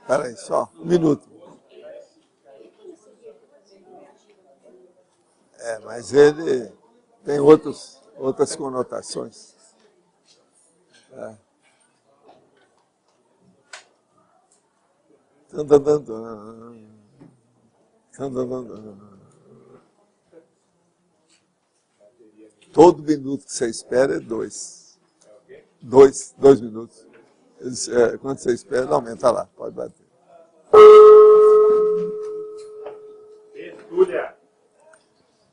Espera aí, só um minuto. Mas ele tem outras conotações. Todo minuto que você espera é 2. 2 minutos. Quando você espera, aumenta lá. Pode bater.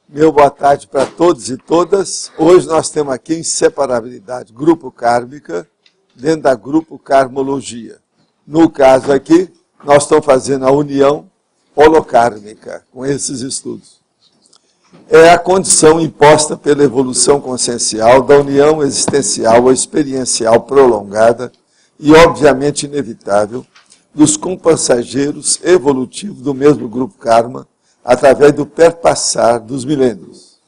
Meu boa tarde para todos e todas. Hoje nós temos aqui inseparabilidade grupo kármica dentro da grupo karmologia. No caso aqui, nós estamos fazendo a união holokármica com esses estudos. É a condição imposta pela evolução consciencial da união existencial ou experiencial prolongada e obviamente inevitável dos compassageiros evolutivos do mesmo grupo karma através do perpassar dos milênios.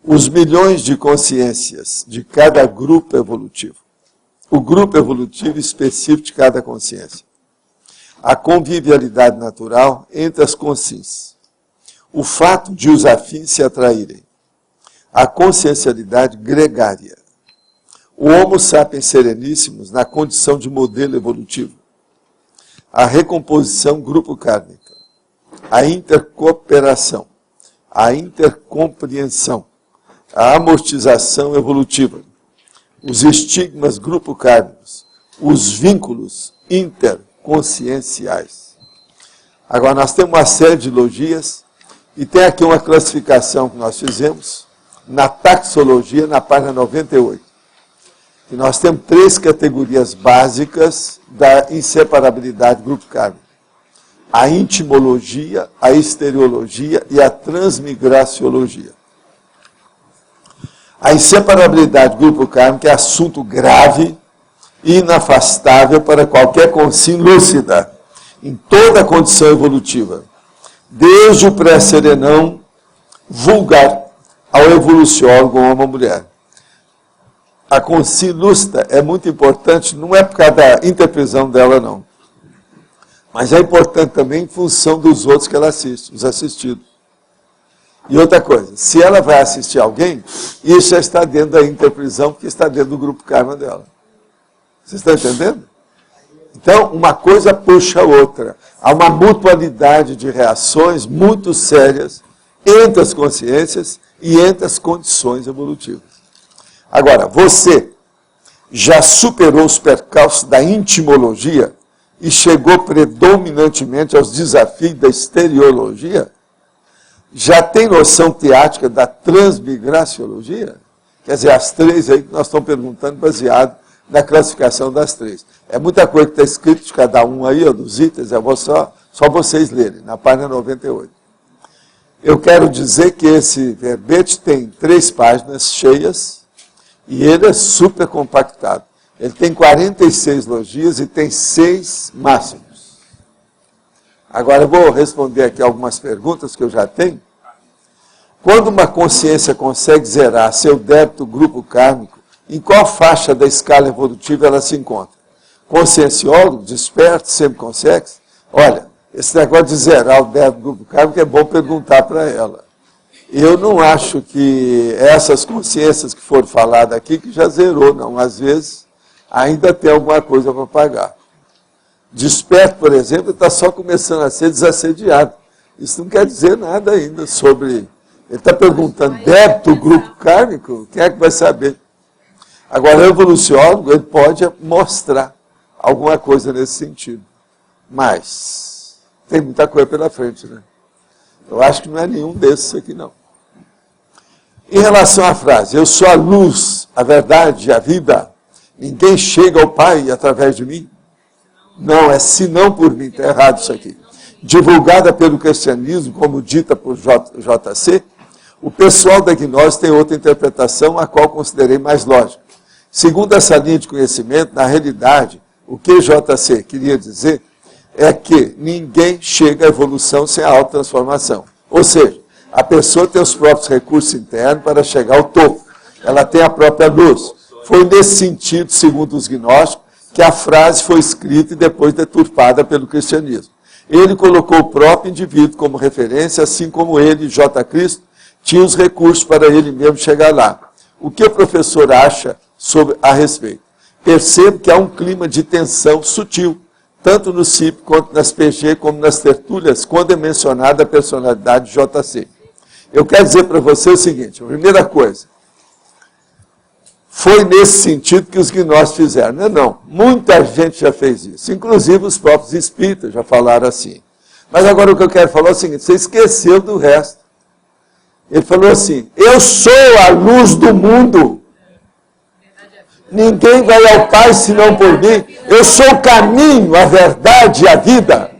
Os milhões de consciências de cada grupo evolutivo. O grupo evolutivo específico de cada consciência. A convivialidade natural entre as consciências. O fato de os afins se atraírem. A consciencialidade gregária. O Homo sapiens sereníssimos na condição de modelo evolutivo. A recomposição grupo kármica. A intercooperação. A intercompreensão. A amortização evolutiva. Os estigmas grupo kármicos. Os vínculos interconscienciais. Agora, nós temos uma série de logias e tem aqui uma classificação que nós fizemos na taxologia, na página 98. E nós temos 3 categorias básicas da inseparabilidade grupo kármico. A intimologia, a exteriologia e a transmigraciologia. A inseparabilidade grupo kármico é assunto grave e inafastável para qualquer consciência lúcida, em toda a condição evolutiva, desde o pré-serenão vulgar ao evoluciólogo homem-mulher. A consciência lúcida é muito importante, não é por causa da interpretação dela, não. Mas é importante também em função dos outros que ela assiste, os assistidos. E outra coisa, se ela vai assistir alguém, isso já está dentro da interprisão, porque está dentro do grupo karma dela. Vocês estão entendendo? Então, uma coisa puxa a outra. Há uma mutualidade de reações muito sérias entre as consciências e entre as condições evolutivas. Agora, você já superou os percalços da intimologia e chegou predominantemente aos desafios da exteriologia? Já tem noção teática da transmigraciologia? Quer dizer, as 3 aí que nós estamos perguntando baseado na classificação das 3. É muita coisa que está escrito de cada um aí, ó, dos itens, eu vou só vocês lerem, na página 98. Eu quero dizer que esse verbete tem 3 páginas cheias e ele é super compactado. Ele tem 46 logias e tem 6 máximos. Agora eu vou responder aqui algumas perguntas que eu já tenho. Quando uma consciência consegue zerar seu débito grupo kármico, em qual faixa da escala evolutiva ela se encontra? Conscienciólogo, desperto, sempre consegue? Olha, esse negócio de zerar o débito grupo kármico é bom perguntar para ela. Eu não acho que essas consciências que foram faladas aqui, que já zerou, não. Às vezes, ainda tem alguma coisa para pagar. Desperto, por exemplo, está só começando a ser desassediado. Isso não quer dizer nada ainda sobre... Ele está perguntando, débito grupo kármico? Quem é que vai saber? Agora, o evoluciólogo, ele pode mostrar alguma coisa nesse sentido. Mas tem muita coisa pela frente, né? Eu acho que não é nenhum desses aqui, não. Em relação à frase, eu sou a luz, a verdade, a vida, ninguém chega ao Pai através de mim. Não, é senão por mim, está errado isso aqui. Divulgada pelo cristianismo, como dita por JC, o pessoal da gnose tem outra interpretação, a qual considerei mais lógica. Segundo essa linha de conhecimento, na realidade, o que JC queria dizer é que ninguém chega à evolução sem a autotransformação. Ou seja, a pessoa tem os próprios recursos internos para chegar ao topo. Ela tem a própria luz. Foi nesse sentido, segundo os gnósticos, que a frase foi escrita e depois deturpada pelo cristianismo. Ele colocou o próprio indivíduo como referência, assim como ele, J. Cristo, tinha os recursos para ele mesmo chegar lá. O que o professor acha a respeito? Percebo que há um clima de tensão sutil, tanto no CIP quanto nas PG, como nas tertúlias, quando é mencionada a personalidade de JC. Eu quero dizer para você o seguinte, a primeira coisa, foi nesse sentido que os gnósticos fizeram. Não, não, muita gente já fez isso, inclusive os próprios espíritas já falaram assim. Mas agora o que eu quero falar é o seguinte, você esqueceu do resto. Ele falou assim, eu sou a luz do mundo. Ninguém vai ao Pai senão por mim. Eu sou o caminho, a verdade e a vida.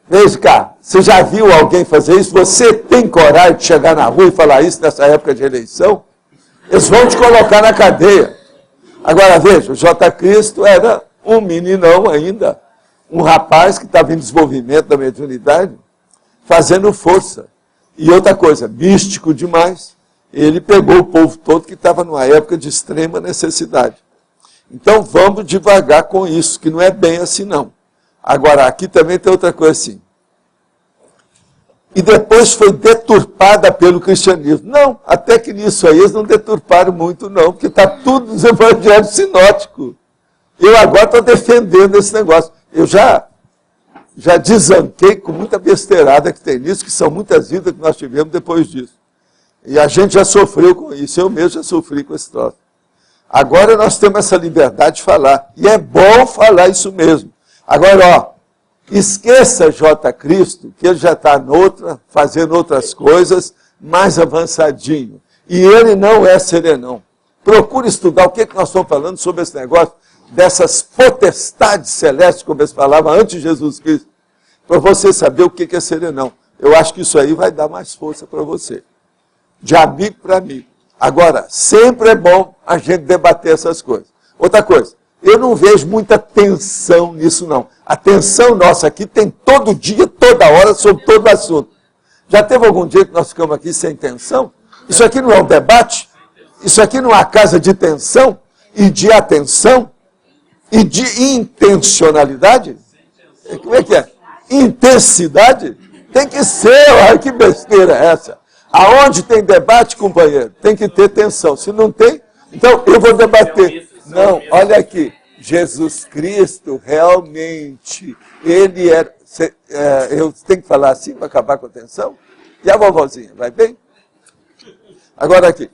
Veja cá, você já viu alguém fazer isso? Você tem coragem de chegar na rua e falar isso nessa época de eleição? Eles vão te colocar na cadeia. Agora veja, o J. Cristo era um meninão ainda, um rapaz que estava em desenvolvimento da mediunidade, fazendo força. E outra coisa, místico demais, ele pegou o povo todo que estava numa época de extrema necessidade. Então vamos devagar com isso, que não é bem assim não. Agora, aqui também tem outra coisa assim. E depois foi deturpada pelo cristianismo. Não, até que nisso aí eles não deturparam muito não, porque está tudo nos evangelhos sinóticos. Eu agora estou defendendo esse negócio. Eu já desanquei com muita besteirada que tem nisso, que são muitas vidas que nós tivemos depois disso. E a gente já sofreu com isso, eu mesmo já sofri com esse troço. Agora nós temos essa liberdade de falar, e é bom falar isso mesmo. Agora, ó, esqueça J. Cristo, que ele já está fazendo outras coisas, mais avançadinho. E ele não é serenão. Procure estudar o que nós estamos falando sobre esse negócio, dessas potestades celestes, como eles falavam antes de Jesus Cristo, para você saber o que é serenão. Eu acho que isso aí vai dar mais força para você. De amigo para amigo. Agora, sempre é bom a gente debater essas coisas. Outra coisa, eu não vejo muita tensão nisso não. A tensão nossa aqui tem todo dia, toda hora, sobre todo assunto. Já teve algum dia que nós ficamos aqui sem tensão? Isso aqui não é um debate? Isso aqui não é uma casa de tensão e de atenção? E de intencionalidade? Como é que é? Intensidade? Tem que ser, olha que besteira é essa. Aonde tem debate, companheiro, tem que ter tensão. Se não tem, então eu vou debater. Não, olha aqui. Jesus Cristo, realmente, ele era... eu tenho que falar assim para acabar com a tensão? E a vovozinha, vai bem? Agora aqui.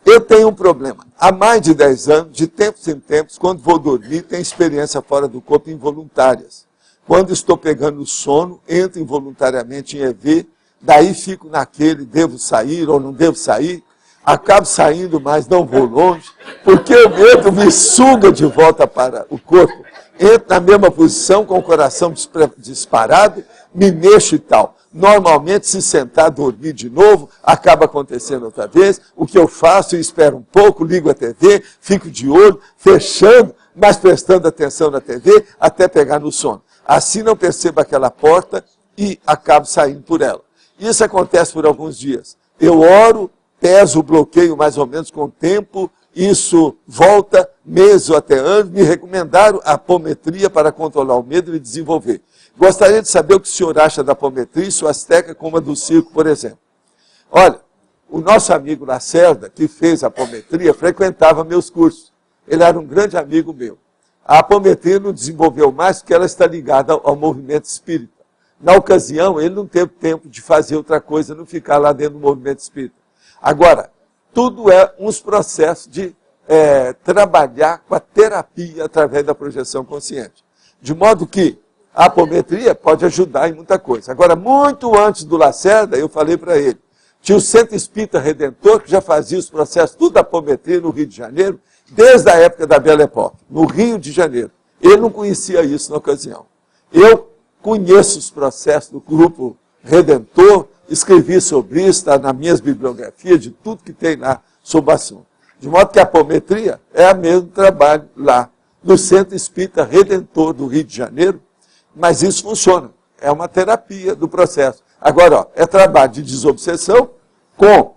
Eu tenho um problema. Há mais de 10 anos, de tempos em tempos, quando vou dormir, tenho experiência fora do corpo involuntárias. Quando estou pegando sono, entro involuntariamente em EV, daí fico naquele, devo sair ou não devo sair, acabo saindo, mas não vou longe, porque o medo me suga de volta para o corpo. Entro na mesma posição, com o coração disparado, me mexo e tal. Normalmente, se sentar, dormir de novo, acaba acontecendo outra vez. O que eu faço, eu espero um pouco, ligo a TV, fico de olho, fechando, mas prestando atenção na TV, até pegar no sono. Assim não percebo aquela porta e acabo saindo por ela. Isso acontece por alguns dias. Eu oro, peso o bloqueio mais ou menos com o tempo, isso volta meses ou até anos, me recomendaram a apometria para controlar o medo e desenvolver. Gostaria de saber o que o senhor acha da apometria e suas técnicas como a do circo, por exemplo. Olha, o nosso amigo Lacerda, que fez a apometria, frequentava meus cursos. Ele era um grande amigo meu. A apometria não desenvolveu mais porque ela está ligada ao movimento espírita. Na ocasião, ele não teve tempo de fazer outra coisa, não ficar lá dentro do movimento espírita. Agora, tudo é uns processos de trabalhar com a terapia através da projeção consciente. De modo que a apometria pode ajudar em muita coisa. Agora, muito antes do Lacerda, eu falei para ele, tinha o Centro Espírita Redentor, que já fazia os processos tudo da apometria no Rio de Janeiro, desde a época da Belle Époque, no Rio de Janeiro. Ele não conhecia isso na ocasião. Eu conheço os processos do Grupo Redentor, escrevi sobre isso, está nas minhas bibliografias, de tudo que tem lá sobre o assunto. De modo que a apometria é o mesmo trabalho lá, no Centro Espírita Redentor do Rio de Janeiro, mas isso funciona. É uma terapia do processo. Agora, ó, é trabalho de desobsessão com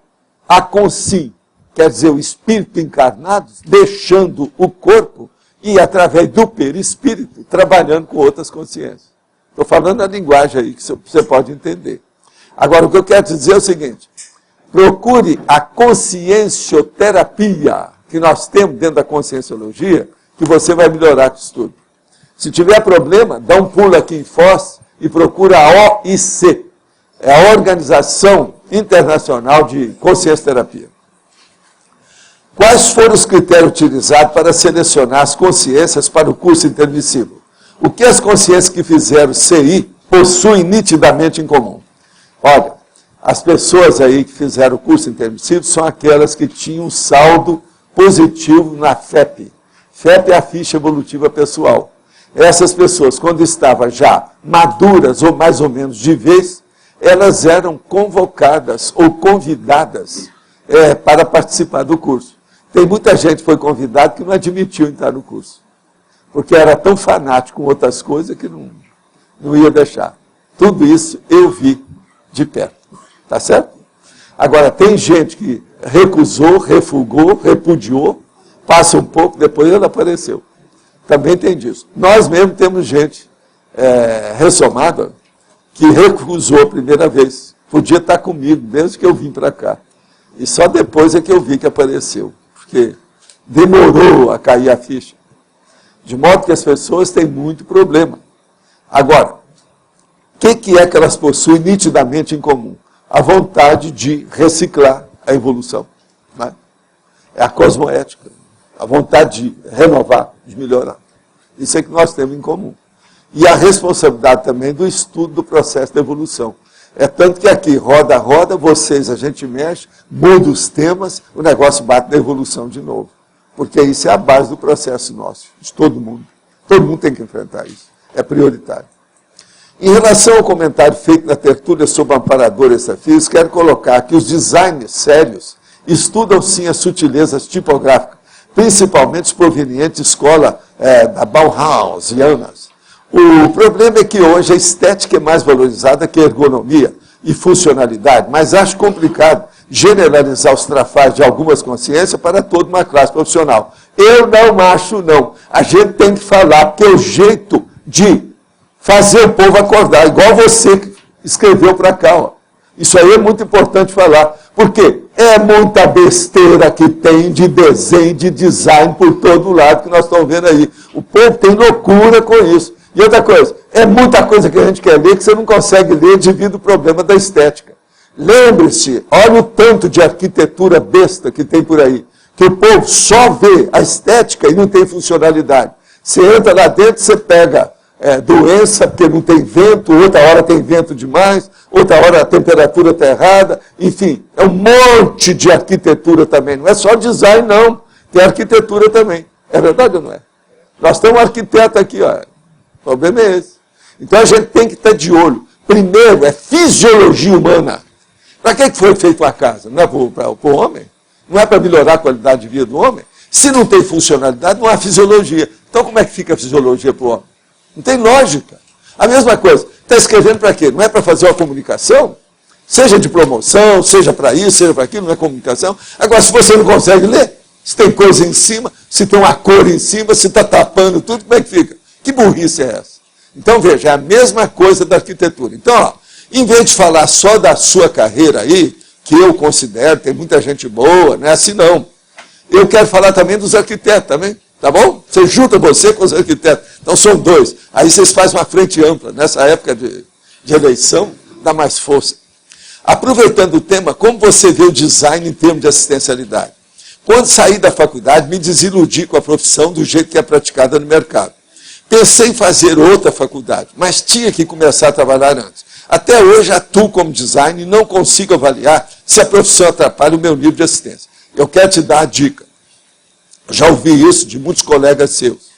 a consim, quer dizer, o espírito encarnado, deixando o corpo e através do perispírito, trabalhando com outras consciências. Estou falando a linguagem aí que você pode entender. Agora, o que eu quero dizer é o seguinte, procure a consciencioterapia que nós temos dentro da conscienciologia, que você vai melhorar com isso tudo. Se tiver problema, dá um pulo aqui em Foz e procura a OIC, é a Organização Internacional de Consciencioterapia. Quais foram os critérios utilizados para selecionar as consciências para o curso intermissivo? O que as consciências que fizeram CI possuem nitidamente em comum? Olha, as pessoas aí que fizeram o curso intermissivo são aquelas que tinham saldo positivo na FEP. FEP é a ficha evolutiva pessoal. Essas pessoas, quando estavam já maduras ou mais ou menos de vez, elas eram convocadas ou convidadas para participar do curso. Tem muita gente que foi convidada que não admitiu entrar no curso, porque era tão fanático com outras coisas que não ia deixar. Tudo isso eu vi de perto, tá certo? Agora, tem gente que recusou, refugou, repudiou, passa um pouco, depois ela apareceu. Também tem disso. Nós mesmo temos gente ressomada que recusou a primeira vez. Podia estar comigo, desde que eu vim para cá. E só depois é que eu vi que apareceu. Porque demorou a cair a ficha. De modo que as pessoas têm muito problema. Agora, o que é que elas possuem nitidamente em comum? A vontade de reciclar a evolução. Né? É a cosmoética. A vontade de renovar, de melhorar. Isso é que nós temos em comum. E a responsabilidade também do estudo do processo de evolução. É tanto que aqui, roda a roda, a gente mexe, muda os temas, o negócio bate na evolução de novo. Porque isso é a base do processo nosso, de todo mundo. Todo mundo tem que enfrentar isso. É prioritário. Em relação ao comentário feito na tertúlia sobre o amparador extrafísico, quero colocar que os designers sérios estudam sim as sutilezas tipográficas, principalmente provenientes de escola da Bauhaus e Anas. O problema é que hoje a estética é mais valorizada que a ergonomia e funcionalidade, mas acho complicado generalizar os trafalhos de algumas consciências para toda uma classe profissional. Eu não acho, não. A gente tem que falar, porque é o jeito de fazer o povo acordar, igual você que escreveu para cá. Ó. Isso aí é muito importante falar, porque é muita besteira que tem de desenho, de design por todo lado que nós estamos vendo aí. O povo tem loucura com isso. E outra coisa, é muita coisa que a gente quer ler que você não consegue ler devido ao problema da estética. Lembre-se, olha o tanto de arquitetura besta que tem por aí, que o povo só vê a estética e não tem funcionalidade. Você entra lá dentro, você pega doença porque não tem vento, outra hora tem vento demais, outra hora a temperatura está errada, enfim, é um monte de arquitetura também. Não é só design, não, tem arquitetura também. É verdade ou não é? Nós temos um arquiteto aqui, ó. O problema é esse. Então a gente tem que estar de olho. Primeiro, é fisiologia humana. Para que foi feito a casa? Não é para o homem? Não é para melhorar a qualidade de vida do homem? Se não tem funcionalidade, não há fisiologia. Então como é que fica a fisiologia para o homem? Não tem lógica. A mesma coisa. Está escrevendo para quê? Não é para fazer uma comunicação? Seja de promoção, seja para isso, seja para aquilo, não é comunicação. Agora, se você não consegue ler, se tem coisa em cima, se tem uma cor em cima, se está tapando tudo, como é que fica? Que burrice é essa? Então, veja, é a mesma coisa da arquitetura. Então, ó, em vez de falar só da sua carreira aí, que eu considero, tem muita gente boa, não é assim não. Eu quero falar também dos arquitetos também, tá bom? Você junta você com os arquitetos. Então, são dois. Aí vocês fazem uma frente ampla. Nessa época de eleição, dá mais força. Aproveitando o tema, como você vê o design em termos de assistencialidade? Quando saí da faculdade, me desiludi com a profissão do jeito que é praticada no mercado. Pensei em fazer outra faculdade, mas tinha que começar a trabalhar antes. Até hoje atuo como designer e não consigo avaliar se a profissão atrapalha o meu nível de assistência. Eu quero te dar a dica. Já ouvi isso de muitos colegas seus.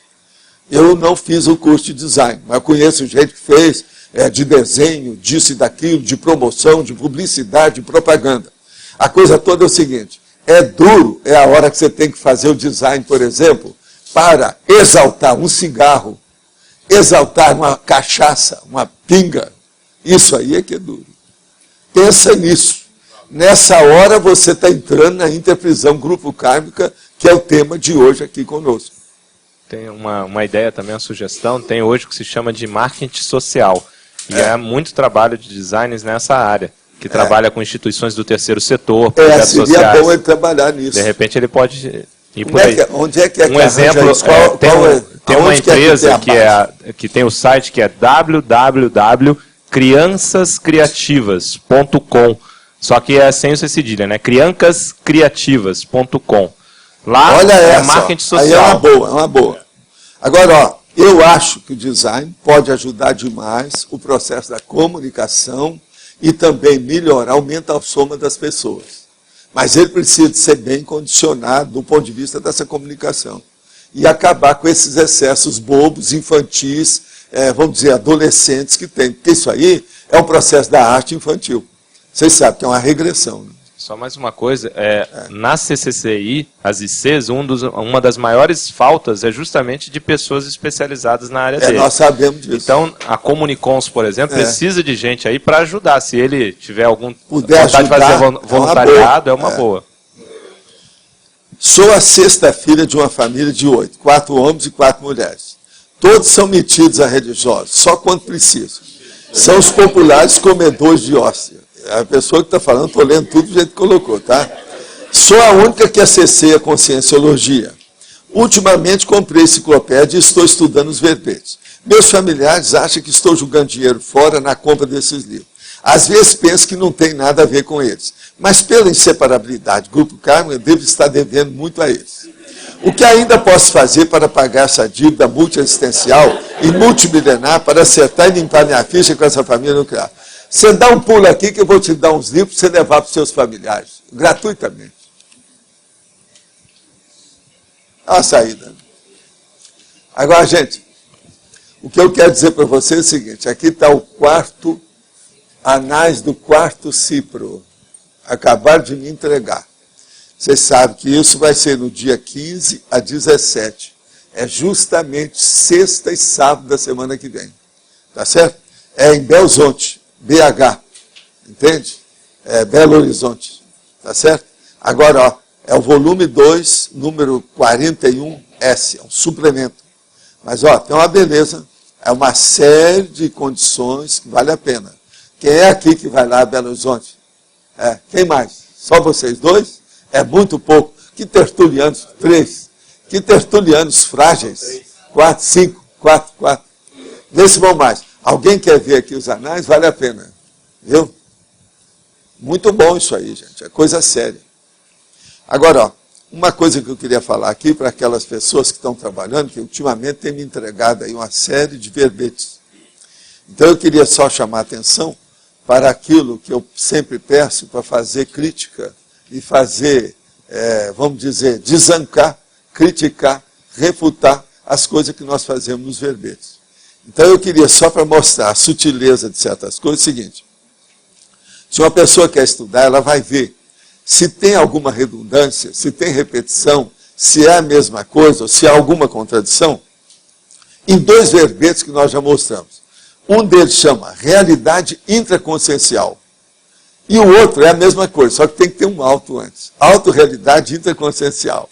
Eu não fiz o curso de design, mas eu conheço gente que fez de desenho, disso e daquilo, de promoção, de publicidade, de propaganda. A coisa toda é o seguinte, é duro, é a hora que você tem que fazer o design, por exemplo, para exaltar um cigarro, exaltar uma cachaça, uma pinga. Isso aí é que é duro. Pensa nisso. Nessa hora você está entrando na interprisão grupo kármica, que é o tema de hoje aqui conosco. tem uma ideia também, uma sugestão, tem hoje o que se chama de marketing social. E é muito trabalho de designers nessa área, que trabalha com instituições do terceiro setor, projetos sociais. Seria bom ele trabalhar nisso. De repente ele pode ir por aí. Onde é que é um exemplo, tem uma empresa que tem o site que é www.criançascriativas.com, só que é sem o C cedilha, né? criançascriativas.com. Lá marketing social. Aí é uma boa. Agora, eu acho que o design pode ajudar demais o processo da comunicação e também melhorar o mental soma das pessoas. Mas ele precisa de ser bem condicionado do ponto de vista dessa comunicação. E acabar com esses excessos bobos, infantis, vamos dizer, adolescentes que tem. Porque isso aí é um processo da arte infantil. Vocês sabem que é uma regressão, né? Só mais uma coisa, na CCCI, as ICs, uma das maiores faltas é justamente de pessoas especializadas na área dele. Nós sabemos disso. Então, a Comunicons, por exemplo, precisa de gente aí para ajudar. Se ele tiver vontade de fazer voluntariado, é uma boa. Sou a sexta filha de uma família de 8, 4 homens e 4 mulheres. Todos são metidos a religiosos, só quando precisam. São os populares comedores de hóstia. A pessoa que está falando, estou lendo tudo do jeito que colocou, tá? Sou a única que acessei a Conscienciologia. Ultimamente comprei enciclopédia e estou estudando os verbetes. Meus familiares acham que estou jogando dinheiro fora na compra desses livros. Às vezes penso que não tem nada a ver com eles. Mas pela inseparabilidade do Grupo Karma, eu devo estar devendo muito a eles. O que ainda posso fazer para pagar essa dívida multiexistencial e multimilenar para acertar e limpar minha ficha com essa família nuclear? Você dá um pulo aqui que eu vou te dar uns livros para você levar para os seus familiares, gratuitamente. Olha a saída. Agora, gente, o que eu quero dizer para vocês é o seguinte, aqui está o quarto, anais do quarto Cipro. Acabaram de me entregar. Vocês sabem que isso vai ser no dia 15 a 17. É justamente sexta e sábado da semana que vem. Tá certo? É em Belo Horizonte. BH, entende? Belo Horizonte, tá certo? Agora, ó, é o volume 2, número 41S, é um suplemento. Mas, ó, tem uma beleza, é uma série de condições que vale a pena. Quem é aqui que vai lá a Belo Horizonte? Quem mais? Só vocês dois? É muito pouco. Que tertulianos? 3. Que tertulianos frágeis? 4, 5, 4. Vê se vão mais. Alguém quer ver aqui os anais? Vale a pena. Viu? Muito bom isso aí, gente. É coisa séria. Agora, ó, uma coisa que eu queria falar aqui para aquelas pessoas que estão trabalhando, que ultimamente tem me entregado aí uma série de verbetes. Então eu queria só chamar a atenção para aquilo que eu sempre peço para fazer crítica e fazer, vamos dizer, desancar, criticar, refutar as coisas que nós fazemos nos verbetes. Então eu queria, só para mostrar a sutileza de certas coisas, o seguinte. Se uma pessoa quer estudar, ela vai ver se tem alguma redundância, se tem repetição, se é a mesma coisa, ou se há alguma contradição, em 2 verbetes que nós já mostramos. Um deles chama realidade intraconsciencial. E o outro é a mesma coisa, só que tem que ter um auto antes. Autorrealidade intraconsciencial.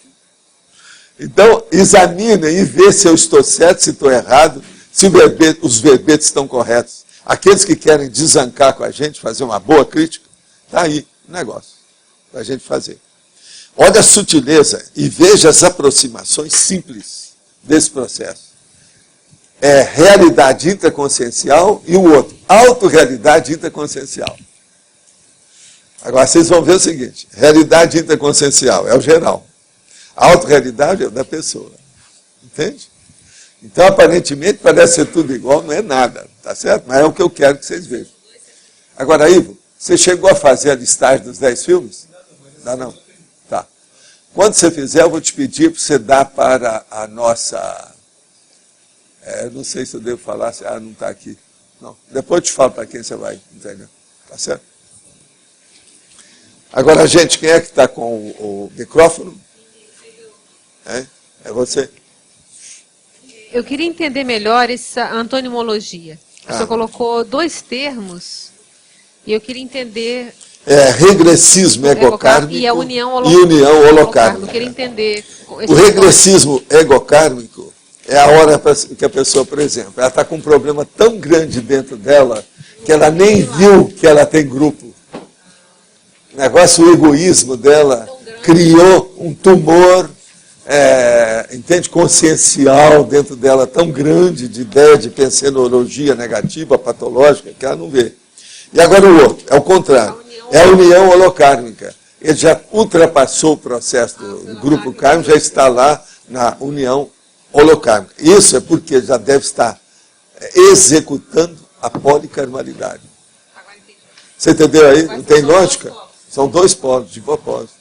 Então, examinem e vê se eu estou certo, se estou errado, se os verbetes estão corretos. Aqueles que querem desancar com a gente, fazer uma boa crítica, está aí o negócio para a gente fazer. Olha a sutileza e veja as aproximações simples desse processo. Realidade intraconsciencial e o outro, autorrealidade intraconsciencial. Agora vocês vão ver o seguinte, realidade intraconsciencial é o geral. A autorrealidade é da pessoa. Entende? Então, aparentemente, parece ser tudo igual, não é nada, tá certo? Mas é o que eu quero que vocês vejam. Agora, Ivo, você chegou a fazer a listagem dos 10 filmes? Não. Tá. Quando você fizer, eu vou te pedir para você dar para a nossa... não sei se eu devo falar, não está aqui. Não, depois eu te falo para quem você vai, entendeu? Tá certo? Agora, gente, quem é que está com o microfone? É você? Eu queria entender melhor essa antonimologia. O senhor colocou 2 termos e eu queria entender... regressismo egocármico e a união holocármica. Eu queria entender... O regressismo egocármico é a hora que a pessoa, por exemplo, ela está com um problema tão grande dentro dela que ela nem viu que ela tem grupo. O negócio, o egoísmo dela criou um tumor, entende, consciencial dentro dela tão grande, de ideia de pensenologia negativa, patológica, que ela não vê. E agora o outro, é o contrário, é a união holocármica. Ele já ultrapassou o processo do grupo kármico, já está lá na união holocármica. Isso é porque ele já deve estar executando a policarmalidade. Você entendeu aí? Não tem lógica? São 2 polos de propósito.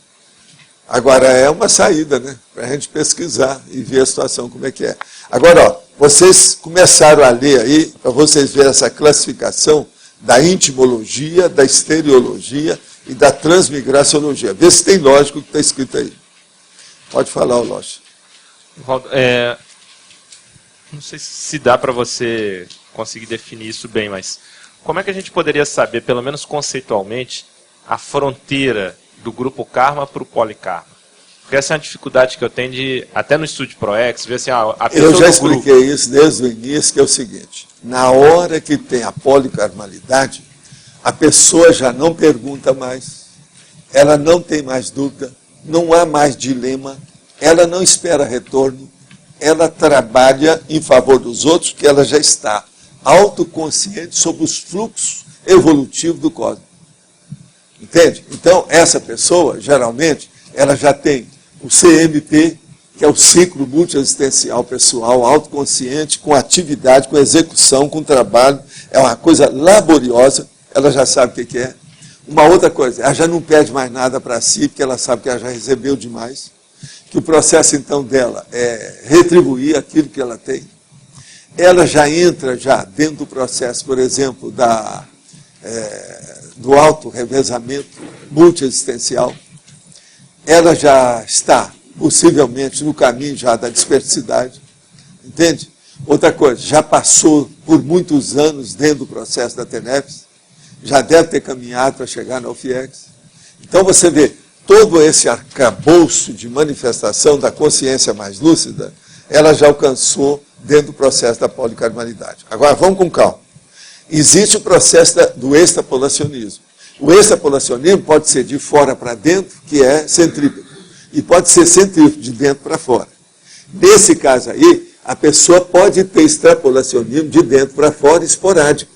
Agora, é uma saída, né? Para a gente pesquisar e ver a situação como é que é. Agora, ó, vocês começaram a ler aí, para vocês verem essa classificação da intimologia, da estereologia e da transmigraciologia. Vê se tem lógica o que está escrito aí. Pode falar, Locha. Valdo, não sei se dá para você conseguir definir isso bem, mas como é que a gente poderia saber, pelo menos conceitualmente, a fronteira do grupo karma para o polikarma? Porque essa é uma dificuldade que eu tenho de, até no estudo de ProEx, ver assim, a pessoa. Eu já expliquei isso desde o início, que é o seguinte: na hora que tem a policarmalidade, a pessoa já não pergunta mais, ela não tem mais dúvida, não há mais dilema, ela não espera retorno, ela trabalha em favor dos outros, porque ela já está autoconsciente sobre os fluxos evolutivos do cosmos. Entende? Então, essa pessoa, geralmente, ela já tem o CMP, que é o ciclo multiexistencial pessoal, autoconsciente, com atividade, com execução, com trabalho. É uma coisa laboriosa, ela já sabe o que é. Uma outra coisa, ela já não pede mais nada para si, porque ela sabe que ela já recebeu demais. Que o processo, então, dela é retribuir aquilo que ela tem. Ela já entra dentro do processo, por exemplo, do auto-revezamento multiexistencial. Ela já está, possivelmente, no caminho já da dispersidade. Entende? Outra coisa, já passou por muitos anos dentro do processo da TENEPS, já deve ter caminhado para chegar na UFIEX. Então você vê, todo esse arcabouço de manifestação da consciência mais lúcida, ela já alcançou dentro do processo da policarmalidade. Agora, vamos com calma. Existe o processo do extrapolacionismo. O extrapolacionismo pode ser de fora para dentro, que é centrípeto, e pode ser centrífugo, de dentro para fora. Nesse caso aí, a pessoa pode ter extrapolacionismo de dentro para fora, esporádico.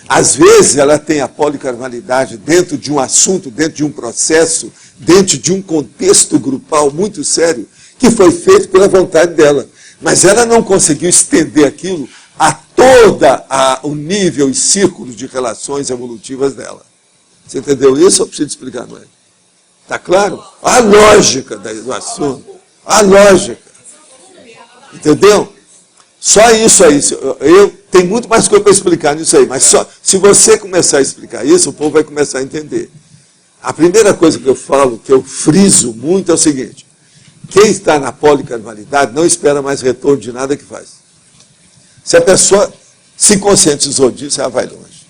Às vezes ela tem a policarmalidade dentro de um assunto, dentro de um processo, dentro de um contexto grupal muito sério, que foi feito pela vontade dela. Mas ela não conseguiu estender aquilo a todo o nível e círculo de relações evolutivas dela. Você entendeu isso ou preciso explicar mais? Está claro? A lógica do assunto. A lógica. Entendeu? Só isso aí. Tem muito mais coisa para explicar nisso aí, mas só se você começar a explicar isso, o povo vai começar a entender. A primeira coisa que eu falo, que eu friso muito, é o seguinte: quem está na policarmalidade não espera mais retorno de nada que faz. Se a pessoa se conscientizou disso, ela vai longe.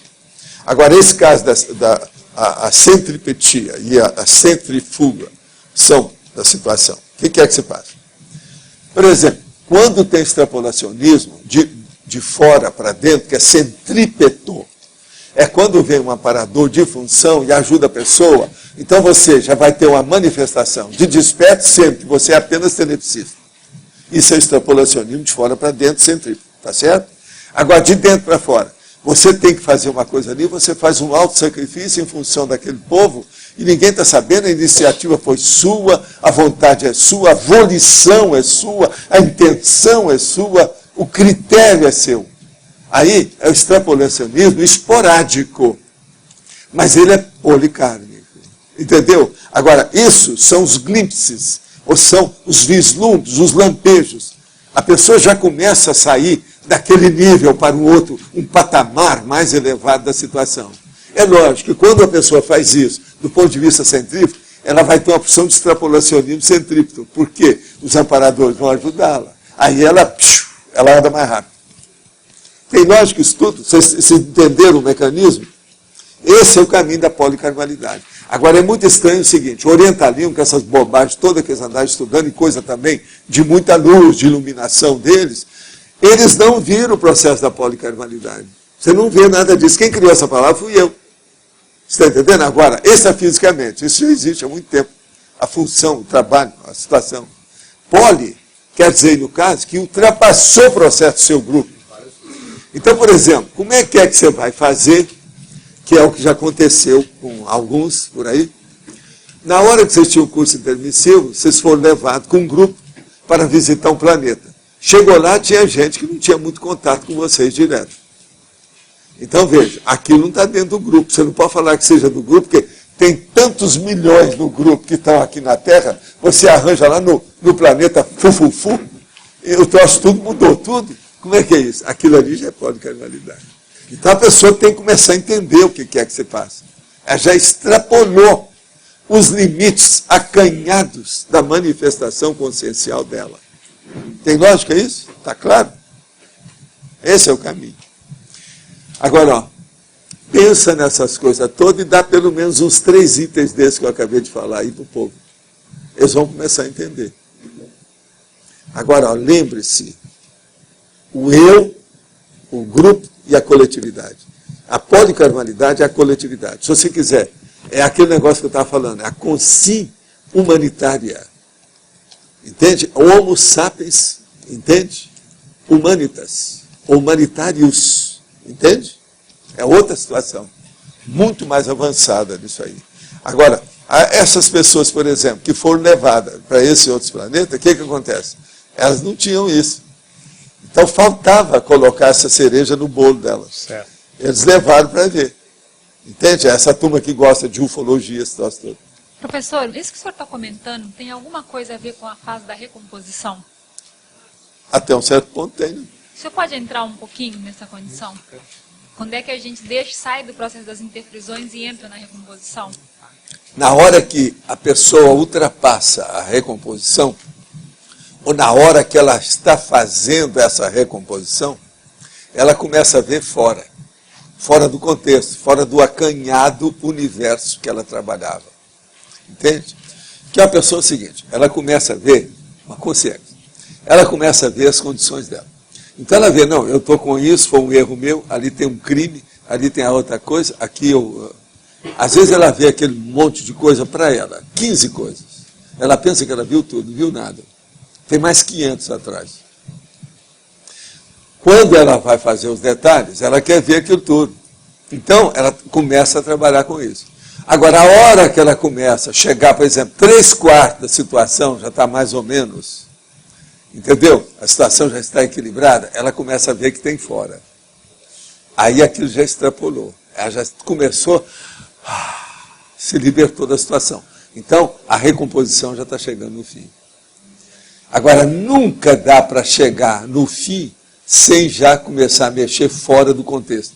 Agora, esse caso a centripetia e a centrifuga são da situação. O que é que se passa? Por exemplo, quando tem extrapolacionismo de fora para dentro, que é centrípeto, é quando vem um aparador de função e ajuda a pessoa, então você já vai ter uma manifestação de desperto sempre, você é apenas tenepsista. Isso é extrapolacionismo de fora para dentro, centrípeto, tá certo? Agora, de dentro para fora, você tem que fazer uma coisa ali, você faz um auto-sacrifício em função daquele povo, e ninguém está sabendo, a iniciativa foi sua, a vontade é sua, a volição é sua, a intenção é sua, o critério é seu. Aí é o extrapolacionismo esporádico, mas ele é policármico. Entendeu? Agora, isso são os glimpses, ou são os vislumbres, os lampejos. A pessoa já começa a sair daquele nível para um outro, um patamar mais elevado da situação. É lógico que quando a pessoa faz isso, do ponto de vista centrífugo, ela vai ter uma opção de extrapolacionismo centrípeto, porque os amparadores vão ajudá-la. Aí ela anda mais rápido. Tem lógica isso tudo? Vocês entenderam o mecanismo? Esse é o caminho da policarmalidade. Agora, é muito estranho o seguinte, o orientalismo, com essas bobagens todas que eles andaram estudando, e coisa também de muita luz, de iluminação deles, eles não viram o processo da policarnalidade. Você não vê nada disso. Quem criou essa palavra fui eu. Você está entendendo? Agora, extrafisicamente, isso já existe há muito tempo. A função, o trabalho, a situação. Poli quer dizer, no caso, que ultrapassou o processo do seu grupo. Então, por exemplo, como é que você vai fazer, que é o que já aconteceu com alguns por aí, na hora que vocês tinham o curso intermissivo, vocês foram levados com um grupo para visitar um planeta. Chegou lá, tinha gente que não tinha muito contato com vocês direto. Então, veja, aquilo não está dentro do grupo. Você não pode falar que seja do grupo, porque tem tantos milhões no grupo que estão aqui na Terra, você arranja lá no planeta Fufufu, e o troço tudo mudou, tudo. Como é que é isso? Aquilo ali já é policarnalidade. Então a pessoa tem que começar a entender o que quer que você faça. Ela já extrapolou os limites acanhados da manifestação consciencial dela. Tem lógica isso? Está claro? Esse é o caminho. Agora, ó, pensa nessas coisas todas e dá pelo menos uns 3 itens desses que eu acabei de falar aí para o povo. Eles vão começar a entender. Agora, ó, lembre-se, o eu, o grupo e a coletividade. A policarnalidade é a coletividade. Se você quiser, é aquele negócio que eu estava falando, é a consciência humanitária. Entende? O Homo sapiens, entende? Humanitas, humanitarius, entende? É outra situação, muito mais avançada disso aí. Agora, essas pessoas, por exemplo, que foram levadas para esses outros planetas, o que acontece? Elas não tinham isso. Então faltava colocar essa cereja no bolo delas. Certo. Eles levaram para ver. Entende? Essa turma que gosta de ufologia, esse troço todo. Professor, isso que o senhor está comentando tem alguma coisa a ver com a fase da recomposição? Até um certo ponto tem, né? O senhor pode entrar um pouquinho nessa condição? Quando é que a gente sai do processo das interfusões e entra na recomposição? Na hora que a pessoa ultrapassa a recomposição, ou na hora que ela está fazendo essa recomposição, ela começa a ver fora do contexto, fora do acanhado universo que ela trabalhava. Entende? Que a pessoa é o seguinte, ela começa a ver uma consciência, ela começa a ver as condições dela. Então ela vê, não, eu estou com isso, foi um erro meu, ali tem um crime, ali tem a outra coisa, aqui eu... Às vezes ela vê aquele monte de coisa para ela, 15 coisas. Ela pensa que ela viu tudo, não viu nada. Tem mais 500 atrás. Quando ela vai fazer os detalhes, ela quer ver aquilo tudo. Então, ela começa a trabalhar com isso. Agora, a hora que ela começa a chegar, por exemplo, 3/4 da situação já está mais ou menos, entendeu? A situação já está equilibrada, ela começa a ver que tem fora. Aí aquilo já extrapolou. Ela já começou, se libertou da situação. Então, a recomposição já está chegando no fim. Agora, nunca dá para chegar no fim sem já começar a mexer fora do contexto.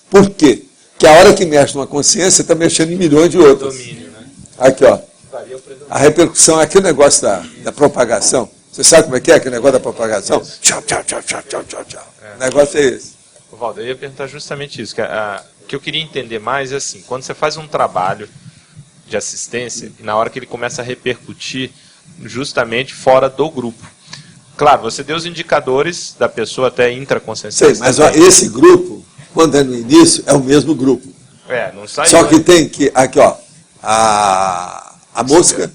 Por quê? Porque a hora que mexe numa consciência, está mexendo em milhões de outras. Domínio, né? Aqui, ó. A repercussão é aquele negócio da propagação. Você sabe como é que é aquele negócio da propagação? Tchau, tchau, tchau, tchau, tchau, tchau, tchau. O negócio é esse. Valdo, eu ia perguntar justamente isso. O que eu queria entender mais é assim, quando você faz um trabalho de assistência, e na hora que ele começa a repercutir justamente fora do grupo. Claro, você deu os indicadores da pessoa até intraconsciencial. Sei, mas ó, esse grupo, quando é no início, é o mesmo grupo. Não sai. Só que tem que, aqui ó, a mosca,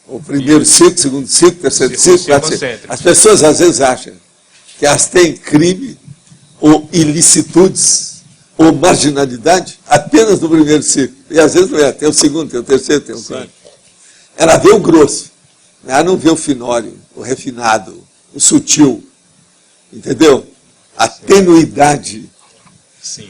o primeiro ciclo, segundo ciclo, terceiro ciclo, quarto ciclo. As pessoas às vezes acham que elas têm crime ou ilicitudes ou marginalidade apenas no primeiro ciclo. E às vezes não é, tem o segundo, tem o terceiro, tem o quarto. Ela vê o grosso, ela não vê o finório, o refinado, o sutil, entendeu? A tenuidade. Sim.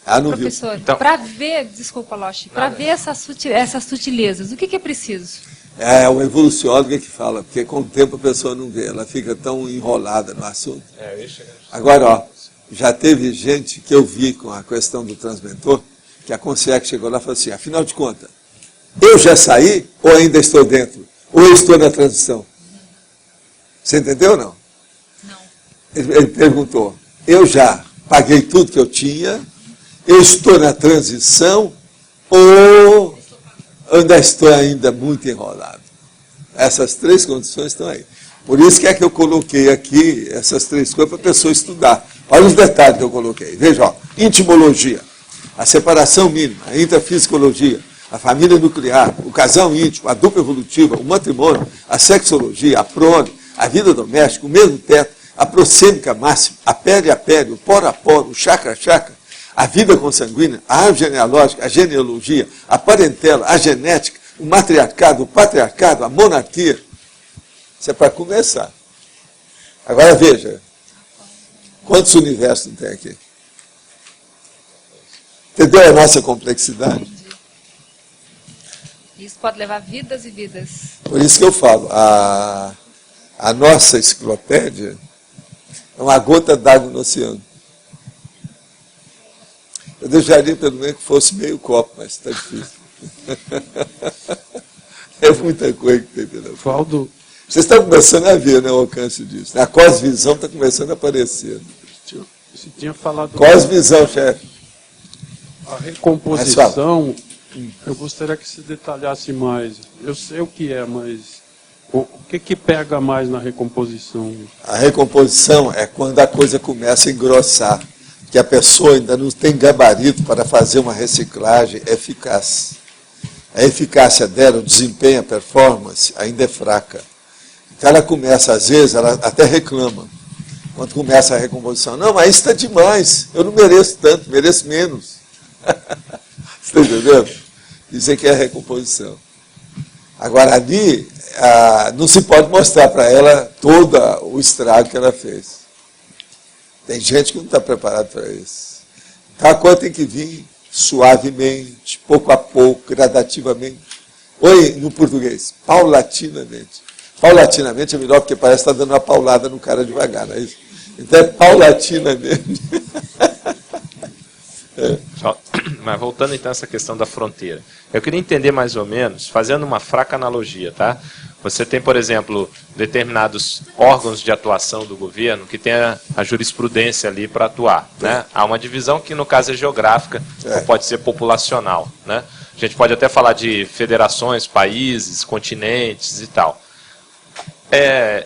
Ela não Professor, Então, para ver, desculpa, Loche, para ver essas sutilezas, o que é preciso? É o evoluciólogo que fala, porque com o tempo a pessoa não vê, ela fica tão enrolada no assunto. Agora, ó, já teve gente que eu vi com a questão do transmentor, que a consciência chegou lá e falou assim, afinal de contas, eu já saí ou ainda estou dentro? Ou eu estou na transição? Você entendeu ou não? Não. Ele perguntou, eu já paguei tudo que eu tinha, eu estou na transição ou Eu ainda estou muito enrolado. Essas 3 condições estão aí. Por isso que eu coloquei aqui essas 3 coisas para a pessoa estudar. Olha os detalhes que eu coloquei. Veja, ó, intimologia, a separação mínima, a intrafisicologia, a família nuclear, o casal íntimo, a dupla evolutiva, o matrimônio, a sexologia, a prole, a vida doméstica, o mesmo teto, a prosêmica máxima, a pele, o poro a poro, o chakra a chakra, a vida consanguínea, a árvore genealógica, a genealogia, a parentela, a genética, o matriarcado, o patriarcado, a monarquia. Isso é para começar. Agora veja, quantos universos não tem aqui? Entendeu a nossa complexidade? Isso pode levar vidas e vidas. Por isso que eu falo, a nossa enciclopédia é uma gota d'água no oceano. Eu deixaria pelo menos que fosse meio copo, mas está difícil. É muita coisa que tem pela frente. Vocês estão começando a ver, né, o alcance disso. A cosvisão está começando a aparecer. Você tinha falado... Cosvisão, chefe. A recomposição, eu gostaria que se detalhasse mais. Eu sei o que é, mas o que pega mais na recomposição? A recomposição é quando a coisa começa a engrossar, que a pessoa ainda não tem gabarito para fazer uma reciclagem eficaz. A eficácia dela, o desempenho, a performance, ainda é fraca. Então ela começa, às vezes, ela até reclama. Quando começa a recomposição, não, mas isso está demais, eu não mereço tanto, mereço menos. Você está entendendo? Isso aqui é a recomposição. Agora, ali, não se pode mostrar para ela todo o estrago que ela fez. Tem gente que não está preparada para isso. Então, a coisa tem que vir suavemente, pouco a pouco, gradativamente. Oi, no português, paulatinamente. Paulatinamente é melhor porque parece que está dando uma paulada no cara devagar, não é isso? Então é paulatinamente. Mas voltando então a essa questão da fronteira. Eu queria entender mais ou menos, fazendo uma fraca analogia, tá? Você tem, por exemplo, determinados órgãos de atuação do governo que tem a jurisprudência ali para atuar, né? Há uma divisão que no caso é geográfica, ou pode ser populacional, né? A gente pode até falar de federações, países, continentes e tal.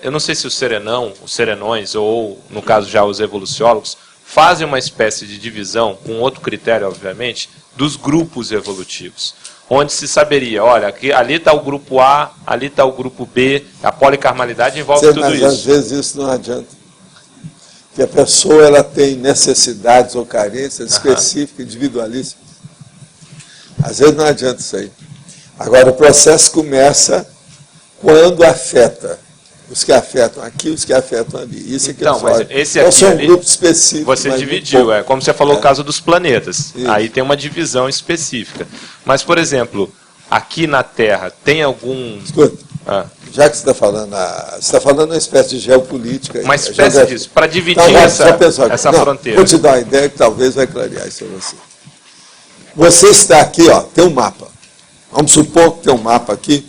Eu não sei se os serenões, ou no caso já os evoluciólogos, fazem uma espécie de divisão, com outro critério, obviamente, dos grupos evolutivos. Onde se saberia, olha, ali está o grupo A, ali está o grupo B, a policarmalidade envolve tudo isso. Mas às vezes isso não adianta. Porque a pessoa ela tem necessidades ou carências específicas, individualíssimas. Às vezes não adianta isso aí. Agora, o processo começa quando afeta. Os que afetam aqui, os que afetam ali. Isso aqui então, mas esse aqui são grupos específicos. Você dividiu, como você falou o caso dos planetas. Isso. Aí tem uma divisão específica. Mas, por exemplo, aqui na Terra, tem algum... Escuta, já que você está falando uma espécie de geopolítica. Uma espécie disso, para dividir essa fronteira. Vou te dar uma ideia que talvez vai clarear isso para você. Você está aqui, ó, tem um mapa. Vamos supor que tem um mapa aqui,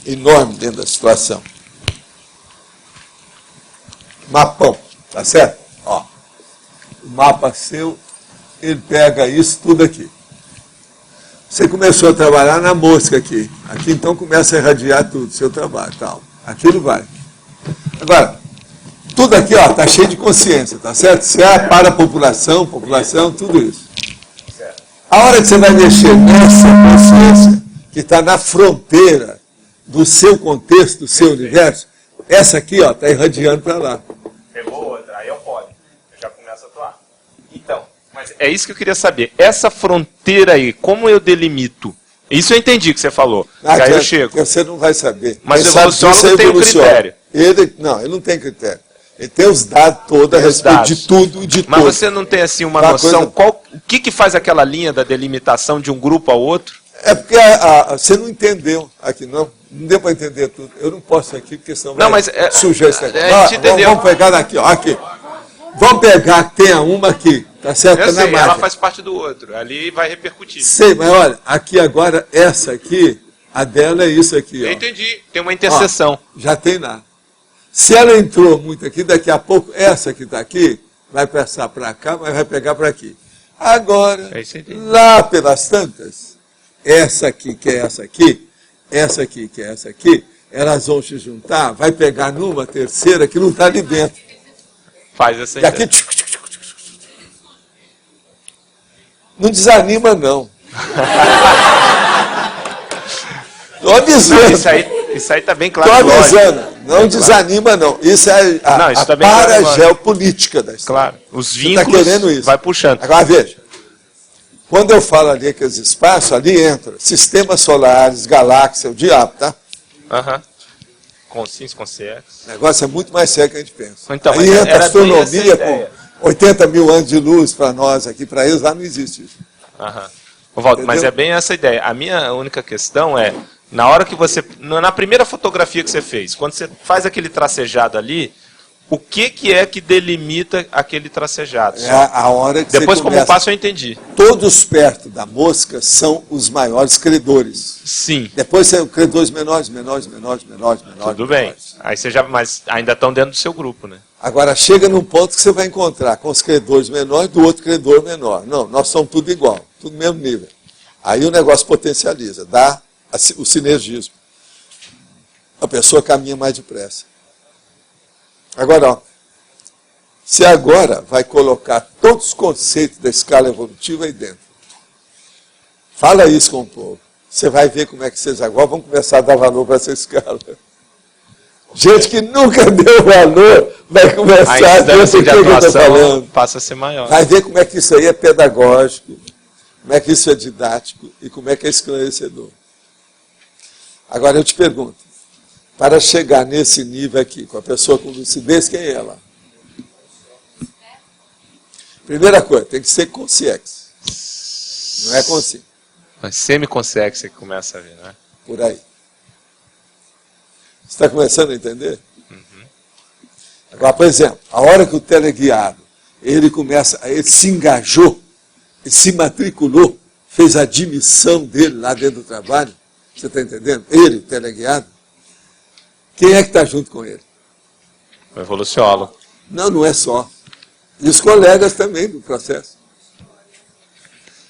enorme dentro da situação. Mapão, tá certo? Ó, o mapa seu, ele pega isso tudo aqui. Você começou a trabalhar na mosca aqui. Aqui então começa a irradiar tudo, seu trabalho, tal. Aquilo vai. Agora, tudo aqui, ó, tá cheio de consciência, tá certo? Isso é para a população, tudo isso. A hora que você vai mexer nessa consciência, que está na fronteira do seu contexto, do seu universo, essa aqui, ó, está irradiando para lá. Pegou outra, aí eu já começo a atuar. Então, mas é isso que eu queria saber. Essa fronteira aí, como eu delimito? Isso eu entendi que você falou. Aí eu chego. Você não vai saber. Mas o evoluciólogo tem um critério. Ele não tem critério. Ele tem os dados todos a respeito de tudo e de tudo. Mas você não tem assim uma noção, o que faz aquela linha da delimitação de um grupo ao outro? É porque você não entendeu aqui, não deu para entender tudo. Eu não posso aqui, porque senão vai sujar esse negócio. Vamos pegar daqui, ó, aqui. Vamos pegar, tem uma aqui, tá certo? Eu sei, ela faz parte do outro, ali vai repercutir. Sei, mas olha, aqui agora, essa aqui, a dela é isso aqui, ó. Eu entendi, tem uma interseção. Ó, já tem lá. Se ela entrou muito aqui, daqui a pouco, essa que está aqui, vai passar para cá, mas vai pegar para aqui. Agora, lá pelas tantas, essa aqui, que é essa aqui que é essa aqui, elas vão se juntar, vai pegar numa terceira que não está ali dentro. Faz essa E aqui, ideia. não desanima, não. Estou avisando. Isso aí está bem claro. Estou avisando. Lógico. Não desanima, não. Isso é a tá bem claro, parageopolítica da história. Claro. Os Você vínculos está querendo isso. vai puxando. Agora, veja. Quando eu falo ali aqueles espaços, ali entra sistemas solares, galáxia, o diabo, tá? Aham. Com sims, com CX. O negócio é muito mais sério que a gente pensa. Então, aí mas entra a era bem essa astronomia ideia. com 80 mil anos de luz para nós aqui, para eles lá não existe isso. Aham. Ô, Walter, mas Entendeu? é bem essa ideia. A minha única questão é, na hora que você, na primeira fotografia que você fez, quando você faz aquele tracejado ali, o que é que delimita aquele tracejado? É a hora que Depois, você como começa. passo, eu entendi. Todos perto da mosca são os maiores credores. Sim, Depois são credores menores. tudo bem. Aí você já, mas ainda estão dentro do seu grupo, né? Agora, chega num ponto que você vai encontrar com os credores menores do outro credor menor. Não, nós somos tudo igual, tudo no mesmo nível. Aí o negócio potencializa, dá o sinergismo. A pessoa caminha mais depressa. Agora, ó, você agora vai colocar todos os conceitos da escala evolutiva aí dentro. Fala isso com o povo. Você vai ver como é que vocês agora vão começar a dar valor para essa escala. Gente que nunca deu valor vai começar a ver o que eu estou falando. Passa a ser maior. Vai ver como é que isso aí é pedagógico, como é que isso é didático e como é que é esclarecedor. Agora eu te pergunto, para chegar nesse nível aqui, com a pessoa com lucidez, quem é ela? Primeira coisa, tem que ser consciência. Não é consciência. Mas semi-consegue, você começa a ver, né? Por aí. Você está começando a entender? Uhum. Agora, por exemplo, a hora que o teleguiado, ele se engajou, ele se matriculou, fez a admissão dele lá dentro do trabalho, você está entendendo? Ele, o teleguiado, quem é que está junto com ele? O evoluciólogo. Não, não é só. E os colegas também do processo.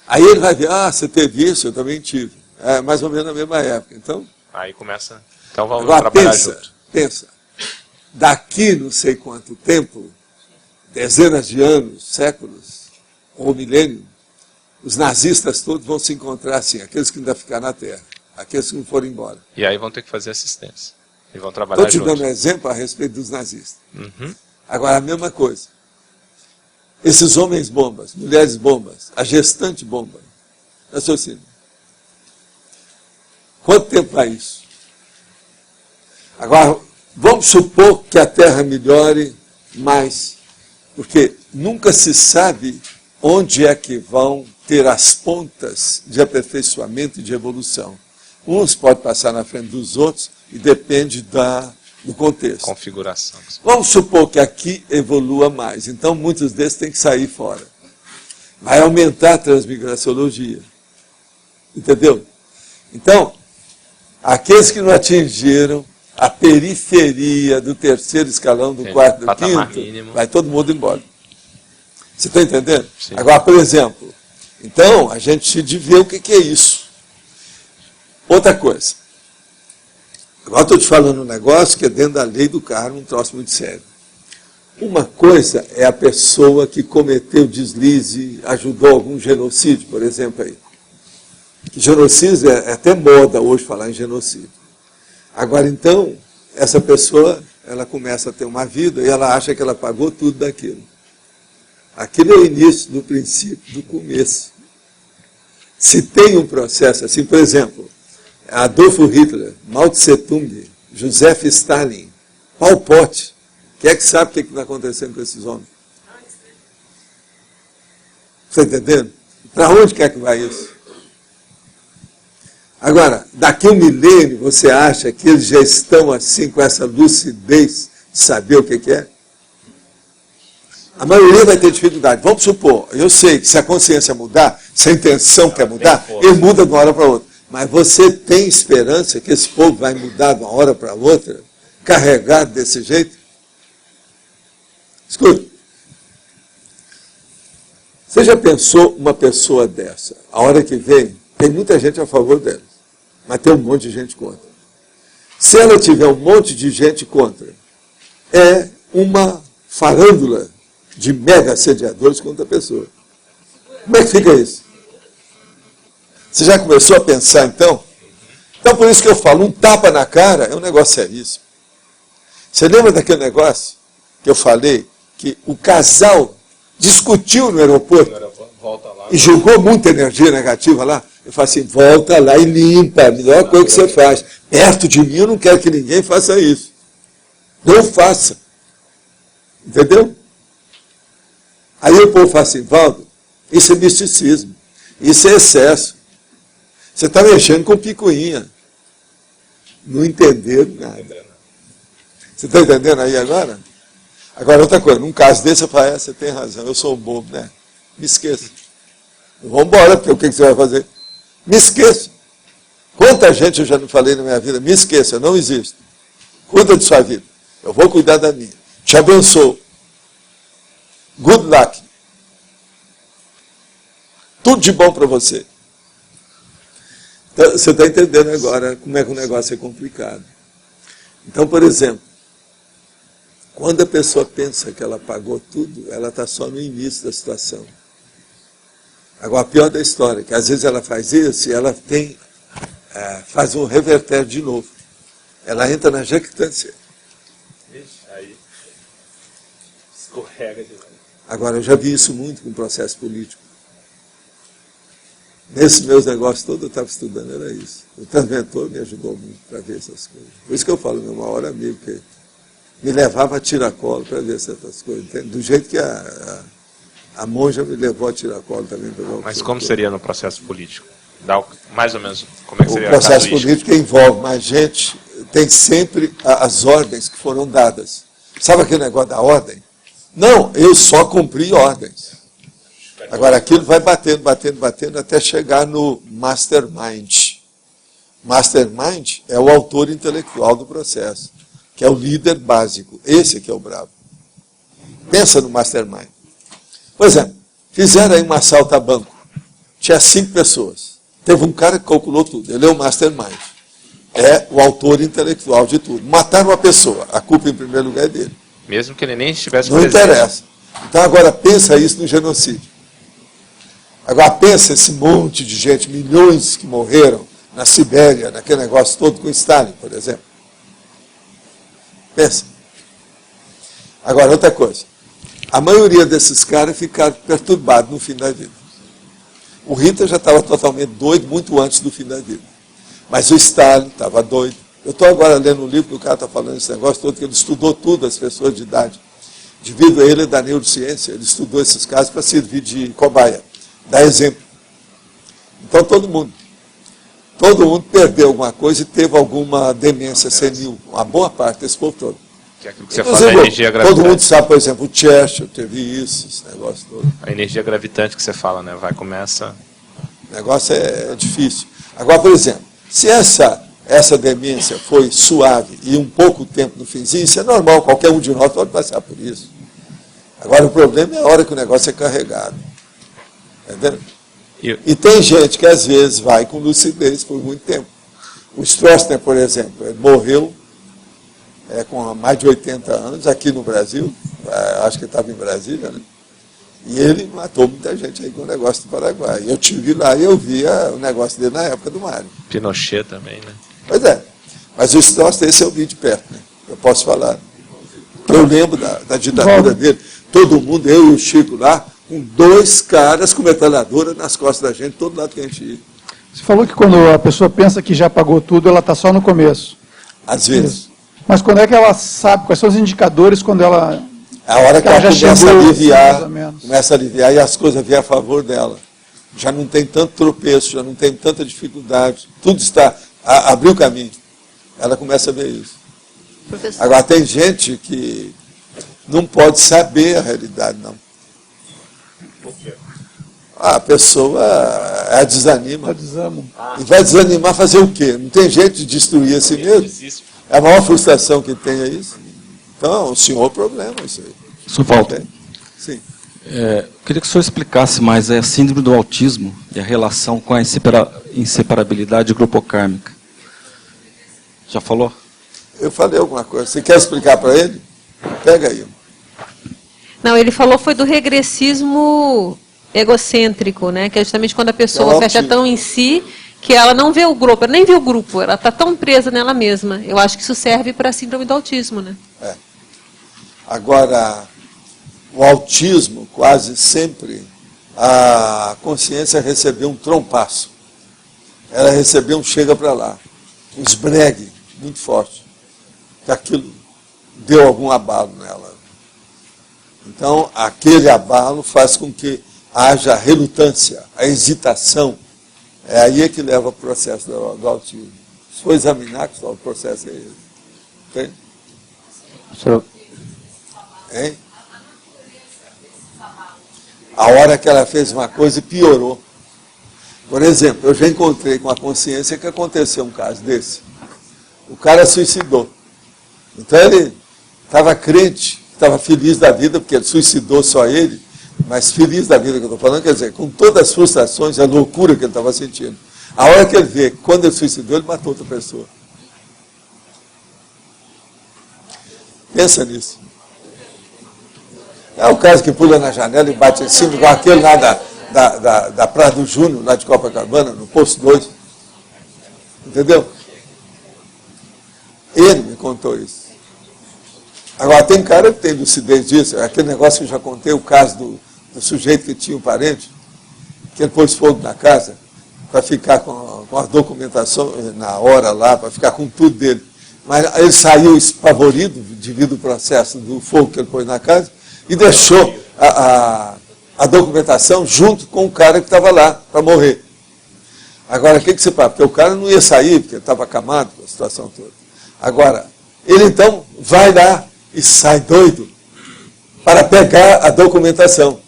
Aí ele vai ver, você teve isso, eu também tive. É mais ou menos na mesma época. Então, Aí começa. Então vamos agora trabalhar junto. pensa. Daqui não sei quanto tempo, dezenas de anos, séculos, ou milênio, os nazistas todos vão se encontrar assim, aqueles que ainda ficaram na Terra, aqueles que não foram embora. E aí vão ter que fazer assistência. E vão trabalhar Estou te junto. dando um exemplo a respeito dos nazistas. Uhum. Agora, a mesma coisa. Esses homens bombas, mulheres bombas, a gestante bomba. Raciocínio. Quanto tempo vai isso? Agora, vamos supor que a Terra melhore mais, porque nunca se sabe onde é que vão ter as pontas de aperfeiçoamento e de evolução. Uns podem passar na frente dos outros e depende do contexto. Configuração. Vamos supor que aqui evolua mais, então muitos desses têm que sair fora. Vai aumentar a transmigraciologia. Entendeu? Então, aqueles que não atingiram a periferia do terceiro escalão, do quarto, do patamar quinto, mínimo. vai todo mundo embora. Você está entendendo? Sim. Agora, por exemplo, então a gente vê o que é isso. Outra coisa. Agora estou te falando um negócio que é dentro da lei do karma, um troço muito sério. Uma coisa é a pessoa que cometeu deslize, ajudou algum genocídio, por exemplo, aí. Genocídio é até moda hoje falar em genocídio. Agora, então, essa pessoa, ela começa a ter uma vida e ela acha que ela pagou tudo daquilo. Aquilo é o início do princípio, do começo. Se tem um processo assim, por exemplo, Adolfo Hitler, Mao Tse-tung, Joseph Stalin, Pol Pot, quem é que sabe o que está acontecendo com esses homens? Você está entendendo? Para onde quer que vai isso? Agora, daqui a um milênio, você acha que eles já estão assim, com essa lucidez de saber o que é? A maioria vai ter dificuldade. Vamos supor, eu sei que se a consciência mudar, se a intenção quer mudar, ele muda de uma hora para outra. Mas você tem esperança que esse povo vai mudar de uma hora para outra, carregado desse jeito? Escuta. Você já pensou uma pessoa dessa, a hora que vem, Tem muita gente a favor delas, mas tem um monte de gente contra. Se ela tiver um monte de gente contra, é uma farândula de mega assediadores contra a pessoa. Como é que fica isso? Você já começou a pensar, então? Então, por isso que eu falo, um tapa na cara é um negócio seríssimo. Você lembra daquele negócio que eu falei, que o casal discutiu no aeroporto e jogou muita energia negativa lá? Eu falo assim, volta lá e limpa, a melhor coisa que você faz. Perto de mim, eu não quero que ninguém faça isso. Não faça. Entendeu? Aí o povo fala assim, Valdo, isso é misticismo, isso é excesso. Você está mexendo com picuinha. Não entenderam nada. Você está entendendo aí agora? Agora, outra coisa, num caso desse, eu falo, você tem razão, eu sou um bobo, né? Me esqueça. Vamos embora, porque o que você vai fazer? Me esqueça. Quanta gente eu já não falei na minha vida, me esqueça, eu não existo. Cuida de sua vida. Eu vou cuidar da minha. Te abençoo. Good luck. Tudo de bom para você. Então, você está entendendo agora como é que o negócio é complicado. Então, por exemplo, quando a pessoa pensa que ela pagou tudo, ela está só no início da situação. Agora, a pior da história é que às vezes ela faz isso e ela faz um reverter de novo. Ela entra na jactância. Aí escorrega de novo. Agora, eu já vi isso muito com o processo político. Nesses meus negócios todos eu estava estudando, era isso. O transventor me ajudou muito para ver essas coisas. Por isso que eu falo, meu maior amigo, que me levava a tiracolo para ver certas coisas. Entende? Do jeito que a monja me levou a tiracolo também. Mas como seria no processo político? Dá mais ou menos como é que seria o processo político envolve mais gente, tem sempre as ordens que foram dadas. Sabe aquele negócio da ordem? Não, eu só cumpri ordens. Agora, aquilo vai batendo, batendo, batendo, até chegar no mastermind. Mastermind é o autor intelectual do processo, que é o líder básico. Esse que é o bravo. Pensa no mastermind. Por exemplo, fizeram aí um assalto a banco. Tinha 5 pessoas. Teve um cara que calculou tudo. Ele é o mastermind. É o autor intelectual de tudo. Mataram uma pessoa. A culpa, em primeiro lugar, é dele. Mesmo que ele nem estivesse Não presente. interessa. Então, agora, pensa isso no genocídio. Agora, pensa esse monte de gente, milhões que morreram na Sibéria, naquele negócio todo com Stalin, por exemplo. Pensa. Agora, outra coisa. A maioria desses caras ficaram perturbados no fim da vida. O Hitler já estava totalmente doido muito antes do fim da vida. Mas o Stalin estava doido. Eu estou agora lendo um livro que o cara está falando esse negócio todo, que ele estudou tudo, as pessoas de idade. Devido a ele da neurociência, ele estudou esses casos para servir de cobaia, dar exemplo. Então todo mundo perdeu alguma coisa e teve alguma demência senil. Uma boa parte desse povo todo. Que é aquilo que você fala da energia gravitante. Todo mundo sabe, por exemplo, o Churchill teve isso, esse negócio todo. A energia gravitante que você fala, né? Começa... O negócio é difícil. Agora, por exemplo, se essa demência foi suave e um pouco tempo no finzinho, isso é normal, qualquer um de nós pode passar por isso. Agora, o problema é a hora que o negócio é carregado. Entendeu? E tem gente que, às vezes, vai com lucidez por muito tempo. O Stroessner, por exemplo, ele morreu com mais de 80 anos, aqui no Brasil, acho que ele estava em Brasília, né? E ele matou muita gente aí com o negócio do Paraguai. Eu estive lá e eu via o negócio dele na época do Mário. Pinochet também, né? Pois é. Mas o Stroessner, esse eu vi de perto, né? Eu posso falar. Eu lembro da ditadura dele. Todo mundo, eu e o Chico lá, com 2 caras com metralhadora nas costas da gente, todo lado que a gente ia. Você falou que quando a pessoa pensa que já pagou tudo, ela está só no começo. Às vezes. Isso. Mas quando é que ela sabe, quais são os indicadores quando ela... A hora que ela começa a aliviar e as coisas vêm a favor dela. Já não tem tanto tropeço, já não tem tanta dificuldade. Tudo está... abriu o caminho. Ela começa a ver isso. Professor. Agora, tem gente que não pode saber a realidade, não. Por quê? A pessoa desanima. Desamo. E vai desanimar fazer o quê? Não tem jeito de destruir a si mesmo? É a maior frustração que tem é isso. Então, o senhor problema isso aí. Só falta. Sim. Queria que o senhor explicasse mais a síndrome do autismo e a relação com a inseparabilidade grupocármica. Já falou? Eu falei alguma coisa. Você quer explicar para ele? Pega aí. Não, ele falou foi do regressismo egocêntrico, né? Que é justamente quando a pessoa fecha tão em si que ela não vê o grupo, ela nem vê o grupo, ela está tão presa nela mesma. Eu acho que isso serve para a síndrome do autismo, né? Agora, o autismo, quase sempre, a consciência recebeu um trompaço. Ela recebeu um chega para lá, um esbregue muito forte, que aquilo deu algum abalo nela. Então, aquele abalo faz com que haja relutância, a hesitação. É aí que leva o processo do autismo. Se for examinar, que só o processo é esse. Tem? Senhor... Hein? A hora que ela fez uma coisa e piorou. Por exemplo, eu já encontrei com a consciência que aconteceu um caso desse. O cara suicidou. Então ele estava crente, estava feliz da vida, porque ele suicidou só ele, mas feliz da vida que eu estou falando, quer dizer, com todas as frustrações e a loucura que ele estava sentindo. A hora que ele vê que quando ele suicidou, ele matou outra pessoa. Pensa nisso. É o caso que pula na janela e bate em cima, igual aquele lá da Praia do Júnior, lá de Copacabana, no posto 2. Entendeu? Ele me contou isso. Agora, tem cara que tem lucidez disso. Aquele negócio que eu já contei, o caso do sujeito que tinha um parente, que ele pôs fogo na casa, para ficar com a documentação na hora lá, para ficar com tudo dele. Mas ele saiu espavorido devido ao processo do fogo que ele pôs na casa, e deixou a documentação junto com o cara que estava lá para morrer. Agora, o que você faz? Porque o cara não ia sair, porque ele estava acamado com a situação toda. Agora, ele então vai lá e sai doido para pegar a documentação.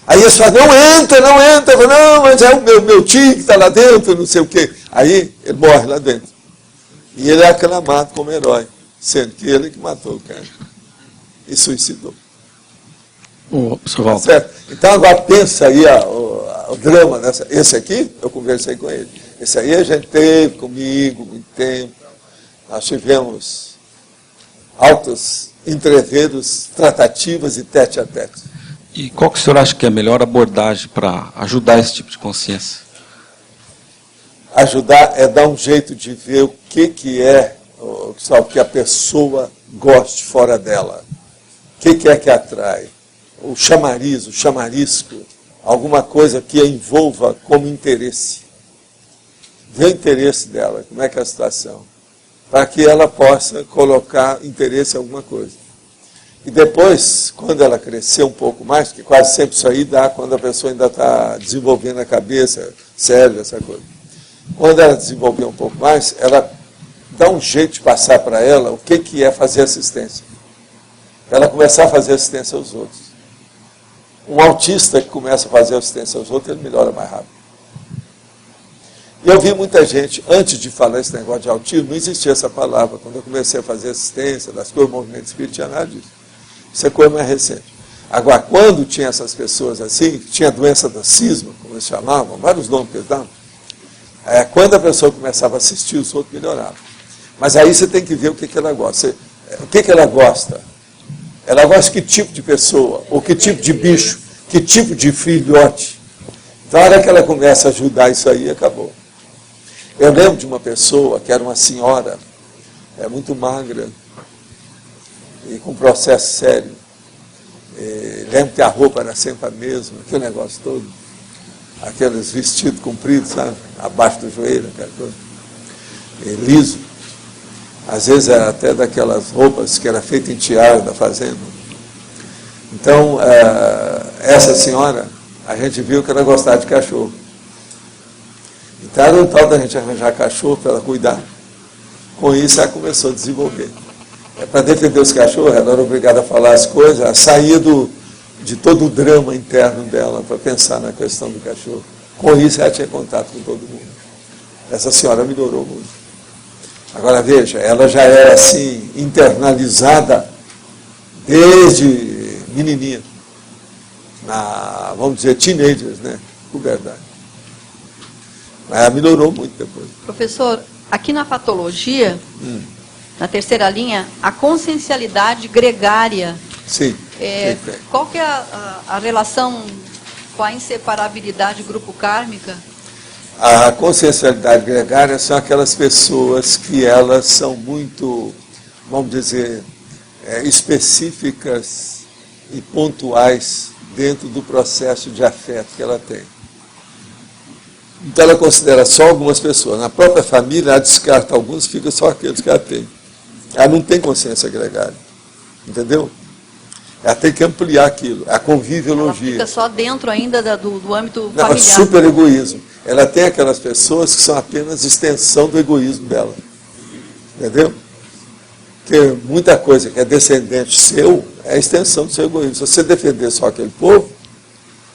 Aí eles falam, não entra. Falo, não, mas é o meu tio que está lá dentro, não sei o quê. Aí ele morre lá dentro. E ele é aclamado como herói, sendo que ele que matou o cara e suicidou. Certo? Então agora pensa aí o drama dessa. Esse aqui, eu conversei com ele. Esse aí a gente teve comigo muito tempo. Nós tivemos altos entreveros, tratativas e tete a tete. E qual que o senhor acha que é a melhor abordagem para ajudar esse tipo de consciência? Ajudar é dar um jeito de ver o que é o que a pessoa goste fora dela. O que é que atrai. O chamariz, o chamarisco, alguma coisa que a envolva como interesse. Ver o interesse dela, como é que é a situação. Para que ela possa colocar interesse em alguma coisa. E depois, quando ela crescer um pouco mais, que quase sempre isso aí dá quando a pessoa ainda está desenvolvendo a cabeça, cérebro, essa coisa. Quando ela desenvolver um pouco mais, ela dá um jeito de passar para ela o que é fazer assistência. Ela começar a fazer assistência aos outros. Um autista que começa a fazer assistência aos outros, ele melhora mais rápido. E eu vi muita gente, antes de falar esse negócio de autismo, não existia essa palavra. Quando eu comecei a fazer assistência das coisas, movimento espírita, tinha nada disso. Isso é coisa mais recente. Agora, quando tinha essas pessoas assim, que tinha doença da cisma, como eles chamavam, vários nomes que eles davam, quando a pessoa começava a assistir, os outros melhoravam. Mas aí você tem que ver o que ela gosta. O que ela gosta? Ela gosta de que tipo de pessoa, ou que tipo de bicho, que tipo de filhote. Então, a hora que ela começa a ajudar isso aí, acabou. Eu lembro de uma pessoa que era uma senhora, muito magra, e com processo sério. Lembro que a roupa era sempre a mesma, aquele negócio todo. Aqueles vestidos compridos, sabe? Abaixo do joelho, aquela coisa. Liso. Às vezes era até daquelas roupas que era feita em tiara da fazenda. Então, essa senhora, a gente viu que ela gostava de cachorro. Então era um tal da gente arranjar cachorro para ela cuidar. Com isso ela começou a desenvolver. Para defender os cachorros, ela era obrigada a falar as coisas, ela saía de todo o drama interno dela para pensar na questão do cachorro. Com isso ela tinha contato com todo mundo. Essa senhora melhorou muito. Agora veja, ela já era assim, internalizada desde menininha. vamos dizer, teenagers, né? Puberdade. Mas melhorou muito depois. Professor, aqui na patologia, na terceira linha, a consciencialidade gregária. Sim. Qual que é a relação com a inseparabilidade grupo kármica? A consciencialidade gregária são aquelas pessoas que elas são muito, vamos dizer, específicas e pontuais dentro do processo de afeto que ela tem. Então ela considera só algumas pessoas. Na própria família, ela descarta alguns, fica só aqueles que ela tem. Ela não tem consciência gregária. Entendeu? Ela tem que ampliar aquilo. A conviviologia. Ela fica só dentro ainda do âmbito não, familiar. Super egoísmo. Ela tem aquelas pessoas que são apenas extensão do egoísmo dela. Entendeu? Porque muita coisa que é descendente seu é a extensão do seu egoísmo. Se você defender só aquele povo,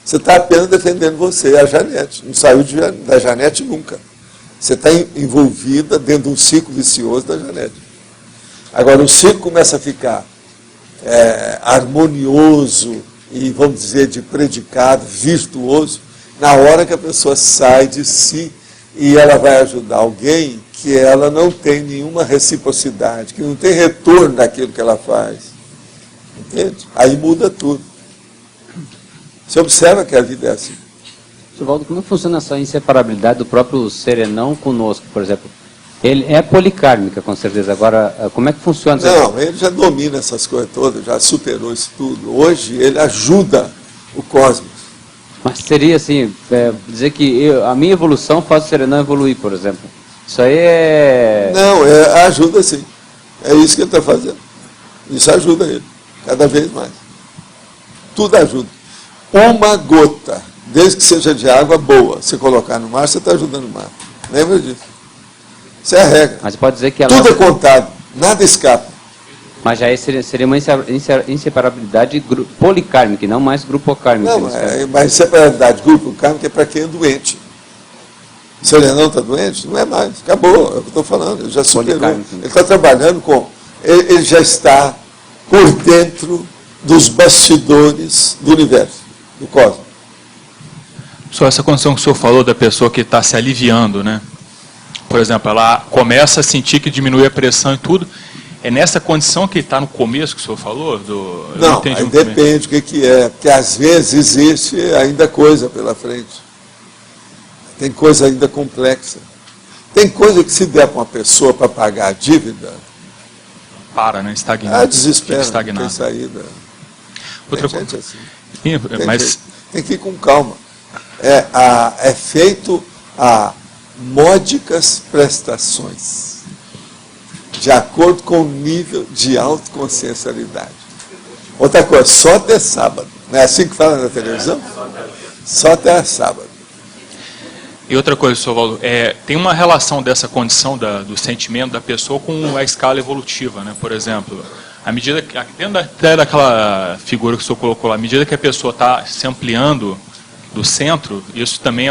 você está apenas defendendo você e a Janete. Não saiu da Janete nunca. Você está envolvida dentro de um ciclo vicioso da Janete. Agora, o ciclo começa a ficar harmonioso e, vamos dizer, de predicado, virtuoso, na hora que a pessoa sai de si e ela vai ajudar alguém que ela não tem nenhuma reciprocidade, que não tem retorno daquilo que ela faz. Entende? Aí muda tudo. Você observa que a vida é assim. Sr. Valdo, como funciona essa inseparabilidade do próprio serenão conosco, por exemplo? Ele é policármica, com certeza. Agora, como é que funciona? Não, ele já domina essas coisas todas, já superou isso tudo. Hoje ele ajuda o cosmos. Mas seria assim, dizer que a minha evolução faz o serenão evoluir, por exemplo. Isso aí é... Não, ajuda sim. É isso que ele está fazendo. Isso ajuda ele, cada vez mais. Tudo ajuda. Uma gota, desde que seja de água boa, você colocar no mar, você está ajudando o mar. Lembra disso? Isso é a regra. Mas pode dizer que tudo é contado, nada escapa. Mas já seria uma inseparabilidade policármica, e não mais grupocármica. Não, mas inseparabilidade grupocármica é para quem é doente. Se ele não está doente, não é mais. Acabou, é o que eu estou falando, ele já superou. Ele está trabalhando com... Ele já está por dentro dos bastidores do universo, do cosmos. Só essa condição que o senhor falou da pessoa que está se aliviando, né? Por exemplo, ela começa a sentir que diminui a pressão e tudo. É nessa condição que está no começo que o senhor falou? Não, aí depende do que é. Porque às vezes existe ainda coisa pela frente. Tem coisa ainda complexa. Tem coisa que se der para uma pessoa para pagar a dívida... Para, né? Estagnar. Desespera, não tem saída. Outra tem gente assim. Mas... Tem que ir com calma. É feito a módicas prestações, de acordo com o nível de autoconsciencialidade. Outra coisa, só até sábado. Não é assim que fala na televisão? Só até sábado. E outra coisa, Sr. Valdo, tem uma relação dessa condição do sentimento da pessoa com a escala evolutiva, né? Por exemplo, à medida que, dentro até daquela figura que o senhor colocou lá, à medida que a pessoa está se ampliando do centro, isso também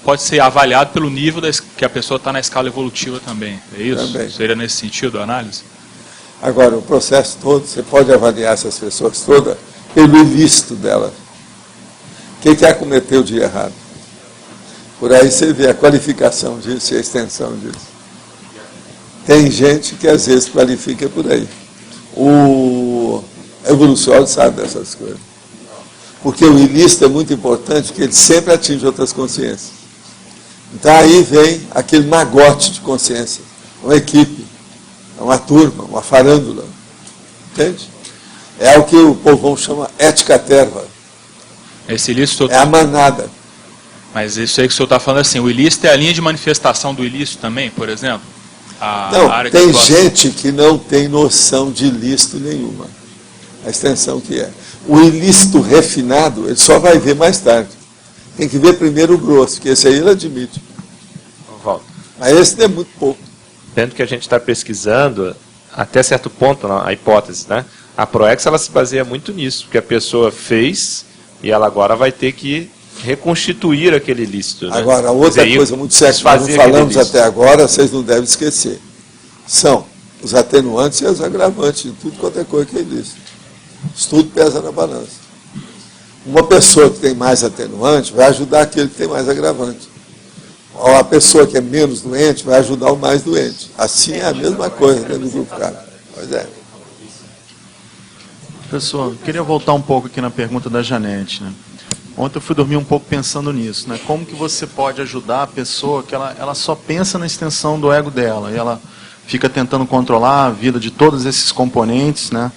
pode ser avaliado pelo nível que a pessoa está na escala evolutiva também. É isso? Também. Seria nesse sentido a análise? Agora, o processo todo, você pode avaliar essas pessoas todas pelo ilícito delas. O que ela cometeu de errado? Por aí você vê a qualificação disso e a extensão disso. Tem gente que às vezes qualifica por aí. O evoluciólogo sabe dessas coisas. Porque o ilícito é muito importante, porque ele sempre atinge outras consciências. Então aí vem aquele magote de consciência, uma equipe, uma turma, uma farândula. Entende? É o que o povão chama ética terva. Esse ilícito... É a manada. Mas isso aí que o senhor está falando assim, o ilícito é a linha de manifestação do ilícito também, por exemplo? Não, tem gente que não tem noção de ilícito nenhuma. A extensão que é. O ilícito refinado, ele só vai ver mais tarde. Tem que ver primeiro o grosso, que esse aí ele admite. Valdo. Mas esse não é muito pouco. Dentro que a gente está pesquisando, até certo ponto, a hipótese, né? A ProEx, ela se baseia muito nisso, porque a pessoa fez e ela agora vai ter que reconstituir aquele ilícito. Né? Agora, outra coisa muito séria que nós não falamos até agora, vocês não devem esquecer, são os atenuantes e os agravantes de tudo quanto é coisa que é ilícito. Isso tudo pesa na balança. Uma pessoa que tem mais atenuante vai ajudar aquele que tem mais agravante. Ou a pessoa que é menos doente vai ajudar o mais doente. Assim é a mesma coisa dentro do grupo K. Pois é. Professor, queria voltar um pouco aqui na pergunta da Janete, né? Ontem eu fui dormir um pouco pensando nisso, né? Como que você pode ajudar a pessoa que ela só pensa na extensão do ego dela, e ela fica tentando controlar a vida de todos esses componentes, né?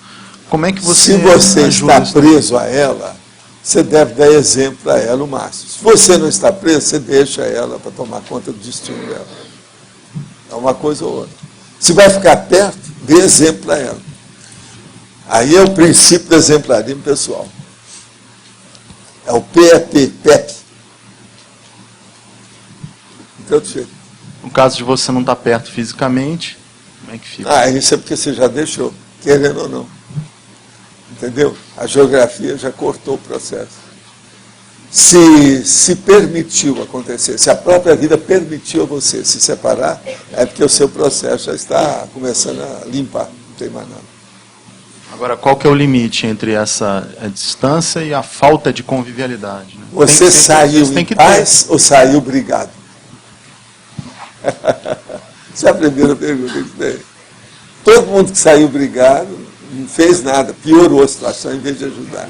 Como é que você... Se você está preso a ela, você deve dar exemplo para ela o máximo. Se você não está preso, você deixa ela para tomar conta do destino dela. É uma coisa ou outra. Se vai ficar perto, dê exemplo para ela. Aí é o princípio do exemplarismo pessoal. É o PEP, PEP. Então, no caso de você não estar perto fisicamente, como é que fica? Isso é porque você já deixou, querendo ou não. Entendeu? A geografia já cortou o processo. Se permitiu acontecer, se a própria vida permitiu a você se separar, é porque o seu processo já está começando a limpar, não tem mais nada. Agora, qual que é o limite entre essa distância e a falta de convivialidade? Né? Você saiu em paz ou saiu brigado? Essa é a primeira pergunta que tem. Todo mundo que saiu brigado não fez nada, piorou a situação em vez de ajudar.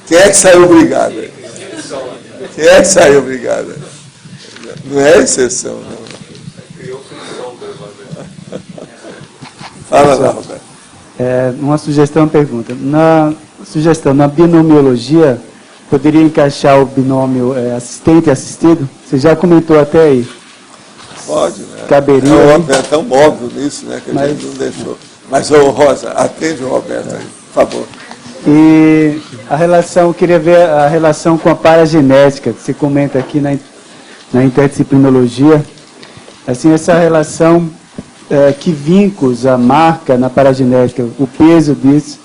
Quem é que saiu brigado? Quem é que saiu brigado? Não é exceção, não. Fala lá, Roberto. Uma sugestão, uma pergunta. Na binomiologia, poderia encaixar o binômio assistente e assistido? Você já comentou até aí. Pode, né? Caberia. É tão óbvio nisso, né, que a gente não deixou. Mas, Rosa, atende o Roberto aí, por favor. E a relação, eu queria ver a relação com a paragenética, que você comenta aqui na interdisciplinologia. Assim, essa relação, que vínculos a marca na paragenética, o peso disso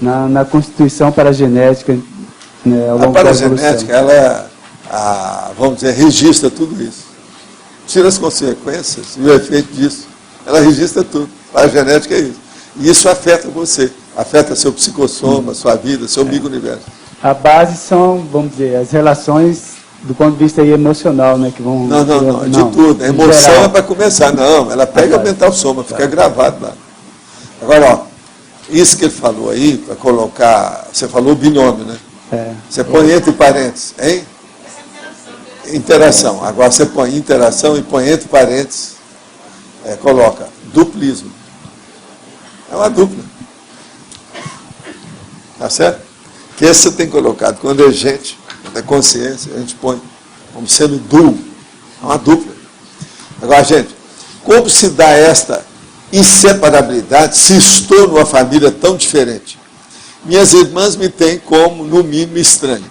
na constituição paragenética, né, ao longo da evolução. A paragenética, ela, vamos dizer, registra tudo isso. Tira as consequências e o efeito disso. Ela registra tudo. A paragenética é isso. E isso afeta você. Afeta seu psicossoma, sua vida, seu micro-universo. A base são, vamos dizer, as relações do ponto de vista aí emocional, né? Que vão, não, de tudo. A emoção é para começar. Não, ela pega o mental soma, fica gravado lá. Agora, ó, isso que ele falou aí, para colocar, você falou binômio, né? Você põe entre parênteses, hein? Interação. Agora você põe interação e põe entre parênteses, coloca duplismo. É uma dupla. Tá certo? Que esse você tem colocado. Quando é gente, quando é consciência, a gente põe como sendo duo. É uma dupla. Agora, gente, como se dá esta inseparabilidade se estou numa família tão diferente? Minhas irmãs me têm como, no mínimo, estranho.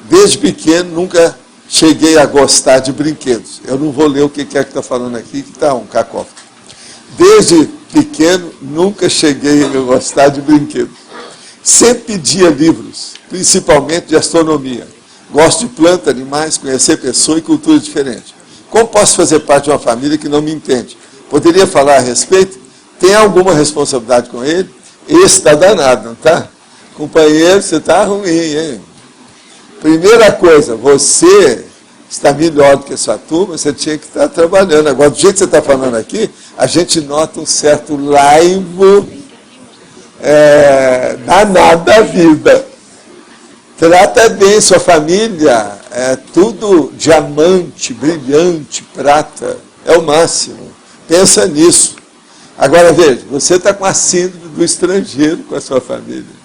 Desde pequeno, nunca cheguei a gostar de brinquedos. Eu não vou ler o que é que está falando aqui, que está um cacófato. Desde pequeno, nunca cheguei a gostar de brinquedos. Sempre pedia livros, principalmente de astronomia. Gosto de plantas, animais, conhecer pessoas e culturas diferentes. Como posso fazer parte de uma família que não me entende? Poderia falar a respeito? Tem alguma responsabilidade com ele? Esse está danado, não está? Companheiro, você está ruim, hein? Primeira coisa, você está melhor do que a sua turma, você tinha que estar trabalhando. Agora, do jeito que você está falando aqui, a gente nota um certo laivo danado da vida. Trata bem sua família, tudo diamante, brilhante, prata, é o máximo. Pensa nisso. Agora veja, você está com a síndrome do estrangeiro com a sua família.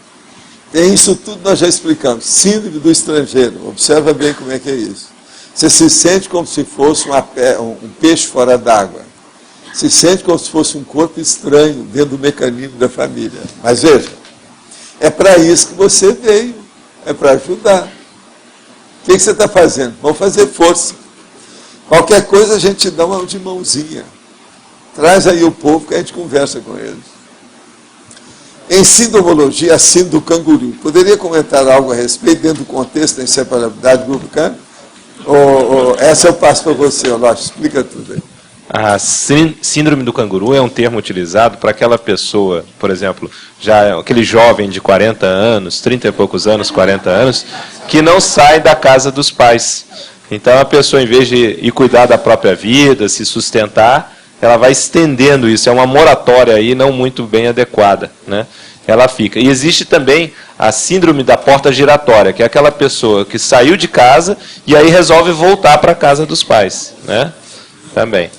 Tem isso tudo, nós já explicamos. Síndrome do estrangeiro, observa bem como é que é isso. Você se sente como se fosse um peixe fora d'água. Se sente como se fosse um corpo estranho dentro do mecanismo da família. Mas veja, é para isso que você veio, é para ajudar. O que você está fazendo? Vamos fazer força. Qualquer coisa a gente dá uma de mãozinha. Traz aí o povo que a gente conversa com eles. Em sindomologia, a síndrome do canguru. Poderia comentar algo a respeito dentro do contexto da inseparabilidade do grupo K? Essa eu passo para você, Olócio, explica tudo aí. A síndrome do canguru é um termo utilizado para aquela pessoa, por exemplo, já aquele jovem de 40 anos, 30 e poucos anos, 40 anos, que não sai da casa dos pais. Então a pessoa, em vez de ir cuidar da própria vida, se sustentar, ela vai estendendo isso. É uma moratória aí não muito bem adequada, né? Ela fica. E existe também a síndrome da porta giratória, que é aquela pessoa que saiu de casa e aí resolve voltar para a casa dos pais, né? Também.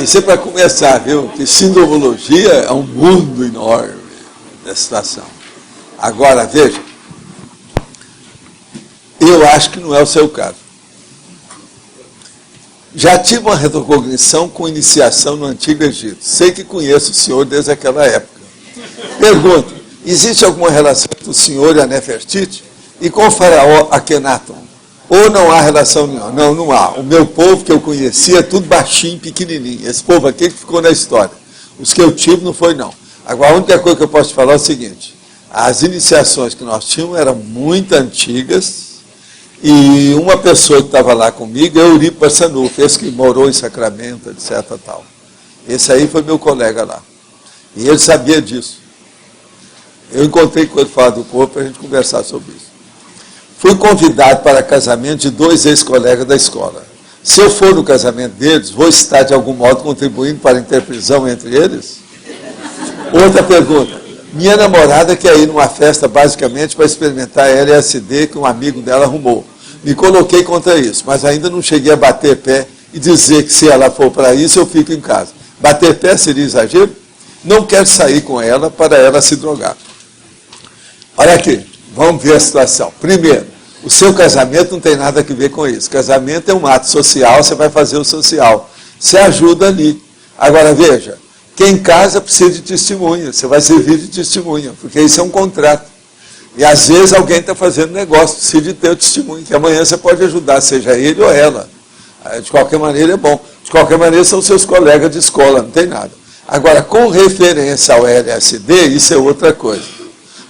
Isso é para começar, viu? Que sindromologia é um mundo enorme da situação. Agora, veja, eu acho que não é o seu caso. Já tive uma retrocognição com iniciação no Antigo Egito. Sei que conheço o senhor desde aquela época. Pergunto, existe alguma relação entre o senhor e a Nefertiti e com o faraó Akhenaton? Ou não há relação nenhuma? Não, não há. O meu povo que eu conhecia é tudo baixinho, pequenininho. Esse povo aqui que ficou na história. Os que eu tive não foi, não. Agora, a única coisa que eu posso te falar é o seguinte. As iniciações que nós tínhamos eram muito antigas e uma pessoa que estava lá comigo é Euripo Barçanufo, esse que morou em Sacramento, etc. Tal. Esse aí foi meu colega lá. E ele sabia disso. Eu encontrei com ele fora do corpo para a gente conversar sobre isso. Fui convidado para casamento de 2 ex-colegas da escola. Se eu for no casamento deles, vou estar de algum modo contribuindo para a interprisão entre eles? Outra pergunta. Minha namorada quer ir numa festa basicamente para experimentar LSD que um amigo dela arrumou. Me coloquei contra isso, mas ainda não cheguei a bater pé e dizer que se ela for para isso, eu fico em casa. Bater pé seria exagero? Não quero sair com ela para ela se drogar. Olha aqui. Vamos ver a situação. Primeiro, o seu casamento não tem nada a ver com isso. Casamento é um ato social, você vai fazer o social. Você ajuda ali. Agora, veja, quem casa precisa de testemunha. Você vai servir de testemunha, porque isso é um contrato. E, às vezes, alguém está fazendo negócio, precisa de ter o testemunho, que amanhã você pode ajudar, seja ele ou ela. De qualquer maneira, é bom. De qualquer maneira, são seus colegas de escola, não tem nada. Agora, com referência ao LSD, isso é outra coisa.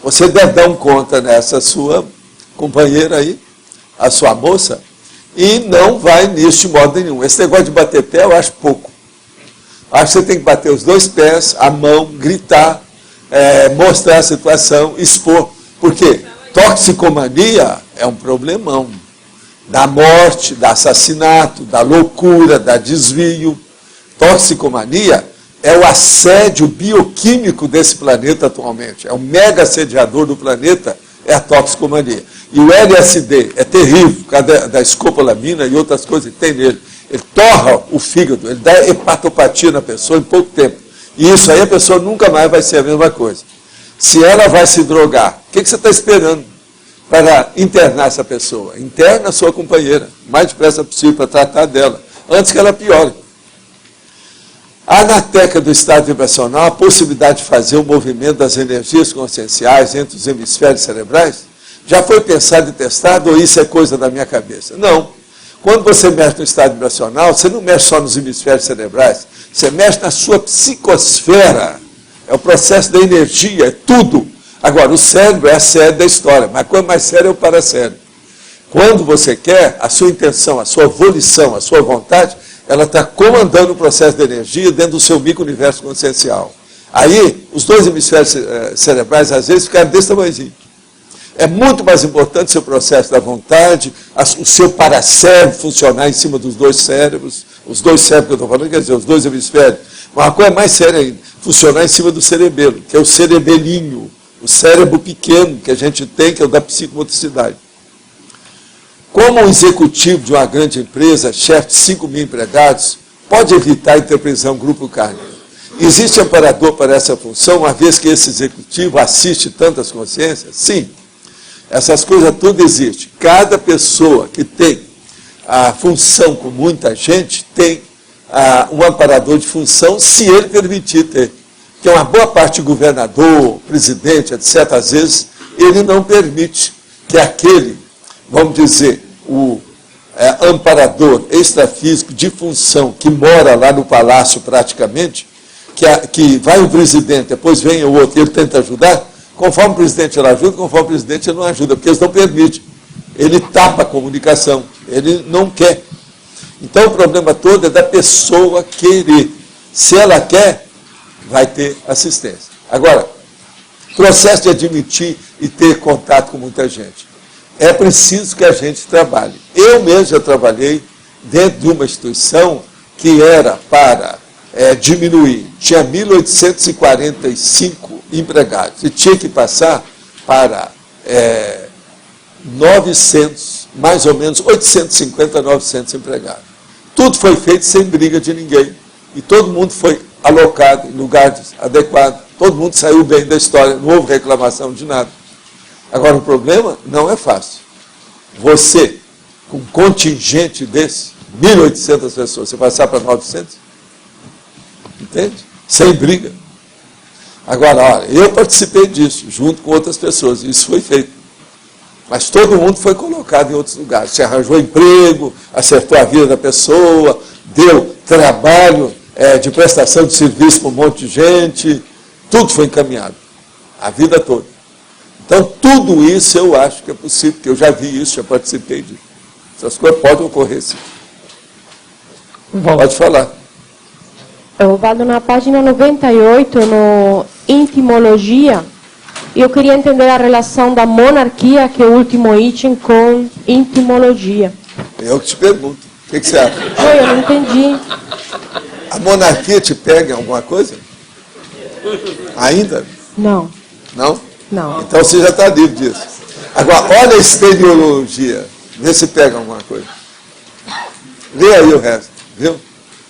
Você deve dar conta nessa sua companheira aí, a sua moça, e não vai nisso de modo nenhum. Esse negócio de bater pé eu acho pouco. Acho que você tem que bater os 2 pés, a mão, gritar, mostrar a situação, expor. Por quê? Toxicomania é um problemão. Da morte, da assassinato, da loucura, da desvio. Toxicomania é o assédio bioquímico desse planeta atualmente. É o mega assediador do planeta, é a toxicomania. E o LSD é terrível, por causa da escopolamina e outras coisas que tem nele. Ele torra o fígado, ele dá hepatopatia na pessoa em pouco tempo. E isso aí a pessoa nunca mais vai ser a mesma coisa. Se ela vai se drogar, o que você está esperando para internar essa pessoa? Interna a sua companheira, o mais depressa possível, para tratar dela, antes que ela piore. Há na técnica do estado vibracional a possibilidade de fazer o movimento das energias conscienciais entre os hemisférios cerebrais? Já foi pensado e testado ou isso é coisa da minha cabeça? Não. Quando você mexe no estado vibracional, você não mexe só nos hemisférios cerebrais, você mexe na sua psicosfera. É o processo da energia, é tudo. Agora, o cérebro é a sede da história, mas quanto mais sério é o paracérebro. Quando você quer, a sua intenção, a sua volição, a sua vontade, ela está comandando o processo de energia dentro do seu micro-universo consciencial. Aí, os 2 hemisférios cerebrais, às vezes, ficaram desse tamanhozinho. É muito mais importante o seu processo da vontade, o seu paracérebro funcionar em cima dos 2 cérebros, os 2 cérebros que eu estou falando, quer dizer, os 2 hemisférios. Mas uma coisa mais séria ainda, funcionar em cima do cerebelo, que é o cerebelinho, o cérebro pequeno que a gente tem, que é o da psicomotricidade. Como um executivo de uma grande empresa, chefe de 5.000 empregados, pode evitar a interpretação grupo kármico? Existe amparador para essa função, uma vez que esse executivo assiste tantas consciências? Sim. Essas coisas tudo existem. Cada pessoa que tem a função com muita gente tem um amparador de função, se ele permitir ter. Porque uma boa parte do governador, presidente, etc., às vezes, ele não permite que aquele, vamos dizer, o amparador extrafísico de função que mora lá no palácio praticamente, que vai o presidente, depois vem o outro e ele tenta ajudar, conforme o presidente ele ajuda, conforme o presidente ele não ajuda, porque eles não permitem. Ele tapa a comunicação, ele não quer. Então o problema todo é da pessoa querer. Se ela quer, vai ter assistência. Agora, processo de admitir e ter contato com muita gente. É preciso que a gente trabalhe. Eu mesmo já trabalhei dentro de uma instituição que era para diminuir. Tinha 1.845 empregados e tinha que passar para 900, mais ou menos 850 a 900 empregados. Tudo foi feito sem briga de ninguém. E todo mundo foi alocado em lugares adequados. Todo mundo saiu bem da história, não houve reclamação de nada. Agora, o problema não é fácil. Você, com um contingente desse, 1.800 pessoas, você passar para 900? Entende? Sem briga. Agora, olha, eu participei disso, junto com outras pessoas, e isso foi feito. Mas todo mundo foi colocado em outros lugares. Se arranjou emprego, acertou a vida da pessoa, deu trabalho de prestação de serviço para um monte de gente, tudo foi encaminhado, a vida toda. Então, tudo isso eu acho que é possível, porque eu já vi isso, já participei disso. Essas coisas podem ocorrer, sim. Pode falar. Eu vado na página 98, no Intimologia. Eu queria entender a relação da monarquia, que é o último item, com intimologia. Eu que te pergunto. O que você acha? Eu não entendi. A monarquia te pega em alguma coisa? Ainda? Não. Não? Não. Então você já está livre disso. Agora, olha a estereologia. Vê se pega alguma coisa. Lê aí o resto, viu?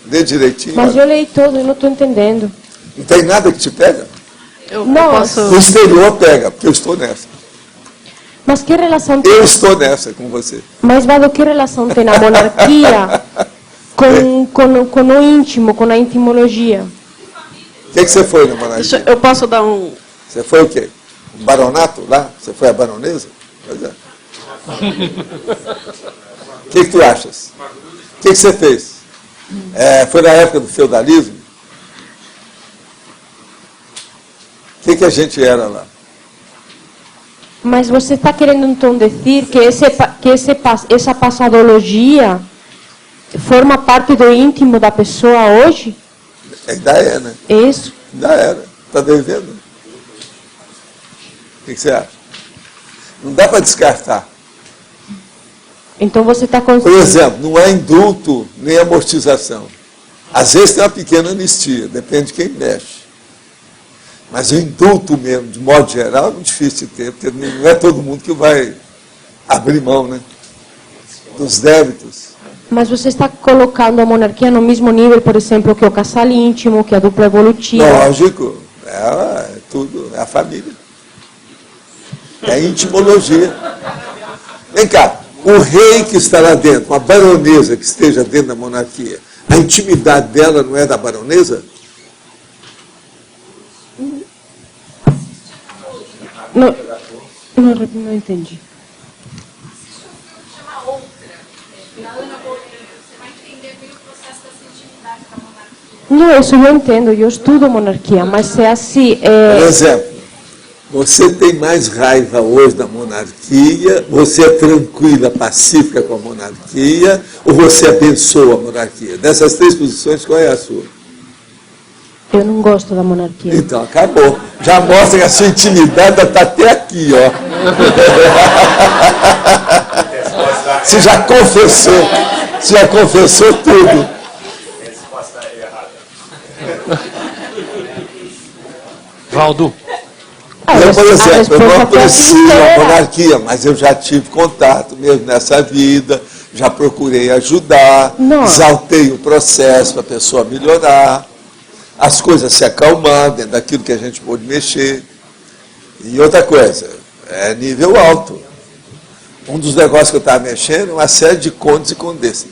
Lê direitinho. Mas eu leio todo e não estou entendendo. Não tem nada que te pega? Nossa. O exterior pega, porque eu estou nessa. Mas que relação tem? Eu estou nessa com você. Mas, Vado, que relação tem a monarquia com o íntimo, com a intimologia? O que você foi na monarquia? Eu posso dar um... Você foi o quê? Um baronato lá? Você foi a baronesa? Pois é. O que tu achas? O que você fez? Foi na época do feudalismo? O que a gente era lá? Mas você está querendo então dizer que essa passadologia forma parte do íntimo da pessoa hoje? Ainda é, né? Isso. Ainda era. Está devendo? O que você acha? Não dá para descartar. Então você está... Por exemplo, não é indulto nem amortização. Às vezes tem uma pequena anistia, depende de quem mexe. Mas o indulto mesmo, de modo geral, é muito difícil de ter, porque não é todo mundo que vai abrir mão, né, dos débitos. Mas você está colocando a monarquia no mesmo nível, por exemplo, que o casal íntimo, que a dupla evolutiva? Lógico, é tudo, é a família. É a intimologia. Vem cá, o rei que está lá dentro, uma baronesa que esteja dentro da monarquia, a intimidade dela não é da baronesa? Não entendi. Não, isso eu entendo, eu estudo monarquia, mas é assim... Por exemplo, você tem mais raiva hoje da monarquia, você é tranquila, pacífica com a monarquia, ou você abençoa a monarquia? Dessas três posições, qual é a sua? Eu não gosto da monarquia. Então, acabou. Já mostra que a sua intimidade está até aqui, ó. Você já confessou tudo. Valdo. Eu, por exemplo, eu não aprecio a monarquia, mas eu já tive contato mesmo nessa vida, já procurei ajudar, exaltei o processo para a pessoa melhorar, as coisas se acalmar dentro daquilo que a gente pôde mexer. E outra coisa, é nível alto. Um dos negócios que eu estava mexendo é uma série de condes e condessas.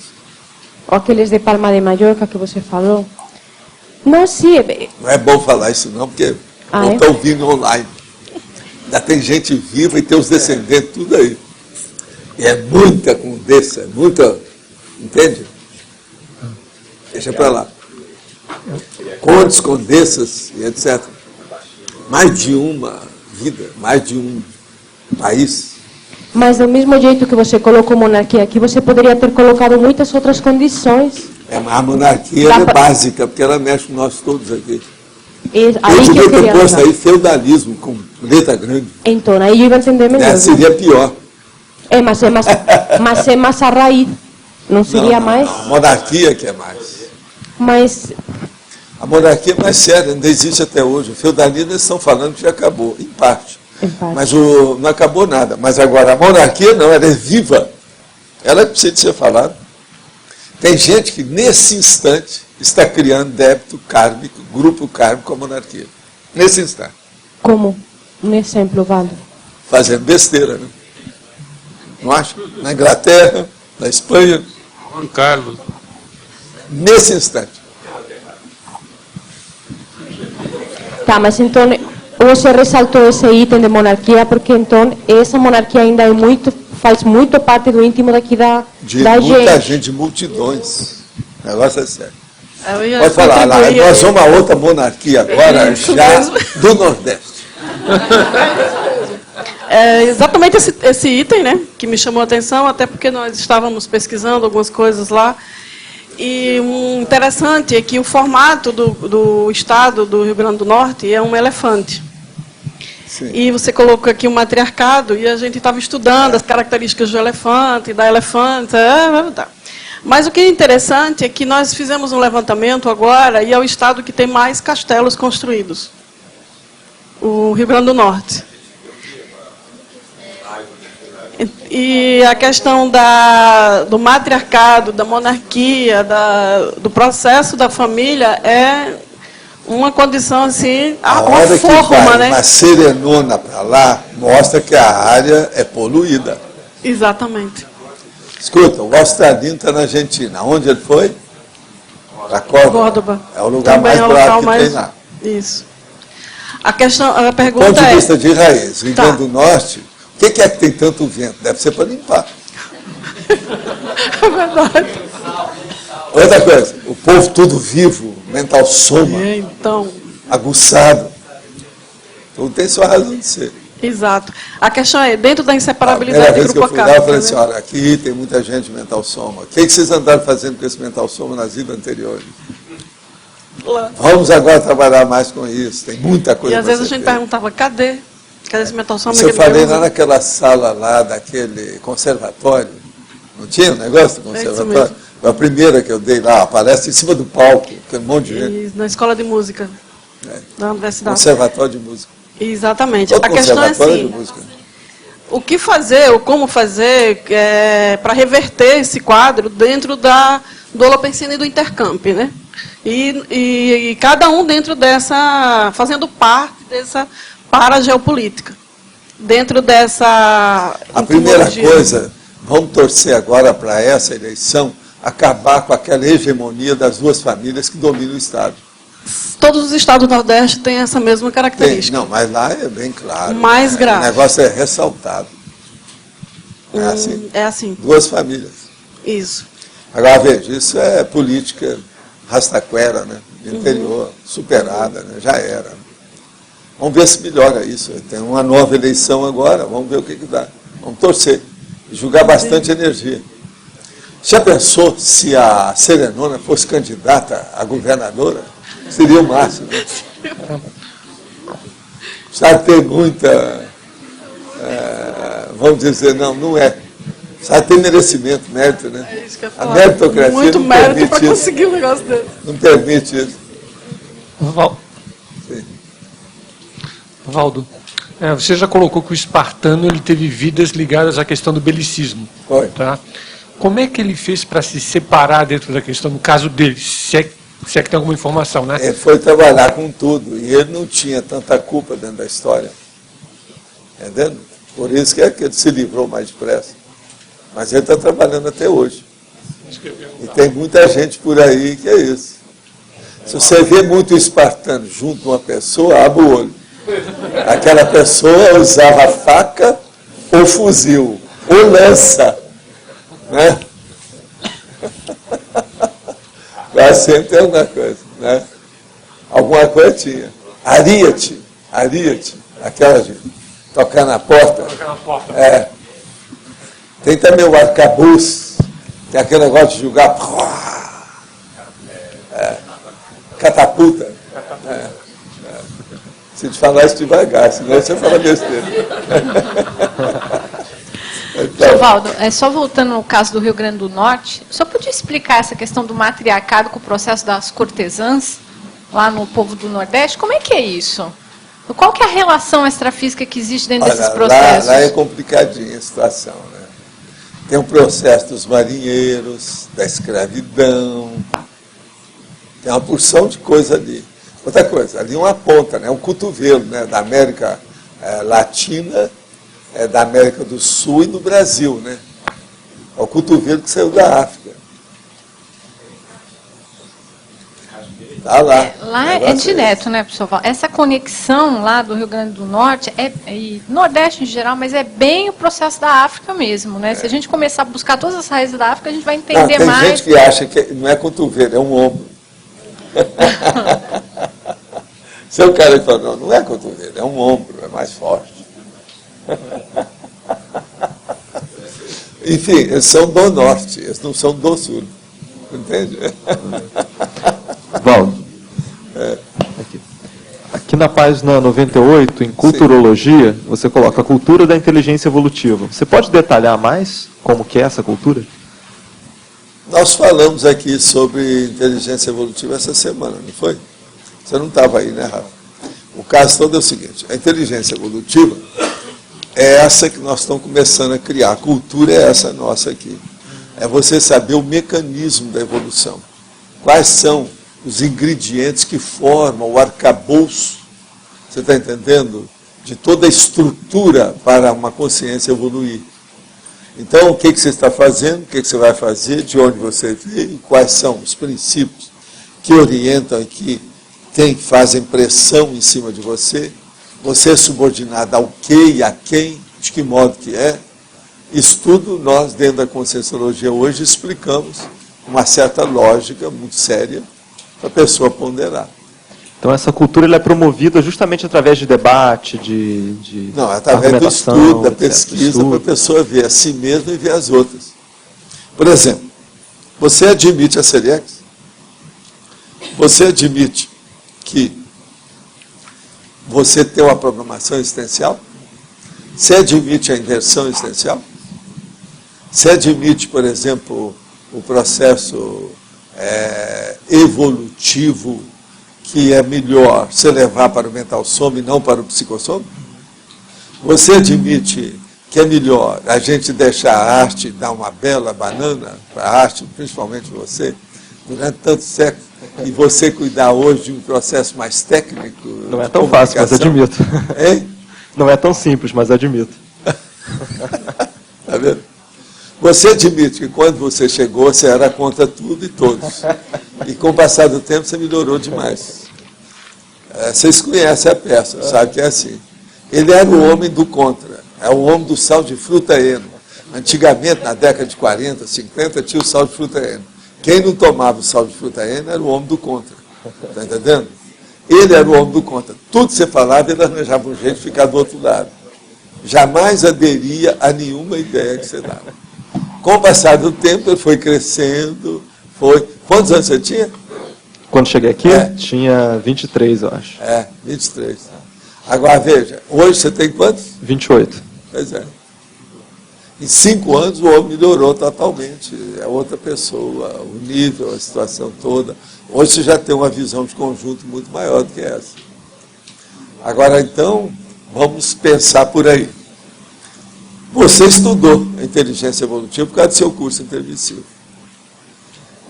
Aqueles de Palma de Mallorca que você falou? Não, sim. Não é bom falar isso não, porque não estão vindo online. Ainda tem gente viva e tem os descendentes, tudo aí. E é muita condessa, muita... Entende? Deixa para lá. Condes, condessas e etc. Mais de uma vida, mais de um país. Mas do mesmo jeito que você colocou monarquia aqui, você poderia ter colocado muitas outras condições. A monarquia é básica, porque ela mexe com nós todos aqui. Aí eu que eu devia ter posto usar. aí feudalismo, com letra grande. Então, aí eu ia entender melhor. Seria pior. Mas é mais a raiz. Não seria mais? Não, a monarquia que é mais. Mas... A monarquia é mais séria, ainda existe até hoje. O feudalismo eles estão falando que já acabou, em parte. Mas não acabou nada. Mas agora, a monarquia não, ela é viva. Ela precisa de ser falada. Tem gente que, nesse instante, está criando débito kármico, grupo kármico com a monarquia. Nesse instante. Como? Um exemplo, Valdo. Fazendo besteira, né? Não acha? Na Inglaterra, na Espanha. Juan Carlos. Nesse instante. Tá, mas então você ressaltou esse item de monarquia porque então essa monarquia ainda é faz muito parte do íntimo daqui da muita gente. gente, de multidões. O negócio é sério. Pode falar lá, nós somos a outra monarquia agora, já do Nordeste. É exatamente esse item, né, que me chamou a atenção, até porque nós estávamos pesquisando algumas coisas lá. E o interessante é que o formato do estado do Rio Grande do Norte é um elefante. Sim. E você colocou aqui o matriarcado, e a gente estava estudando as características do elefante, da elefanta. Mas o que é interessante é que nós fizemos um levantamento agora, e é o estado que tem mais castelos construídos. O Rio Grande do Norte. E a questão do matriarcado, da monarquia, do processo da família é uma condição assim, a hora forma, que vai né? uma serenona para lá, mostra que a área é poluída. Exatamente. Escuta, o australino está na Argentina. Onde ele foi? Para Córdoba. É o lugar Também mais bravo que tem lá. Isso. A pergunta do ponto de é... vista de raiz, Rio Grande do Norte, o que é que tem tanto vento? Deve ser para limpar. É verdade. Outra coisa, o povo tudo vivo, mental soma, então... aguçado. Tudo tem sua razão de ser. Exato. A questão é, dentro da inseparabilidade A primeira do vez que eu grupo fui lá, eu falei kármico, assim, olha, aqui tem muita gente mental soma. O que vocês andaram fazendo com esse mental soma nas vidas anteriores? lá. Vamos agora trabalhar mais com isso, tem muita coisa. E às vezes a gente perguntava, cadê esse mental soma? Eu falei lá naquela sala lá daquele conservatório, não tinha um negócio do conservatório? Foi a primeira que eu dei lá, aparece em cima do palco, aquele monte de gente. Na escola de música da universidade. Conservatório de música. Exatamente. Todo a questão é assim, de música. o que fazer, ou como fazer para reverter esse quadro dentro do Holopensina e do Intercamp, né? E cada um dentro dessa, fazendo parte dessa parageopolítica, dentro dessa... A primeira coisa, vamos torcer agora para essa eleição, acabar com aquela hegemonia das duas famílias que dominam o Estado. Todos os estados do Nordeste têm essa mesma característica. Não, mas lá é bem claro. Mais grave. O negócio é ressaltado. É assim? É assim. Duas famílias. Isso. Agora, veja, isso é política rastaquera, né? Do interior, superada, né? Já era. Vamos ver se melhora isso. Tem uma nova eleição agora, vamos ver o que dá. Vamos torcer. E jogar bastante energia. Já pensou se a Serenona fosse candidata a governadora? Seria o máximo. Já tem muita... vamos dizer, não é. Já tem merecimento, mérito, né? É isso que eu ia A falar. meritocracia Muito não mérito permite para isso. conseguir um negócio desse. Não permite isso. Valdo, você já colocou que o espartano ele teve vidas ligadas à questão do belicismo. Foi. Tá? Como é que ele fez para se separar dentro da questão, no caso dele, se é que tem alguma informação, né? Ele foi trabalhar com tudo, e ele não tinha tanta culpa dentro da história. Entendendo? Por isso que ele se livrou mais depressa. Mas ele está trabalhando até hoje. E tem muita gente por aí que é isso. Se você vê muito espartano junto de uma pessoa, abre o olho. Aquela pessoa usava faca ou fuzil, ou lança. Né? Quase sempre tem alguma coisa. Né? Alguma coisa tinha. Ariete, aquela de tocar na porta. Tocar na porta. Tem também o arcabouço, que é aquele negócio de julgar. Catapulta. Se te falar isso devagar, senão você fala besteira. Então, Valdo, só voltando ao caso do Rio Grande do Norte, só podia explicar essa questão do matriarcado com o processo das cortesãs, lá no povo do Nordeste? Como é que é isso? Qual que é a relação extrafísica que existe dentro desses processos? Lá é complicadinha a situação, né? Tem um processo dos marinheiros, da escravidão, tem uma porção de coisa ali. Outra coisa, ali uma ponta, né? Um cotovelo, né? Da América Latina, da América do Sul e do Brasil, né? É o cotovelo que saiu da África. Tá lá. Lá é direto, né, professor Valdo? Essa conexão lá do Rio Grande do Norte, e Nordeste em geral, mas é bem o processo da África mesmo, né? Se a gente começar a buscar todas as raízes da África, a gente vai entender mais. Tem gente que acha que não é cotovelo, é um ombro. Se é o cara que fala, não é cotovelo, é um ombro, é mais forte. Enfim, eles são do norte, eles não são do sul. Entende? Valdo, aqui na página 98, em culturologia, você coloca a cultura da inteligência evolutiva. Você pode detalhar mais como que é essa cultura? Nós falamos aqui sobre inteligência evolutiva essa semana, não foi? Você não estava aí, né, Rafa? O caso todo é o seguinte, a inteligência evolutiva é essa que nós estamos começando a criar. A cultura é essa nossa aqui. É você saber o mecanismo da evolução. Quais são os ingredientes que formam o arcabouço, você está entendendo? De toda a estrutura para uma consciência evoluir. Então, o que você está fazendo, o que você vai fazer, de onde você veio, quais são os princípios que orientam e que fazem pressão em cima de você, você é subordinado ao que e a quem, de que modo que é. Isso tudo nós, dentro da Conscienciologia hoje, explicamos uma certa lógica muito séria para a pessoa ponderar. Então essa cultura ela é promovida justamente através de debate, Não, através do estudo, da pesquisa, para a pessoa ver a si mesma e ver as outras. Por exemplo, você admite a Serex? Você admite que você tem uma programação existencial? Você admite a inversão existencial? Você admite, por exemplo, o processo evolutivo que é melhor se levar para o mental soma e não para o psicossoma? Você admite que é melhor a gente deixar a arte dar uma bela banana para a arte, principalmente você, durante tanto século, e você cuidar hoje de um processo mais técnico? Não é tão fácil, mas admito. Hein? Não é tão simples, mas admito. Está vendo? Você admite que quando você chegou, você era contra tudo e todos. E com o passar do tempo, você melhorou demais. Vocês conhecem a peça, sabe que é assim. Ele era o homem do contra. É o homem do sal de fruta eno. Antigamente, na década de 40, 50, tinha o sal de fruta eno. Quem não tomava o sal de fruta eno era o homem do contra. Está entendendo? Ele era o homem do contra. Tudo que você falava, ele arranjava um jeito de ficar do outro lado. Jamais aderia a nenhuma ideia que você dava. Com o passar do tempo, ele foi crescendo. Quantos anos você tinha? Quando cheguei aqui, tinha 23, eu acho. 23. Agora, veja, hoje você tem quantos? 28. Pois é. Em 5 anos, o homem melhorou totalmente. É outra pessoa, o nível, a situação toda. Hoje você já tem uma visão de conjunto muito maior do que essa. Agora, então, vamos pensar por aí. Você estudou a inteligência evolutiva por causa do seu curso intermissivo.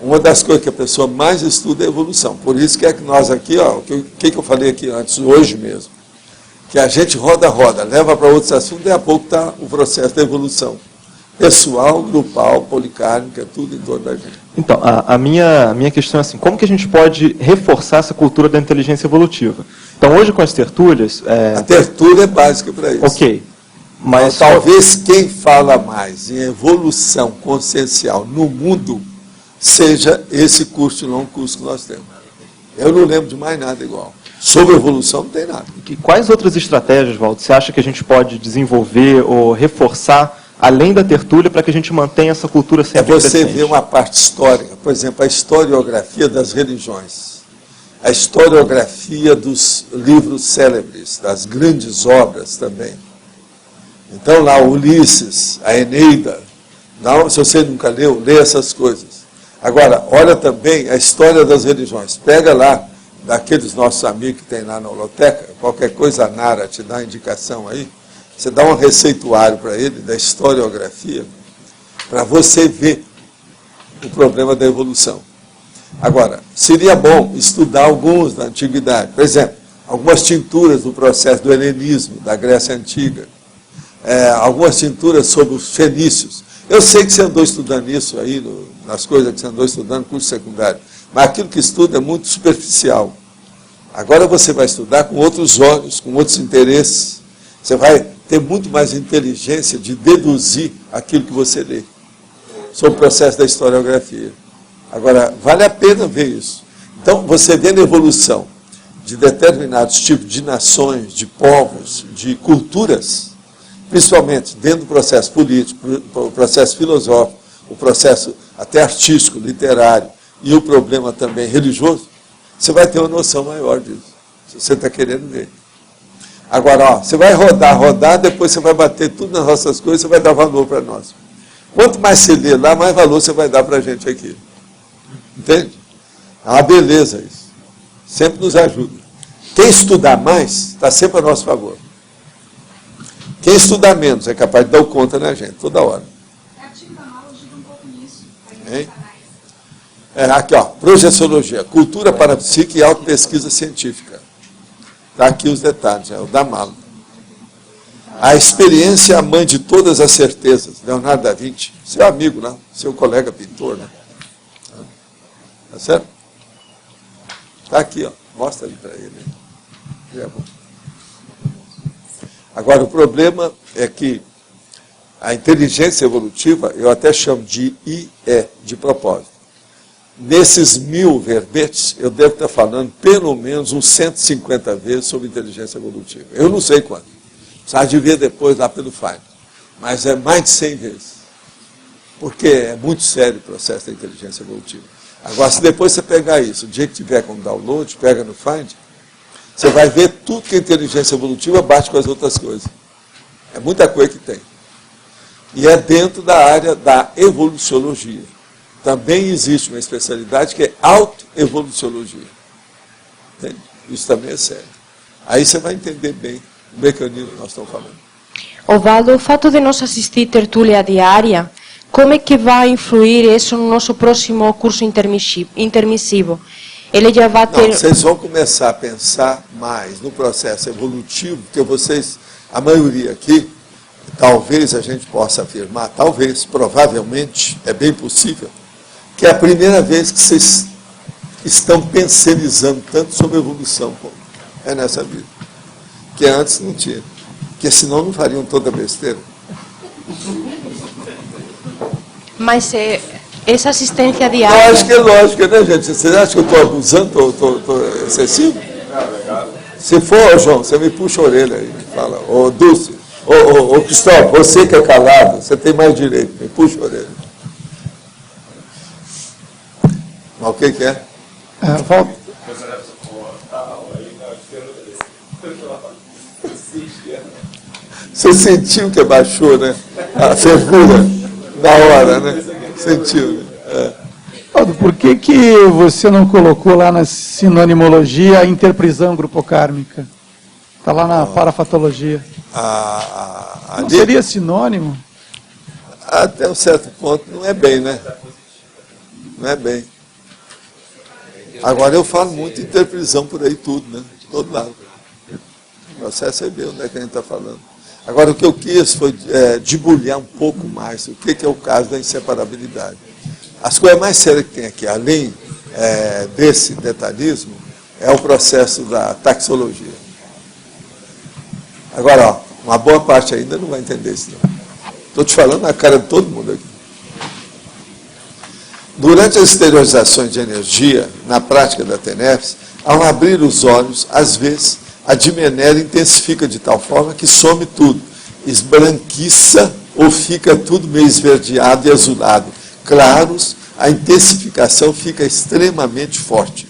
Uma das coisas que a pessoa mais estuda é a evolução. Por isso que nós aqui, o que eu falei aqui antes, hoje mesmo, que a gente roda, leva para outros assuntos, daí a pouco está o processo da evolução. Pessoal, grupal, policármica, tudo em torno da gente. Então, a minha questão é assim, como que a gente pode reforçar essa cultura da inteligência evolutiva? Então, hoje com as tertúlias... A tertúlia é básica para isso. Ok. Mas talvez quem fala mais em evolução consciencial no mundo seja esse curso de longo curso que nós temos. Eu não lembro de mais nada igual. Sobre evolução não tem nada. E quais outras estratégias, Valdo, você acha que a gente pode desenvolver ou reforçar além da tertúlia, para que a gente mantenha essa cultura sempre presente? É você presente? ver uma parte histórica, por exemplo, a historiografia das religiões, a historiografia dos livros célebres, das grandes obras também. Então, lá, Ulisses, a Eneida, não, se você nunca leu, lê essas coisas. Agora, olha também a história das religiões. Pega lá, daqueles nossos amigos que tem lá na holoteca, qualquer coisa a Nara te dá indicação aí, você dá um receituário para ele, da historiografia, para você ver o problema da evolução. Agora, seria bom estudar alguns da antiguidade. Por exemplo, algumas tinturas do processo do helenismo, da Grécia Antiga, algumas tinturas sobre os fenícios. Eu sei que você andou estudando isso aí, nas coisas que você andou estudando no curso secundário, mas aquilo que estuda é muito superficial. Agora você vai estudar com outros olhos, com outros interesses. Você vai ter muito mais inteligência de deduzir aquilo que você lê sobre o processo da historiografia. Agora, vale a pena ver isso. Então, você vê a evolução de determinados tipos de nações, de povos, de culturas, principalmente dentro do processo político, o processo filosófico, o processo até artístico, literário, e o problema também religioso, você vai ter uma noção maior disso, se você está querendo ver. Agora, você vai rodar, depois você vai bater tudo nas nossas coisas, você vai dar valor para nós. Quanto mais você lê lá, mais valor você vai dar para a gente aqui. Entende? É uma beleza isso. Sempre nos ajuda. Quem estudar mais, está sempre a nosso favor. Quem estudar menos é capaz de dar o conta na gente, toda hora. Hein? Aqui, ó, projeciologia, cultura parapsíquica e autopesquisa científica. Está aqui os detalhes, é o da Malo. A experiência é a mãe de todas as certezas, Leonardo da Vinci, seu amigo, né? Seu colega pintor, né? Tá certo? Está aqui, ó, mostra ali para ele. É bom. Agora, o problema é que a inteligência evolutiva, eu até chamo de IE, de propósito. Nesses 1000 verbetes, eu devo estar falando pelo menos uns 150 vezes sobre inteligência evolutiva. Eu não sei quanto. Precisa de ver depois lá pelo Find. Mas é mais de 100 vezes. Porque é muito sério o processo da inteligência evolutiva. Agora, se depois você pegar isso, o dia que tiver com download, pega no Find, você vai ver tudo que a inteligência evolutiva bate com as outras coisas. É muita coisa que tem. E é dentro da área da evoluciologia. Também existe uma especialidade que é autoevoluciologia. Entende? Isso também é sério. Aí você vai entender bem o mecanismo que nós estamos falando. Ovaldo, o fato de nós assistir tertúlia diária, como é que vai influir isso no nosso próximo curso intermissivo? Ele já vai ter... Não, vocês vão começar a pensar mais no processo evolutivo, porque vocês, a maioria aqui, talvez a gente possa afirmar, talvez, provavelmente, é bem possível, que é a primeira vez que vocês estão pensionizando tanto sobre evolução, como é nessa vida. Que antes não tinha. Porque senão não fariam toda besteira. Mas essa assistência diária... Lógico, né, gente? Vocês acham que eu estou abusando, estou excessivo? Se for, João, você me puxa a orelha aí. Fala, ô Dulce, ô Cristóvão, você que é calado, você tem mais direito, me puxa a orelha. Mas o que é? Volta. Você sentiu que baixou, né? A fervura na hora, né? Sentiu, né? Por que você não colocou lá na sinonimologia a interprisão grupocármica? Está lá na parafatologia. Não seria sinônimo? Até um certo ponto não é bem, né? Não é bem. Agora eu falo muito interprisão por aí tudo, né? Todo lado. O processo é meu, né? Que a gente está falando. Agora o que eu quis foi debulhar um pouco mais o que é o caso da inseparabilidade. As coisas mais sérias que tem aqui, além desse detalhismo, é o processo da taxologia. Agora, ó, uma boa parte ainda não vai entender isso não. Estou te falando na cara de todo mundo aqui. Durante as exteriorizações de energia, na prática da TENEPS, ao abrir os olhos, às vezes, a dimenéria intensifica de tal forma que some tudo, esbranquiça ou fica tudo meio esverdeado e azulado? Claros, a intensificação fica extremamente forte.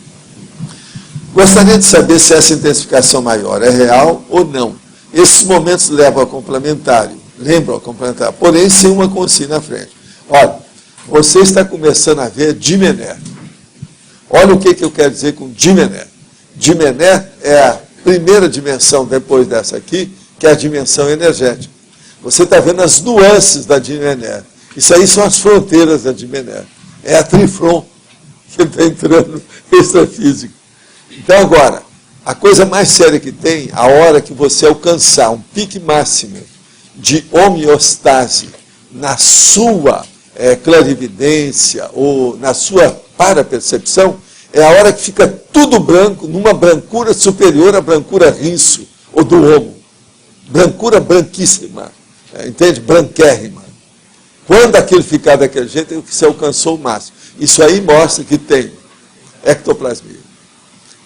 Gostaria de saber se essa intensificação maior é real ou não. Esses momentos levam ao complementário, lembram ao complementário, porém sem uma consigna na frente. Olha, você está começando a ver Dimené. Olha o que eu quero dizer com Dimené. Dimené é a primeira dimensão depois dessa aqui, que é a dimensão energética. Você está vendo as nuances da Dimené. Isso aí são as fronteiras da Dimené. É a Trifron que está entrando extrafísico. Então agora, a coisa mais séria que tem, a hora que você alcançar um pique máximo de homeostase na sua clarividência ou na sua parapercepção, é a hora que fica tudo branco, numa brancura superior à brancura rinço, ou do homo. Brancura branquíssima, entende? Branquérrima. Quando aquilo ficar daquele jeito, é que você alcançou o máximo. Isso aí mostra que tem ectoplasmia.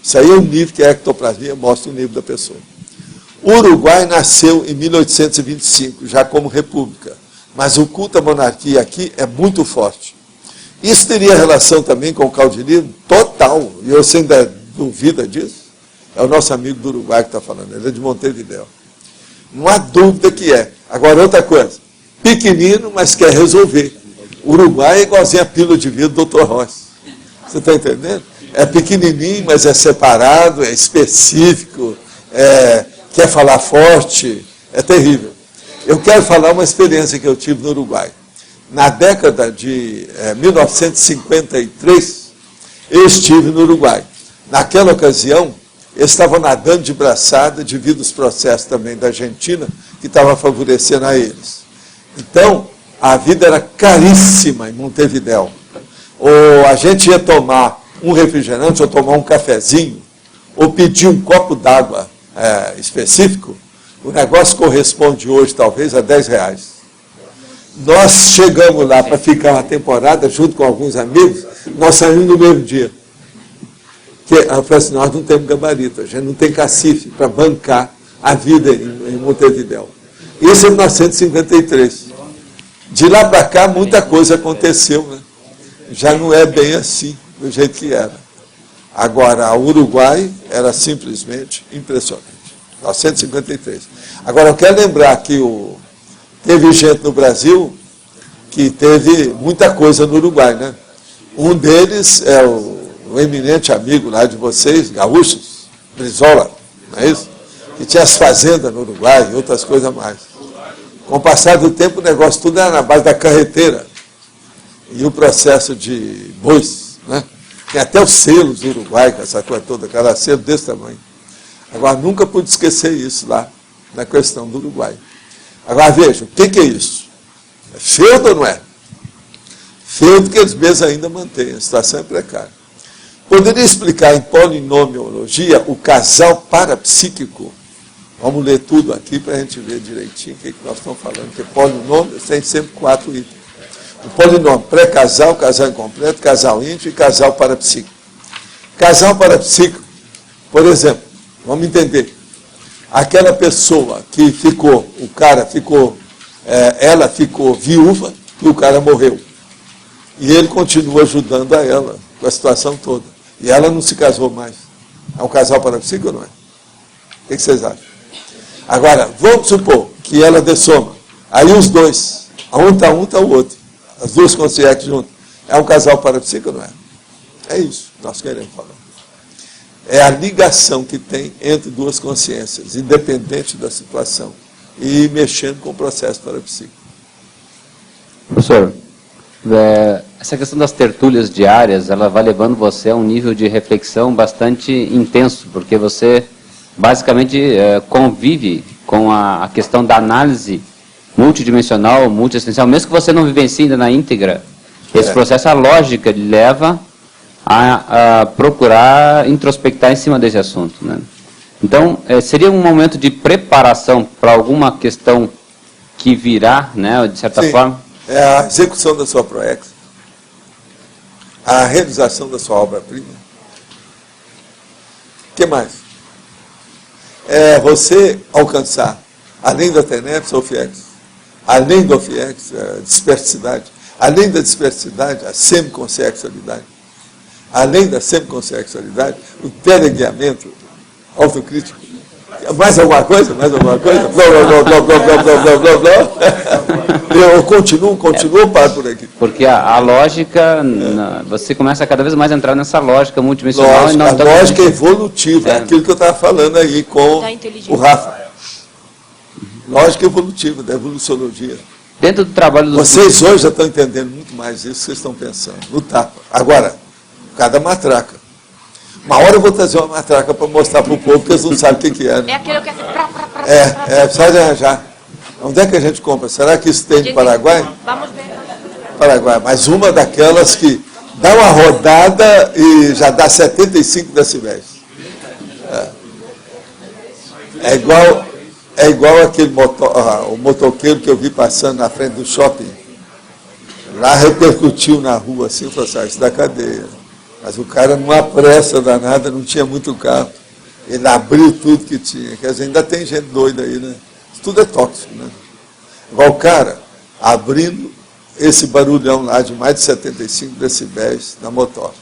Isso aí é o nível que a ectoplasmia mostra o nível da pessoa. O Uruguai nasceu em 1825, já como república. Mas o culto à monarquia aqui é muito forte. Isso teria relação também com o caudilismo? Total. E você ainda duvida disso? É o nosso amigo do Uruguai que está falando. Ele é de Montevidéu. Não há dúvida que é. Agora, outra coisa. Pequenino, mas quer resolver. O Uruguai é igualzinho a pílula de vidro do Dr. Ross. Você está entendendo? É pequenininho, mas é separado, é específico, quer falar forte, é terrível. Eu quero falar uma experiência que eu tive no Uruguai. Na década de 1953, eu estive no Uruguai. Naquela ocasião, eu estava nadando de braçada devido aos processos também da Argentina, que estava favorecendo a eles. Então, a vida era caríssima em Montevidéu. Ou a gente ia tomar um refrigerante, ou tomar um cafezinho, ou pedir um copo d'água específico, o negócio corresponde hoje, talvez, a R$10. Nós chegamos lá para ficar uma temporada, junto com alguns amigos, nós saímos no mesmo dia. Eu falei assim, nós não temos gabarito, a gente não tem cacife para bancar a vida em Montevidéu. Isso em 1953. De lá para cá, muita coisa aconteceu, né? Já não é bem assim, do jeito que era. Agora, o Uruguai era simplesmente impressionante. 1953. Agora, eu quero lembrar que teve gente no Brasil que teve muita coisa no Uruguai, né? Um deles é o eminente amigo lá de vocês, gaúchos, Brizola, não é isso? Que tinha as fazendas no Uruguai e outras coisas mais. Com o passar do tempo, o negócio tudo era na base da carreteira. E o processo de bois, né? Tem até os selos do Uruguai, essa coisa toda, cada selo desse tamanho. Agora, nunca pude esquecer isso lá, na questão do Uruguai. Agora, veja, o que é isso? É feudo ou não é? Feudo que eles mesmos ainda mantêm, a situação é precária. Poderia explicar em polinomiologia o casal parapsíquico? Vamos ler tudo aqui para a gente ver direitinho o que nós estamos falando, porque polinômio tem sempre 4 itens. O polinômio pré-casal, casal incompleto, casal íntimo e casal parapsíquico. Casal parapsíquico, por exemplo, vamos entender, aquela pessoa que ficou, ela ficou viúva e o cara morreu. E ele continua ajudando a ela com a situação toda. E ela não se casou mais. É um casal parapsíquico ou não é? O que vocês acham? Agora, vamos supor que ela dessoma. Aí os dois, um está o outro. As duas consciências juntas. É um casal parapsíquico ou não é? É isso que nós queremos falar. É a ligação que tem entre duas consciências, independente da situação, e mexendo com o processo parapsíquico. Professor, essa questão das tertúlias diárias, ela vai levando você a um nível de reflexão bastante intenso, porque você basicamente convive com a questão da análise multidimensional, multiexistencial, mesmo que você não vivencie ainda na íntegra, esse processo, a lógica lhe leva a procurar introspectar em cima desse assunto, né? Então, seria um momento de preparação para alguma questão que virá, né, de certa forma? É a execução da sua proex, a realização da sua obra-prima. O que mais? É você alcançar, além da TENEPS ou FIEX, além do OFIEX, a dispersidade, além da dispersidade, a semiconsexualidade, além da semiconsexualidade, o teleguiamento autocrítico. Mais alguma coisa? Mais alguma coisa? Blá, blá, blá, blá, blá, blá, blá, blá, blá. Eu continuo, paro por aqui. Porque a lógica, você começa a cada vez mais a entrar nessa lógica multidimensional. A lógica evolutiva, aquilo que eu estava falando aí com o Rafa. Lógica evolutiva, da evoluciologia. Dentro do trabalho dos Vocês hoje já estão entendendo muito mais isso que vocês estão pensando, no tapa. Agora, cada matraca. Uma hora eu vou trazer uma matraca para mostrar para o povo, porque eles não sabem o que é. Né? É aquele que é precisa de arranjar. Onde é que a gente compra? Será que isso tem no Paraguai? Vamos ver. Paraguai, mas uma daquelas que dá uma rodada e já dá 75 decibéis. É igual aquele o motoqueiro que eu vi passando na frente do shopping. Lá repercutiu na rua assim, eu falei assim, isso da cadeia. Mas o cara, numa pressa danada, não tinha muito carro. Ele abriu tudo que tinha. Quer dizer, ainda tem gente doida aí, né? Isso tudo é tóxico, né? Igual o cara abrindo esse barulhão lá de mais de 75 decibéis na motor.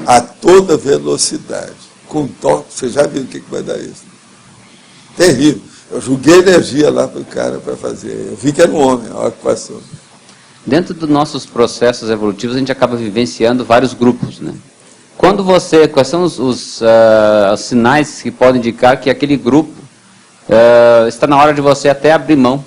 A toda velocidade. Com toque, você já viu o que vai dar isso. Terrível. Eu joguei energia lá para o cara para fazer. Eu vi que era um homem a hora que passou. Dentro dos nossos processos evolutivos, a gente acaba vivenciando vários grupos, né? Quais são os sinais que podem indicar que aquele grupo está na hora de você até abrir mão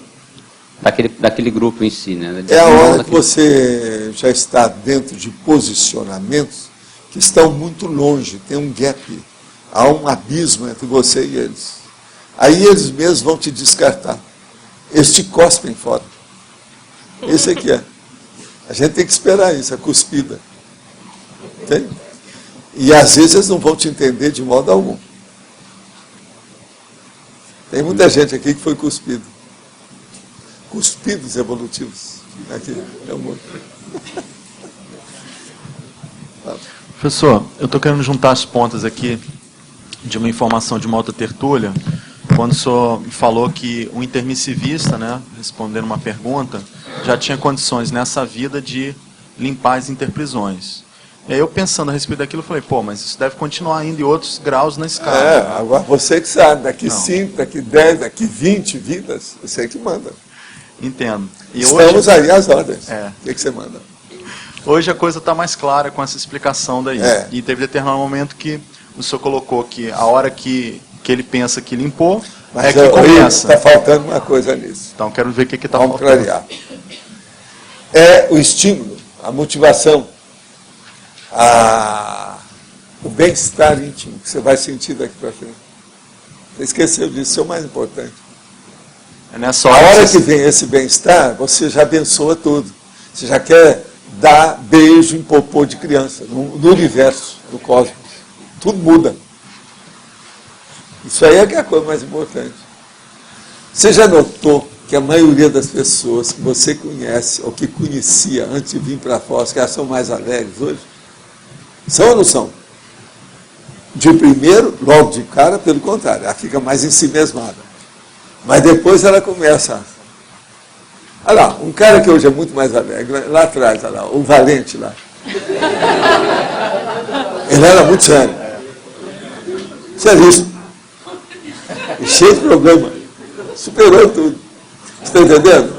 daquele grupo em si, né? É a hora que você já está dentro de posicionamentos que estão muito longe, tem um gap, há um abismo entre você e eles. Aí eles mesmos vão te descartar. Eles te cospem fora. Esse aqui é. A gente tem que esperar isso, a cuspida. Entende? E às vezes eles não vão te entender de modo algum. Tem muita gente aqui que foi cuspido. Cuspidos evolutivos. Aqui é o mundo. Professor, eu estou querendo juntar as pontas aqui de uma informação de uma outra tertúlia, quando o senhor falou que o intermissivista, né, respondendo uma pergunta, já tinha condições nessa vida de limpar as interprisões. E aí eu pensando a respeito daquilo, eu falei, mas isso deve continuar ainda em outros graus na escala. Agora você que sabe, daqui 5, daqui 10, daqui 20 vidas, você que manda. Entendo. E estamos hoje, aí às ordens. O que você manda? Hoje a coisa está mais clara com essa explicação daí. E teve determinado momento que o senhor colocou que a hora que ele pensa que limpou, mas é que começa. Está faltando uma coisa nisso. Então quero ver o que está faltando. Vamos clarear. É o estímulo, a motivação, o bem-estar íntimo que você vai sentir daqui para frente. Você esqueceu disso, isso é o mais importante. É nessa hora que vem esse bem-estar, você já abençoa tudo. Você já quer dar beijo em popô de criança, no universo, no cosmos. Tudo muda. Isso aí é que é a coisa mais importante. Você já notou que a maioria das pessoas que você conhece, ou que conhecia antes de vir para Foz, que elas são mais alegres hoje? São ou não são? De primeiro, logo de cara, pelo contrário, ela fica mais ensimesmada. Mas depois ela começa. Olha lá, um cara que hoje é muito mais alegre, lá atrás, olha lá, o Valente lá. Ele era muito sério. Seríssimo. E cheio de problema. Superou tudo. Você está entendendo?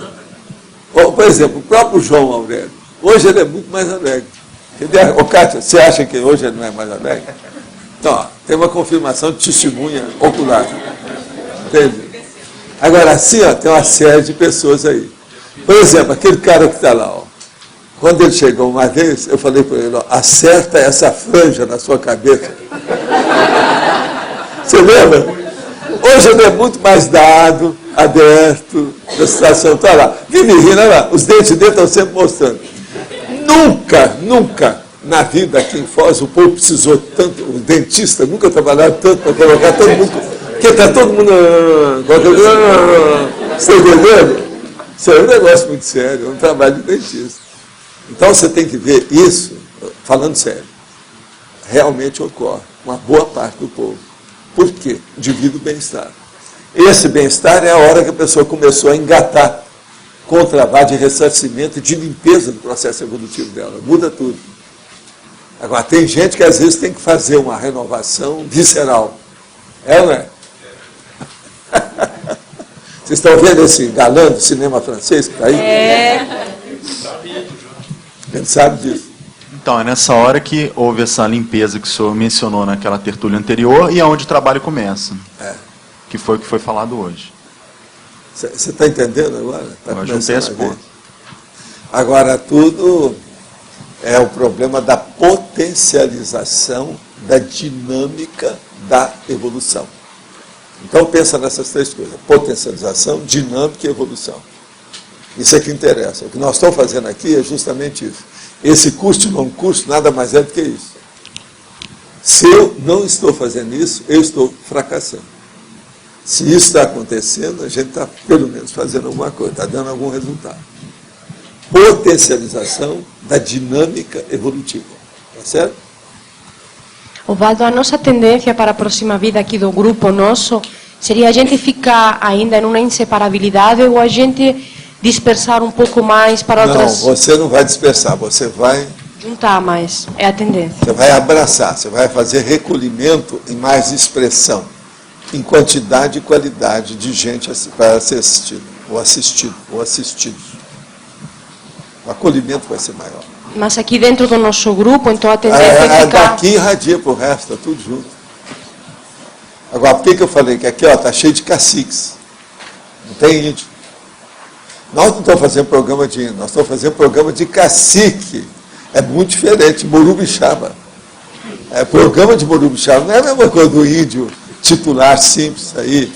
Por exemplo, o próprio João Aurélio. Hoje ele é muito mais alegre. Ô, Kátia, você acha que hoje ele não é mais alegre? Então, ó, tem uma confirmação de testemunha ocular. Entende? Agora, assim, ó, tem uma série de pessoas aí. Por exemplo, aquele cara que está lá, ó, quando ele chegou uma vez, eu falei para ele, ó, acerta essa franja na sua cabeça. Você lembra? Hoje ele é muito mais dado, aberto, da situação. Está lá, vive rindo, olha lá, os dentes dele estão sempre mostrando. Nunca na vida aqui em Foz o povo precisou tanto, o dentista nunca trabalharam tanto para colocar todo mundo, porque está todo mundo... Você está entendendo? Isso é um negócio muito sério, é um trabalho de dentista. Então você tem que ver isso, falando sério, realmente ocorre, uma boa parte do povo. Por quê? Devido ao bem-estar. Esse bem-estar é a hora que a pessoa começou a engatar com o trabalho de ressarcimento e de limpeza do processo evolutivo dela. Muda tudo. Agora, tem gente que às vezes tem que fazer uma renovação visceral. É ou não é? Vocês estão vendo esse galã do cinema francês que está aí? É. A gente sabe disso. Então, é nessa hora que houve essa limpeza que o senhor mencionou naquela tertúlia anterior e é onde o trabalho começa. Que foi o que foi falado hoje. Você está entendendo agora? Eu juntei esse ponto. Agora, tudo é o problema da potencialização da dinâmica da evolução. Então, pensa nessas três coisas. Potencialização, dinâmica e evolução. Isso é que interessa. O que nós estamos fazendo aqui é justamente isso. Esse curso de longo curso nada mais é do que isso. Se eu não estou fazendo isso, eu estou fracassando. Se isso está acontecendo, a gente está, pelo menos, fazendo alguma coisa, está dando algum resultado. Potencialização da dinâmica evolutiva. Tá certo? Osvaldo, a nossa tendência para a próxima vida aqui do grupo nosso seria a gente ficar ainda em uma inseparabilidade ou a gente dispersar um pouco mais para outras... Não, você não vai dispersar, você vai... juntar mais, é a tendência. Você vai abraçar, você vai fazer recolhimento em mais expressão, em quantidade e qualidade de gente para ser assistido, ou assistidos. O acolhimento vai ser maior. Mas aqui dentro do nosso grupo, então a tendência é ficar... Daqui irradia para o resto, está tudo junto. Agora, por que eu falei que aqui está cheio de caciques? Não tem índio. Nós não estamos fazendo programa de índio, nós estamos fazendo programa de cacique. É muito diferente, Morubixaba. Programa de Morubixaba não é a mesma coisa do índio titular simples aí,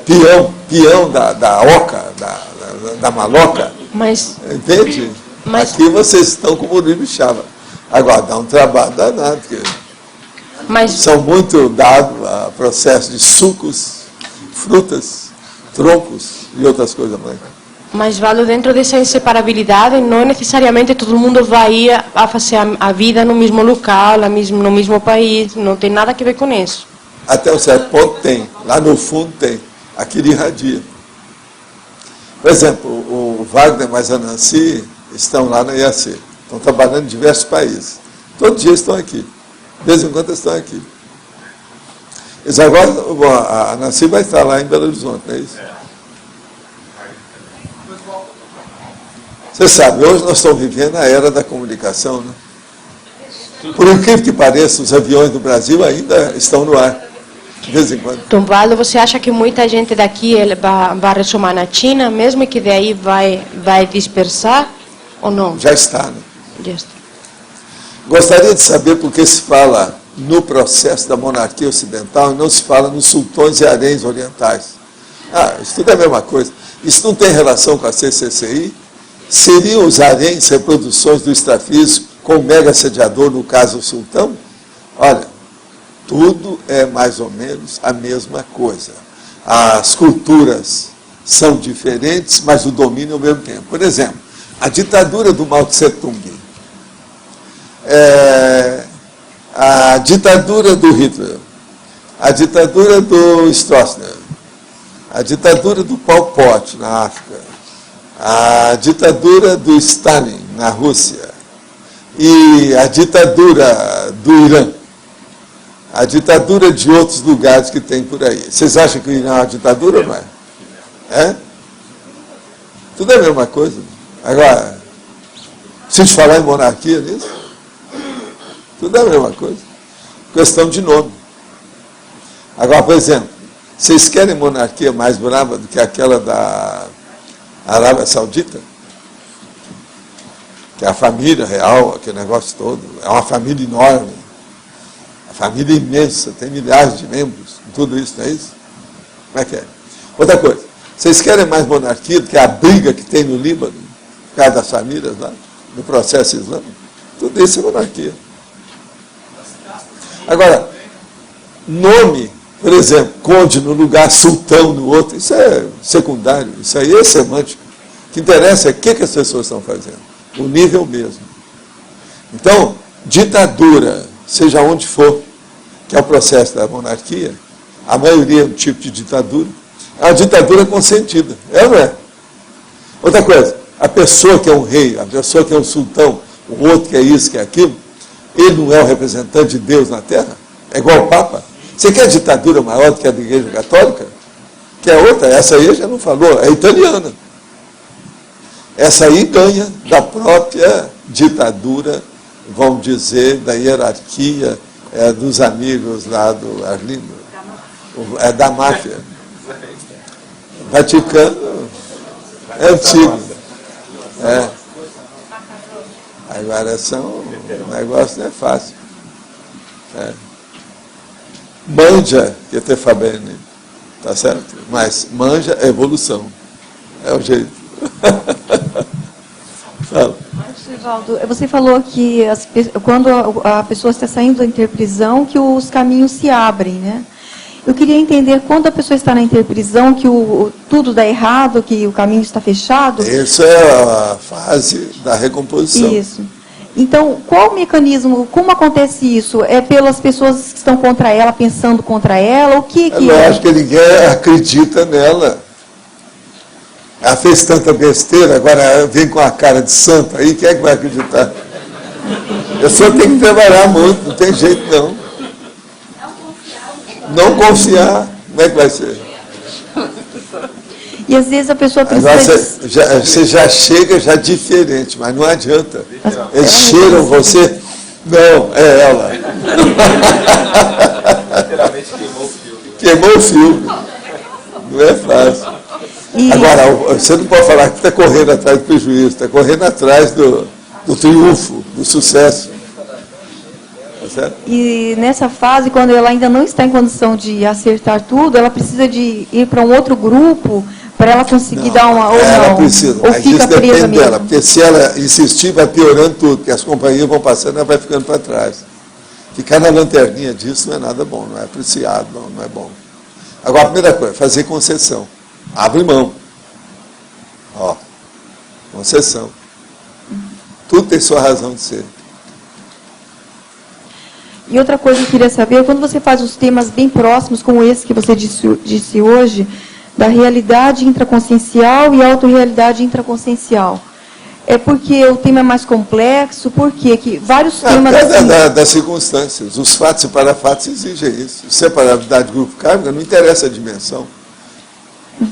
peão da oca, da maloca. Mas, entende? Mas, aqui vocês estão com o Morubixaba. Agora, dá um trabalho danado, porque são muito dados a processo de sucos, frutas, troncos e outras coisas mais. Mas, Valdo, dentro dessa inseparabilidade, não necessariamente todo mundo vai a fazer a vida no mesmo local, no mesmo país, não tem nada a ver com isso. Até um certo ponto tem, lá no fundo tem, aquilo irradia. Por exemplo, o Wagner mais a Nancy estão lá na IAC, estão trabalhando em diversos países. Todo dia estão aqui, de vez em quando estão aqui. Eles agora, a Nancy vai estar lá em Belo Horizonte, não é isso? Você sabe, hoje nós estamos vivendo a era da comunicação, né? Por incrível que pareça, os aviões do Brasil ainda estão no ar, de vez em quando. Então, Valdo, você acha que muita gente daqui vai ressumar na China, mesmo que daí vai dispersar, ou não? Já está, né? Já está. Gostaria de saber por que se fala no processo da monarquia ocidental e não se fala nos sultões e haréns orientais. Isso tudo é a mesma coisa. Isso não tem relação com a CCCI? Seriam os haréns reproduções do extrafísico com o mega assediador, no caso o sultão? Olha, tudo é mais ou menos a mesma coisa. As culturas são diferentes, mas o domínio ao mesmo tempo. Por exemplo, a ditadura do Mao Tse Tung, a ditadura do Hitler, a ditadura do Stroessner, a ditadura do Pol Pot na África, a ditadura do Stalin na Rússia e a ditadura do Irã, a ditadura de outros lugares que tem por aí. Vocês acham que o Irã é uma ditadura ou não é? É? Tudo é a mesma coisa. Agora, preciso falar em monarquia nisso? Tudo é a mesma coisa. Questão de nome. Agora, por exemplo, vocês querem monarquia mais brava do que aquela da Arábia Saudita? Que é a família real, aquele negócio todo. É uma família enorme. Uma família imensa, tem milhares de membros. Tudo isso, não é isso? Como é que é? Outra coisa. Vocês querem mais monarquia do que a briga que tem no Líbano? Por causa das famílias lá, no processo islâmico? Tudo isso é monarquia. Agora, nome, por exemplo, conde no lugar, sultão no outro, isso é secundário, isso aí é semântico. O que interessa é o que as pessoas estão fazendo, o nível mesmo. Então, ditadura, seja onde for, que é o processo da monarquia, a maioria é um tipo de ditadura, é uma ditadura consentida, é ou não é? Outra coisa, a pessoa que é um rei, a pessoa que é um sultão, o outro que é isso, que é aquilo, ele não é o representante de Deus na Terra? É igual o Papa? Você quer ditadura maior do que a da Igreja Católica? Que é outra, essa aí já não falou, é italiana. Essa aí ganha da própria ditadura, vamos dizer, da hierarquia dos amigos lá do Arlindo, da máfia. Vaticano é antigo. Agora o negócio não é fácil. Manja, que te fa bene, tá certo? Mas manja é evolução. É o jeito. Fala. Evaldo, você falou que quando a pessoa está saindo da interprisão, que os caminhos se abrem, né? Eu queria entender, quando a pessoa está na interprisão, que tudo dá errado, que o caminho está fechado. Isso é a fase da recomposição. Isso. Então, qual o mecanismo, como acontece isso? É pelas pessoas que estão contra ela, pensando contra ela? O que é lógico que ninguém acredita nela. Ela fez tanta besteira, agora vem com a cara de santa aí, quem é que vai acreditar? A pessoa tem que trabalhar muito, não tem jeito não. Não confiar, como é que vai ser? E às vezes a pessoa precisa... Agora você já chega já diferente, mas não adianta. Eles cheiram você, não, é ela. Literalmente queimou o filme. Queimou o filme. Não é fácil. Agora, você não pode falar que está correndo atrás do prejuízo, está correndo atrás do triunfo, do sucesso. Tá certo? E nessa fase, quando ela ainda não está em condição de acertar tudo, ela precisa de ir para um outro grupo para ela conseguir dar uma... Ou ela não, precisa, ou mas fica isso presa depende mesmo. dela, porque se ela insistir, vai piorando tudo, porque as companhias vão passando e ela vai ficando para trás. Ficar na lanterninha disso não é nada bom, não é apreciado, não é bom. Agora, a primeira coisa, fazer concessão. Abre mão. Ó, concessão. Tudo tem sua razão de ser. E outra coisa que eu queria saber, quando você faz os temas bem próximos, como esse que você disse hoje, da realidade intraconsciencial e autorrealidade intraconsciencial, é porque o tema é mais complexo? Por quê? Que vários temas... Das circunstâncias. Os fatos e parafatos exigem isso. Separabilidade de grupo kármico não interessa a dimensão.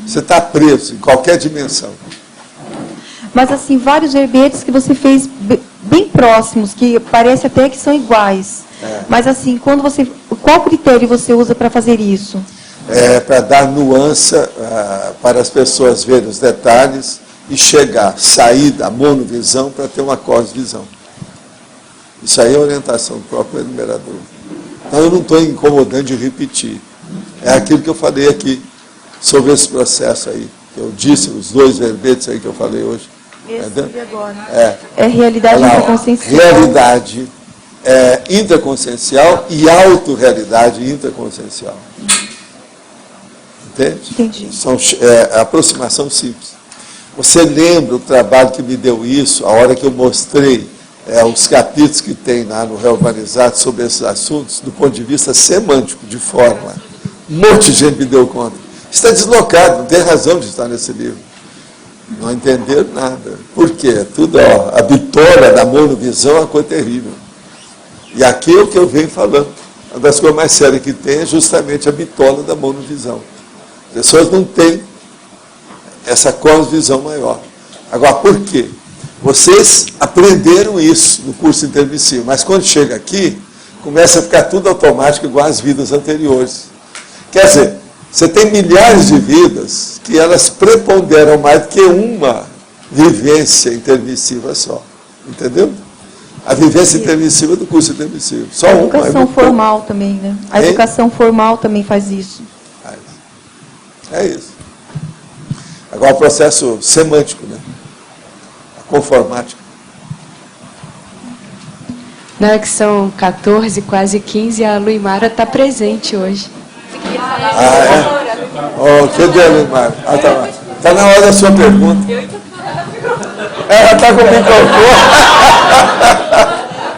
Você está preso em qualquer dimensão. Mas, assim, vários verbetes que você fez bem próximos, que parece até que são iguais. Mas, assim, qual critério você usa para fazer isso? Para dar nuance para as pessoas verem os detalhes e sair da monovisão para ter uma cosvisão. Isso aí é orientação do próprio enumerador. Então, eu não estou incomodando de repetir. É aquilo que eu falei aqui, sobre esse processo aí. Eu disse, os 2 verbetes aí que eu falei hoje. Esse agora. É realidade intraconsciencial. Realidade intraconsciencial e autorrealidade intraconsciencial. Entende? Entendi. São aproximação simples. Você lembra o trabalho que me deu isso, a hora que eu mostrei os capítulos que tem lá no Reurbanizado sobre esses assuntos, do ponto de vista semântico, de forma. Um monte de gente me deu conta. Está deslocado, não tem razão de estar nesse livro. Não entenderam nada. Por quê? Tudo, a vitória da monovisão é uma coisa terrível. E aqui é o que eu venho falando. Uma das coisas mais sérias que tem é justamente a bitola da monovisão. As pessoas não têm essa cosvisão maior. Agora, por quê? Vocês aprenderam isso no curso intermissivo, mas quando chega aqui, começa a ficar tudo automático igual às vidas anteriores. Quer dizer, você tem milhares de vidas que elas preponderam mais do que uma vivência intermissiva só. Entendeu? A vivência intermissiva do curso intermissivo. Só uma. A educação formal também, né? A educação formal também faz isso. É isso. Agora o processo semântico, né? A conformática. Não, é que são 14, quase 15, a Luimara está presente hoje. Cadê a Luimara? Está na hora da sua pergunta. Ela está com o microfone.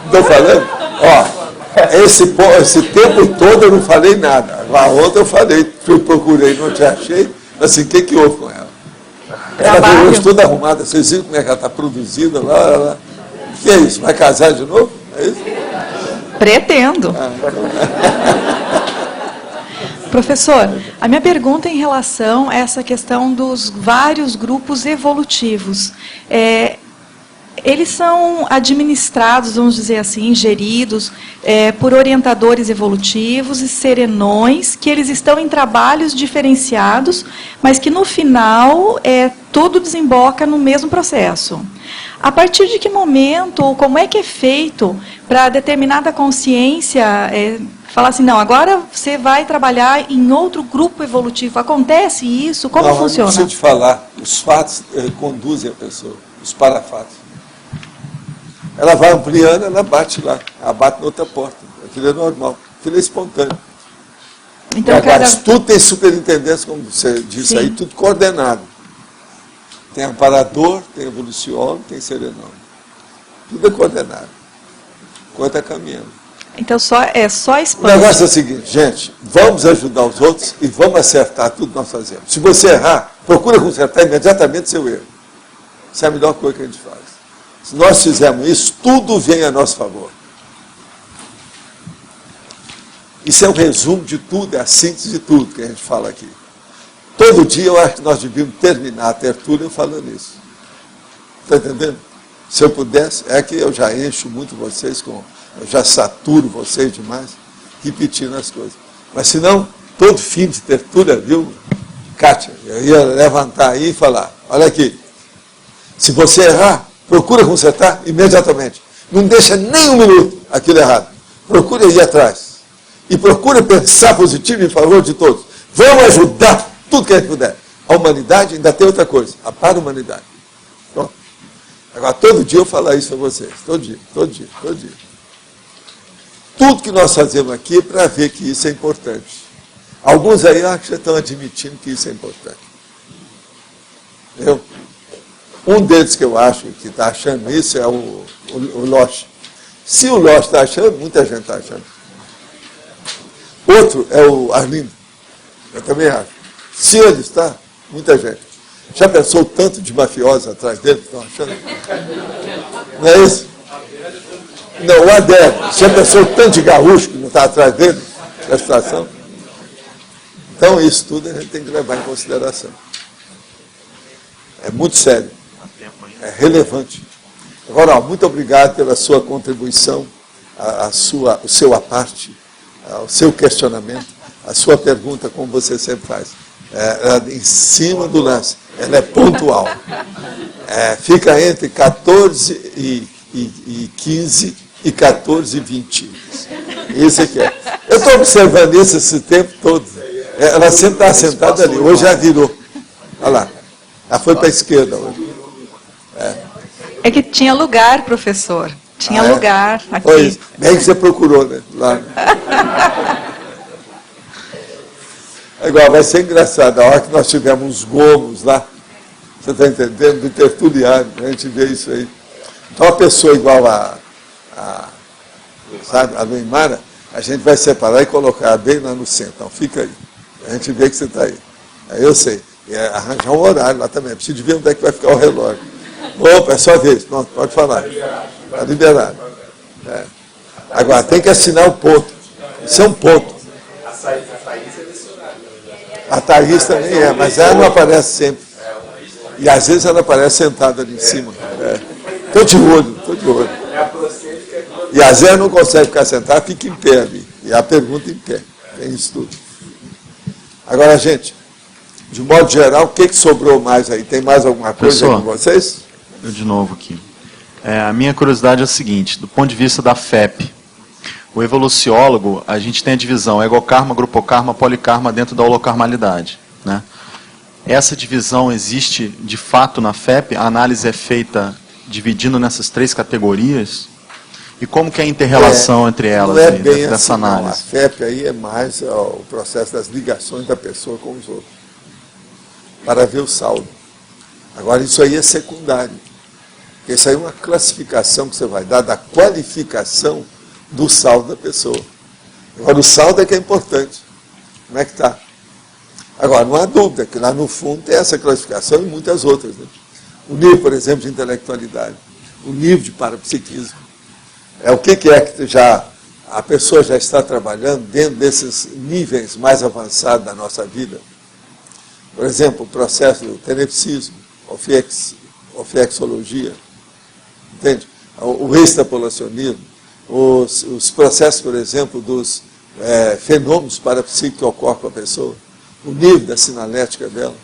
Estou falando? Esse tempo todo eu não falei nada. Agora ontem eu falei, procurei, não te achei. Assim, o que houve com ela? Ela veio hoje toda arrumada. Vocês viram como é que ela está produzida lá? O que é isso? Vai casar de novo? É isso? Pretendo. Professor, a minha pergunta é em relação a essa questão dos vários grupos evolutivos. Eles são administrados, vamos dizer assim, geridos por orientadores evolutivos e serenões, que eles estão em trabalhos diferenciados, mas que no final tudo desemboca no mesmo processo. A partir de que momento, ou como é que é feito para determinada consciência falar assim, não, agora você vai trabalhar em outro grupo evolutivo? Acontece isso? Como funciona? Não, deixa eu te falar, os fatos conduzem a pessoa, os parafatos. Ela vai ampliando, ela bate lá, ela bate na outra porta. Aquilo é normal, aquilo é espontâneo. Então, e agora, tudo tem superintendência, como você disse aí, tudo coordenado. Tem amparador, tem evoluciólogo, tem serenão. Tudo é coordenado. Enquanto está caminhando. Então, só expande. O negócio é o seguinte, gente, vamos ajudar os outros e vamos acertar tudo que nós fazemos. Se você errar, procura consertar imediatamente seu erro. Isso é a melhor coisa que a gente faz. Se nós fizermos isso, tudo vem a nosso favor. Isso é o resumo de tudo, é a síntese de tudo que a gente fala aqui. Todo dia eu acho que nós devíamos terminar a tertúlia falando isso. Está entendendo? Se eu pudesse, é que eu já encho muito vocês, eu já saturo vocês demais, repetindo as coisas. Mas se não, todo fim de tertúlia, viu, Kátia, eu ia levantar aí e falar, olha aqui, se você errar, procura consertar imediatamente. Não deixa nem um minuto aquilo errado. Procura ir atrás. E procura pensar positivo em favor de todos. Vamos ajudar tudo que a gente puder. A humanidade ainda tem outra coisa, a para-humanidade. Pronto. Agora, todo dia eu falo isso para vocês. Todo dia. Tudo que nós fazemos aqui é para ver que isso é importante. Alguns aí acho que já estão admitindo que isso é importante. Entendeu? Um deles que eu acho que está achando isso é o Loche. Se o Loche está achando, muita gente está achando. Outro é o Arlindo. Eu também acho. Se ele está, muita gente. Já pensou o tanto de mafiosos atrás dele que estão achando? Não é isso? Não, o Adélio. Já pensou o tanto de gaúcho que não está atrás dele da situação? Então, isso tudo a gente tem que levar em consideração. É muito sério. É relevante. Agora, muito obrigado pela sua contribuição, o seu aparte, o seu questionamento, a sua pergunta, como você sempre faz. Em cima do lance. Ela é pontual. Fica entre 14 e 15 e 14 e 20. Isso aqui é. Eu estou observando isso esse tempo todo. Ela sempre está sentada ali. Hoje já virou. Olha lá. Ela foi para a esquerda hoje. É que tinha lugar, professor. Tinha lugar aqui. Pois, bem que você procurou, né? Lá. Agora, vai ser engraçado. A hora que nós tivermos uns gomos lá, você está entendendo? Do tertuliano, a gente vê isso aí. Então, uma pessoa igual sabe, a Luimara, a gente vai separar e colocar bem lá no centro. Então, fica aí. A gente vê que você está aí. Aí eu sei. E arranjar um horário lá também. Preciso de ver onde é que vai ficar o relógio. Opa, é sua vez. Pronto, pode falar. Está liberado. Agora, tem que assinar o ponto. Isso é um ponto. A Thaís também mas ela não aparece sempre. E às vezes ela aparece sentada ali em cima. Estou de olho. E às vezes não consegue ficar sentada, fica em pé ali. E a pergunta em pé. Tem isso tudo. Agora, gente, de modo geral, o que sobrou mais aí? Tem mais alguma coisa aí com vocês? Eu de novo aqui. A minha curiosidade é a seguinte, do ponto de vista da FEP, o evoluciólogo, a gente tem a divisão egokarma, grupokarma, polikarma dentro da holokarmalidade, né? Essa divisão existe de fato na FEP? A análise é feita dividindo nessas três categorias? E como que é a inter-relação entre elas, não é aí, bem dessa assim, análise? não. A FEP aí é mais o processo das ligações da pessoa com os outros, para ver o saldo. Agora, isso aí é secundário. Isso aí é uma classificação que você vai dar da qualificação do saldo da pessoa. Agora, o saldo é que é importante. Como é que está? Agora, não há dúvida que lá no fundo tem essa classificação e muitas outras. Né? O nível, por exemplo, de intelectualidade, o nível de parapsiquismo. O que é que a pessoa já está trabalhando dentro desses níveis mais avançados da nossa vida. Por exemplo, o processo do tenepsismo, ofiexologia, entende? O extrapolacionismo, os processos, por exemplo, dos fenômenos parapsíquicos que ocorrem com a pessoa, o nível da sinalética dela,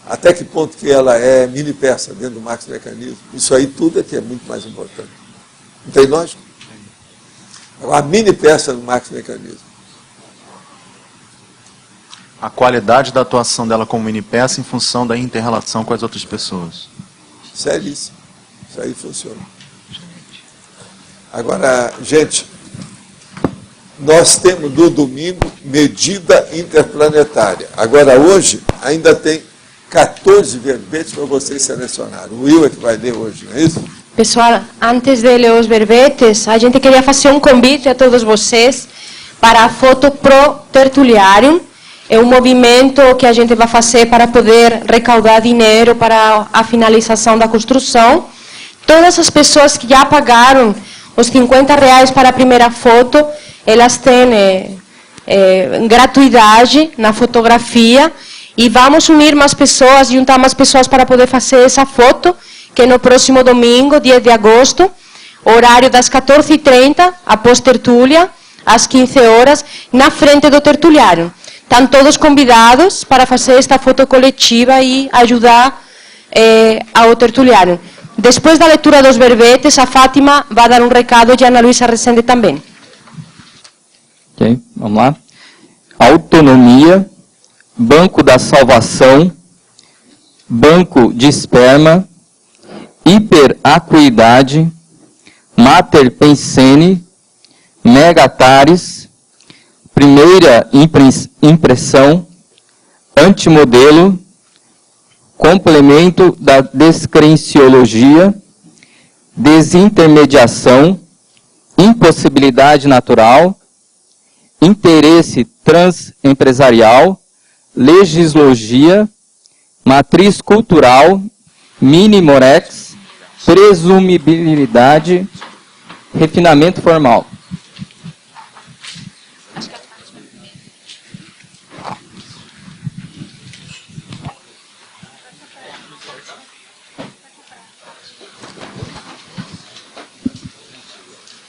até que ponto que ela é mini peça dentro do maxi-mecanismo. Isso aí tudo é que é muito mais importante. Não tem lógica? A mini peça do maxi-mecanismo. A qualidade da atuação dela como mini peça em função da inter-relação com as outras pessoas. Seríssimo. Isso aí funciona. Agora, gente, nós temos no domingo medida interplanetária. Agora, hoje, ainda tem 14 verbetes para vocês selecionarem. O Will é que vai ler hoje, não é isso? Pessoal, antes de ler os verbetes, a gente queria fazer um convite a todos vocês para a foto Pro Tertuliarium. É um movimento que a gente vai fazer para poder recaudar dinheiro para a finalização da construção. Todas as pessoas que já pagaram os R$50 para a primeira foto, elas têm gratuidade na fotografia. E vamos unir mais pessoas, juntar mais pessoas para poder fazer essa foto, que é no próximo domingo, 10 de agosto, horário das 14h30, após tertúlia, às 15 horas, na frente do tertuliário. Estão todos convidados para fazer esta foto coletiva e ajudar ao tertuliário. Depois da leitura dos verbetes, a Fátima vai dar um recado e a Ana Luísa Resende também. Ok, vamos lá. Autonomia, Banco da Salvação, Banco de Esperma, Hiperacuidade, Mater Pensene, Megatares, Primeira Impressão, Antimodelo, Complemento da Descrenciologia, Desintermediação, Impossibilidade Natural, Interesse Transempresarial, Legislogia, Matriz Cultural, Minimorex, Presumibilidade, Refinamento Formal.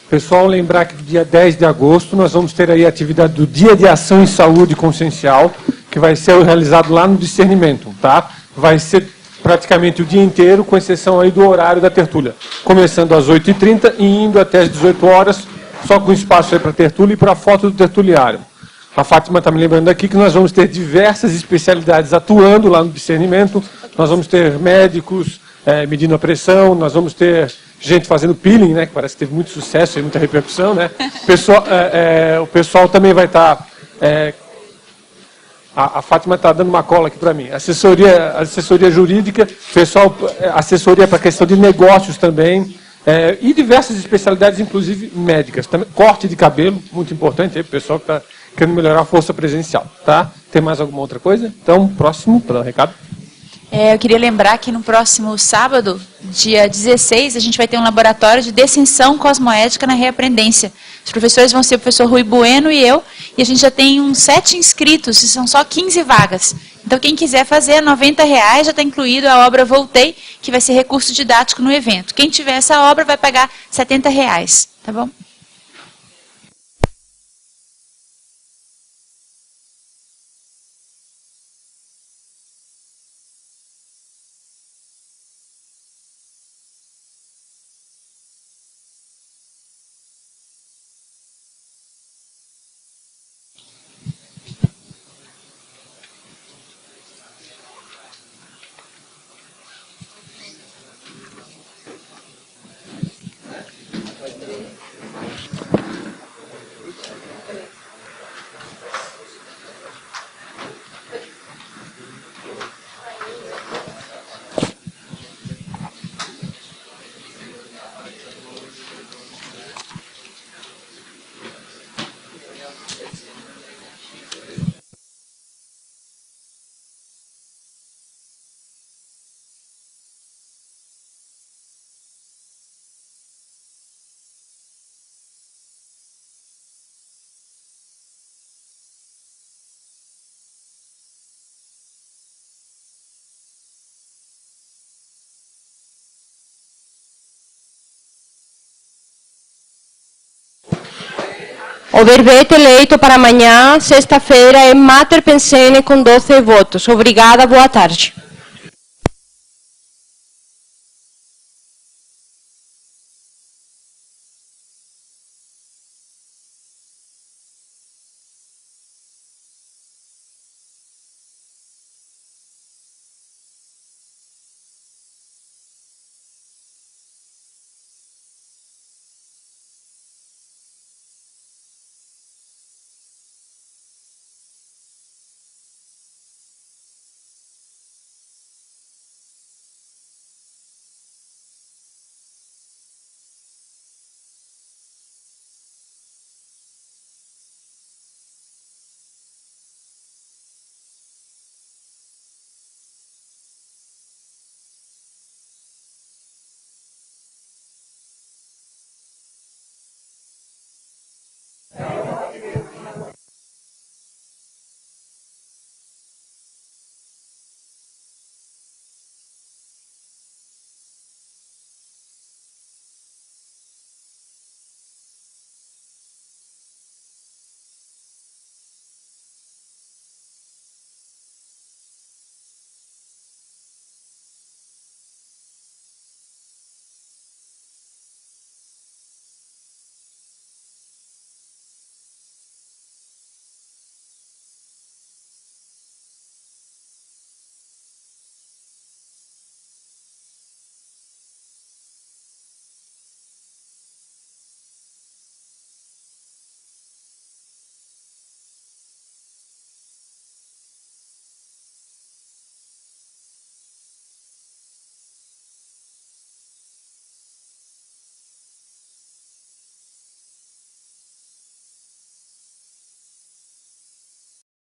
Pessoal, lembrar que dia 10 de agosto nós vamos ter aí a atividade do Dia de Ação em Saúde Consciencial, que vai ser realizado lá no Discernimento, tá? Vai ser praticamente o dia inteiro, com exceção aí do horário da tertúlia. Começando às 8h30 e indo até às 18 horas, só com espaço aí para tertúlia e para a foto do tertuliário. A Fátima está me lembrando aqui que nós vamos ter diversas especialidades atuando lá no Discernimento. Nós vamos ter médicos medindo a pressão, nós vamos ter gente fazendo peeling, né, que parece que teve muito sucesso e muita repercussão, né? O pessoal também vai estar... A Fátima está dando uma cola aqui para mim. Assessoria jurídica, pessoal, assessoria para questão de negócios também, e diversas especialidades, inclusive médicas. Também, corte de cabelo, muito importante, aí o pessoal que está querendo melhorar a força presencial. Tá? Tem mais alguma outra coisa? Então, próximo, para dar um recado. Eu queria lembrar que no próximo sábado, dia 16, a gente vai ter um laboratório de descensão cosmoética na reaprendência. Os professores vão ser o professor Rui Bueno e eu, e a gente já tem uns 7 inscritos, e são só 15 vagas. Então, quem quiser fazer, R$90, já está incluído a obra Voltei, que vai ser recurso didático no evento. Quem tiver essa obra vai pagar R$70, tá bom? O verbete eleito para amanhã, sexta-feira, é Mater Pensene com 12 votos. Obrigada, boa tarde.